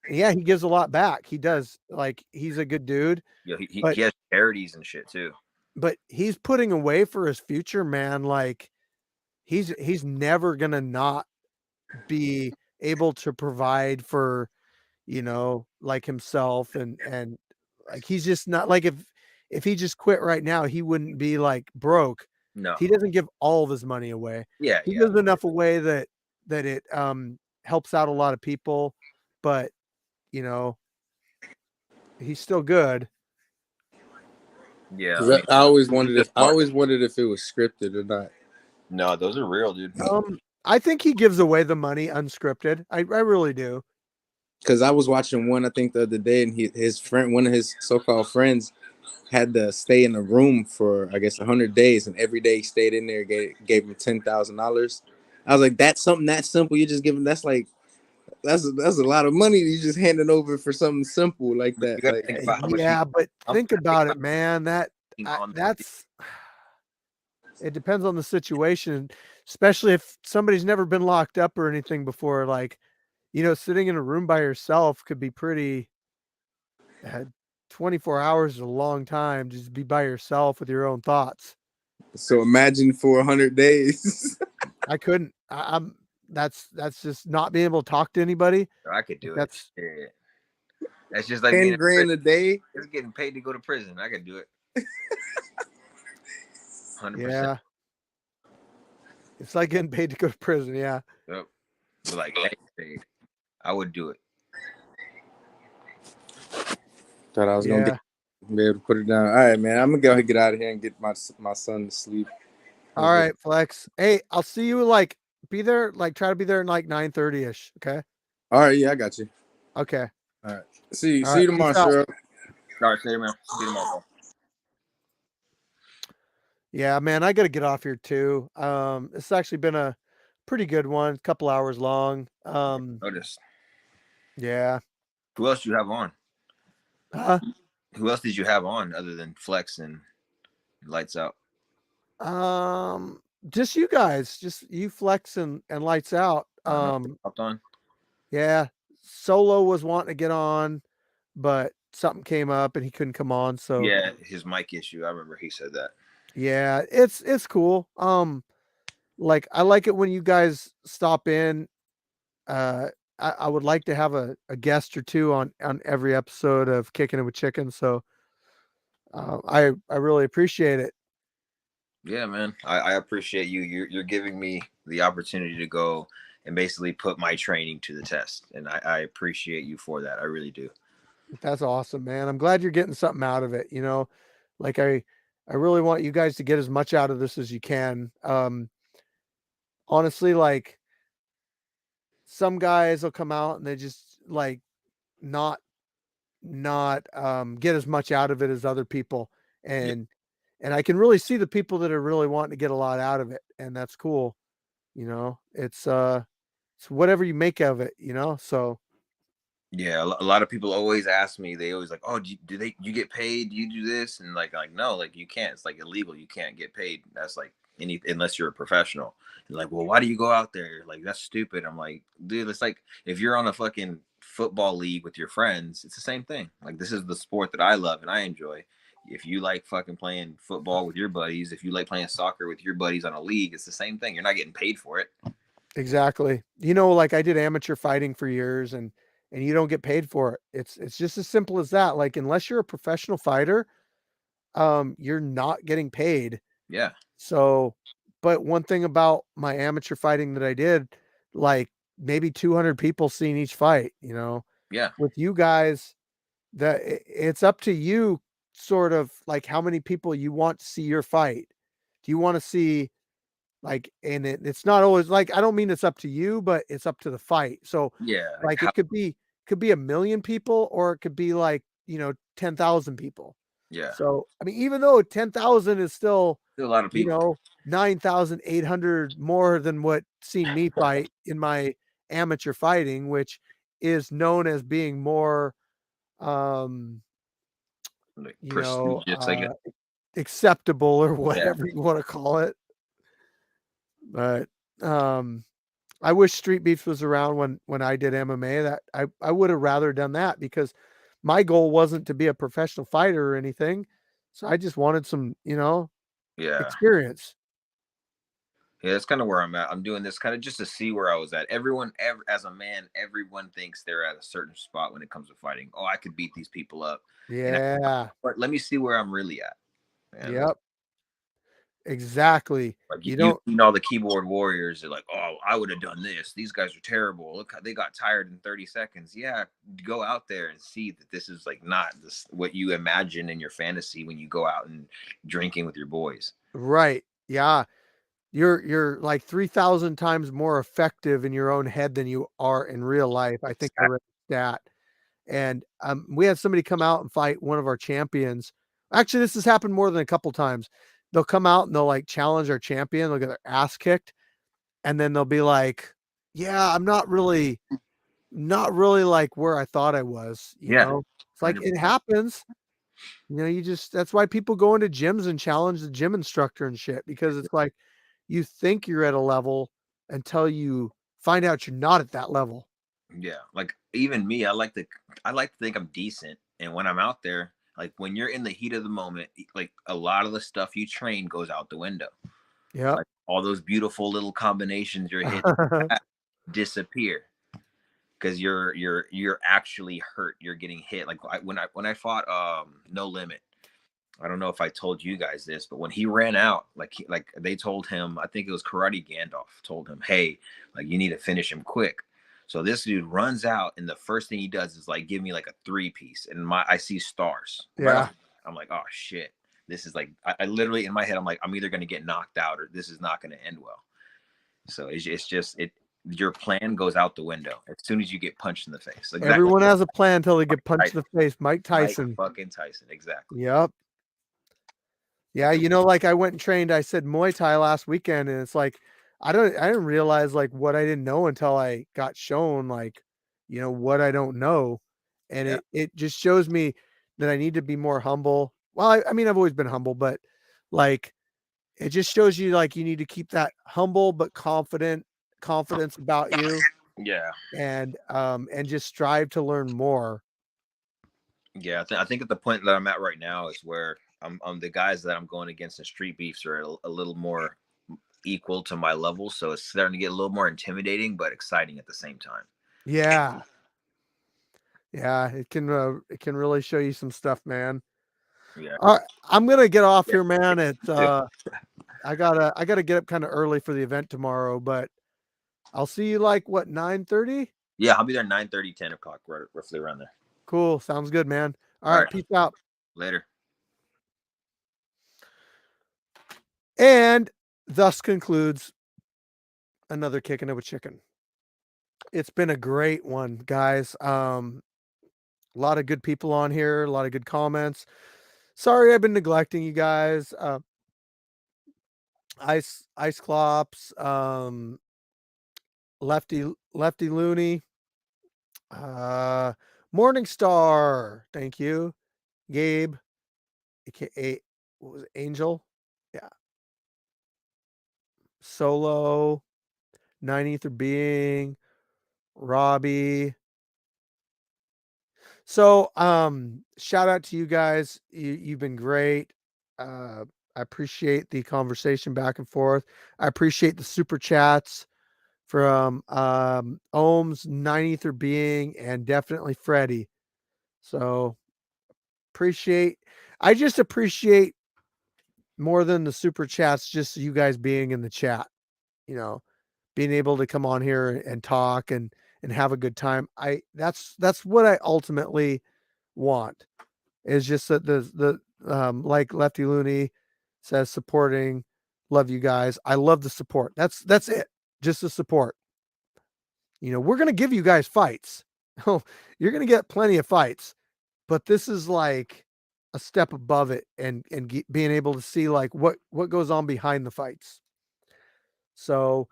Speaker 1: yeah, he gives a lot back. He does. Like, he's a good dude.
Speaker 14: yeah,
Speaker 1: But
Speaker 14: he has charities and shit too.
Speaker 1: but he's putting away for his future, man. Like, he's never gonna not be able to provide for, like, himself, and like, he's just not like, if he just quit right now, he wouldn't be like broke.
Speaker 14: No.
Speaker 1: He doesn't give all of his money away.
Speaker 14: Yeah,
Speaker 1: He
Speaker 14: yeah.
Speaker 1: gives enough away that it helps out a lot of people, but he's still good.
Speaker 14: Yeah.
Speaker 12: 'Cause I always wondered if it was scripted or not.
Speaker 14: No, those are real, dude.
Speaker 1: I think he gives away the money unscripted. I really do.
Speaker 12: Because I was watching one, I think the other day, and one of his so-called friends, had to stay in a room for, I guess, 100 days, and every day he stayed in there, gave him $10,000. I was like, that's something that simple. You just giving that's a lot of money you just handing over for something simple like that.
Speaker 14: You gotta think about how much
Speaker 1: Yeah, but think about it, man. That's it depends on the situation, especially if somebody's never been locked up or anything before. Like, sitting in a room by yourself could be pretty. 24 hours is a long time to just be by yourself with your own thoughts.
Speaker 12: So imagine for 100 days.
Speaker 1: I couldn't. I'm. That's just not being able to talk to anybody.
Speaker 14: I could do
Speaker 1: That's,
Speaker 14: it. Yeah. That's just like
Speaker 12: 10 grand a day.
Speaker 14: It's getting paid to go to prison. I could do it. 100%.
Speaker 1: Yeah. It's like getting paid to go to prison. Yeah.
Speaker 14: Yep. But like, hey, I would do it.
Speaker 12: Thought I was gonna be able to put it down. All right, man. I'm gonna go ahead and get out of here and get my son to sleep.
Speaker 1: All right, Flex. Hey, I'll see you. Like, be there. Like, try to be there in like 9:30ish. Okay.
Speaker 12: All right. Yeah, I got you.
Speaker 1: Okay.
Speaker 12: All right. See you
Speaker 1: Right,
Speaker 12: tomorrow,
Speaker 1: peace out.
Speaker 12: Cheryl.
Speaker 14: All right, see you, man. See you tomorrow.
Speaker 1: Yeah, man, I got to get off here too. It's actually been a pretty good one, couple hours long.
Speaker 14: Notice.
Speaker 1: Yeah.
Speaker 14: Who else do you have on?
Speaker 1: Huh?
Speaker 14: Who else did you have on other than Flex and Lights Out?
Speaker 1: Just you guys, just you, Flex, and Lights Out.
Speaker 14: Hopped on.
Speaker 1: Yeah, Solo was wanting to get on, but something came up and he couldn't come on. So
Speaker 14: Yeah, his mic issue. I remember he said that.
Speaker 1: yeah, it's cool. Like, I like it when you guys stop in. I would like to have a guest or two on every episode of Kicking It with Chicken. So I really appreciate it.
Speaker 14: Yeah, man. I appreciate you. You're giving me the opportunity to go and basically put my training to the test. And I appreciate you for that. I really do.
Speaker 1: That's awesome, man. I'm glad you're getting something out of it. Like, I really want you guys to get as much out of this as you can. Honestly, like, some guys will come out and they just like not get as much out of it as other people. And I can really see the people that are really wanting to get a lot out of it. And that's cool. It's whatever you make of it, so.
Speaker 14: Yeah, a lot of people always ask me. They always like, "Oh, you get paid? Do you do this?" And like no, like you can't. It's like illegal. You can't get paid. That's like unless you're a professional. And like, well, why do you go out there? Like, that's stupid. I'm like, dude, it's like if you're on a fucking football league with your friends, it's the same thing. Like, this is the sport that I love and I enjoy. If you like fucking playing football with your buddies, if you like playing soccer with your buddies on a league, it's the same thing. You're not getting paid for it.
Speaker 1: Exactly. Like, I did amateur fighting for years, and you don't get paid for it. It's just as simple as that. Like, unless you're a professional fighter, you're not getting paid.
Speaker 14: Yeah.
Speaker 1: So, but one thing about my amateur fighting that I did, like, maybe 200 people seeing each fight,
Speaker 14: Yeah.
Speaker 1: with you guys, that it's up to you sort of like how many people you want to see your fight. Do you want to see like, and it's not always like, I don't mean it's up to you, but it's up to the fight. So
Speaker 14: Yeah,
Speaker 1: like it could be 1,000,000 people, or it could be like, 10,000 people.
Speaker 14: yeah,
Speaker 1: So, I mean, even though 10,000 is still,
Speaker 14: still a lot of people.
Speaker 1: 9,800 more than what seen me fight in my amateur fighting, which is known as being more, um,
Speaker 14: Like
Speaker 1: you know,
Speaker 14: prestigious, I guess.
Speaker 1: acceptable or
Speaker 14: Yeah,
Speaker 1: whatever you want to call it. But I wish Street Beefs was around when I did MMA. That I would have rather done that, because my goal wasn't to be a professional fighter or anything. So I just wanted some,
Speaker 14: yeah.
Speaker 1: experience.
Speaker 14: Yeah, that's kind of where I'm at. I'm doing this kind of just to see where I was at. As a man, everyone thinks they're at a certain spot when it comes to fighting. Oh, I could beat these people up.
Speaker 1: Yeah.
Speaker 14: But let me see where I'm really at. And
Speaker 1: Yep. Exactly.
Speaker 14: like
Speaker 1: You
Speaker 14: you've
Speaker 1: don't
Speaker 14: seen all the keyboard warriors. They're like, oh, I would have done this. These guys are terrible. Look, how they got tired in 30 seconds. Yeah, go out there and see that this is like not this what you imagine in your fantasy when you go out and drinking with your boys.
Speaker 1: right. Yeah. You're like 3,000 times more effective in your own head than you are in real life. I think I read that. And we had somebody come out and fight one of our champions. Actually, this has happened more than a couple times. They'll come out and they'll like challenge our champion. They'll get their ass kicked, and then they'll be like, "Yeah, I'm not really like where I thought I was."
Speaker 14: Yeah,
Speaker 1: It's like it happens. That's why people go into gyms and challenge the gym instructor and shit, because it's like you think you're at a level until you find out you're not at that level.
Speaker 14: yeah. Like even me, I like to think I'm decent. And when I'm out there, like when you're in the heat of the moment, like a lot of the stuff you train goes out the window.
Speaker 1: Yep.
Speaker 14: Like all those beautiful little combinations you're hitting disappear because you're actually hurt. You're getting hit. Like when I fought No Limit. I don't know if I told you guys this, but when he ran out, like they told him, I think it was Karate Gandalf told him, hey, like you need to finish him quick. So this dude runs out, and the first thing he does is like give me like a 3-piece, and I see stars.
Speaker 1: Yeah.
Speaker 14: I'm like, oh shit, this is like I literally in my head I'm like I'm either gonna get knocked out or this is not gonna end well. So it's just your plan goes out the window as soon as you get punched in the face. Exactly.
Speaker 1: Everyone has a plan until they get punched in the face. Mike Tyson.
Speaker 14: Mike fucking Tyson, exactly.
Speaker 1: Yep. Yeah, like I went and trained, I said Muay Thai last weekend, and it's like I didn't realize like what I didn't know until I got shown like, what I don't know. And
Speaker 14: Yeah.
Speaker 1: it just shows me that I need to be more humble. Well, I mean I've always been humble, but like it just shows you like you need to keep that humble but confidence about you,
Speaker 14: Yeah.
Speaker 1: and just strive to learn more.
Speaker 14: Yeah, I think at the point that I'm at right now is where the guys that I'm going against in Street Beefs are a little more equal to my level, so it's starting to get a little more intimidating but exciting at the same time.
Speaker 1: Yeah. Yeah, it can really show you some stuff, man.
Speaker 14: Yeah.
Speaker 1: I'm gonna get off here, man. I gotta get up kind of early for the event tomorrow, but I'll see you like what 9:30?
Speaker 14: Yeah, I'll be there 9:30, 10 o'clock, roughly around there.
Speaker 1: Cool, sounds good, man. All
Speaker 14: All
Speaker 1: right,
Speaker 14: right.
Speaker 1: peace out.
Speaker 14: Later.
Speaker 1: And thus concludes another Kicking It with Chicken. It's been a great one, guys. A lot of good people on here, a lot of good comments. Sorry I've been neglecting you guys. Ice Clops, Lefty Looney, Morningstar, thank you. Gabe, aka what was it, Angel? Yeah. Solo, 9 Ether Being, Robbie. So shout out to you guys. You've been great. I appreciate the conversation back and forth. I appreciate the super chats from Ohms, 9 Ether Being, and definitely Freddie. So I just appreciate more than the super chats, just you guys being in the chat, being able to come on here and talk and have a good time. That's what I ultimately want. is just that the like Lefty Looney says, supporting. Love you guys. I love the support. That's it. Just the support. You know, we're gonna give you guys fights. You're gonna get plenty of fights, but this is like a step above it, and being able to see like what goes on behind the fights. So,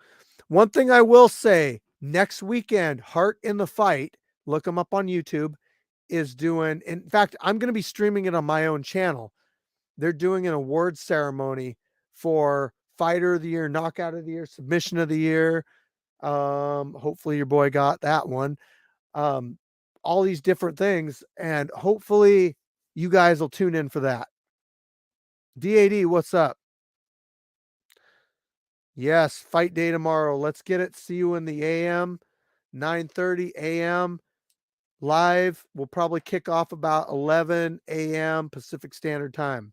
Speaker 1: one thing I will say, next weekend, Heart in the Fight, look them up on YouTube, is doing, in fact, I'm going to be streaming it on my own channel. They're doing an awards ceremony for Fighter of the Year, Knockout of the Year, Submission of the Year. Hopefully your boy got that one. All these different things, and hopefully you guys will tune in for that. DAD, what's up? Yes, fight day tomorrow. Let's get it. See you in the AM, 9:30 AM live. We'll probably kick off about 11 AM Pacific Standard Time.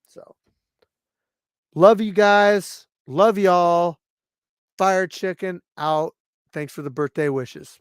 Speaker 1: So, love you guys. Love y'all. Fire Chicken out. Thanks for the birthday wishes.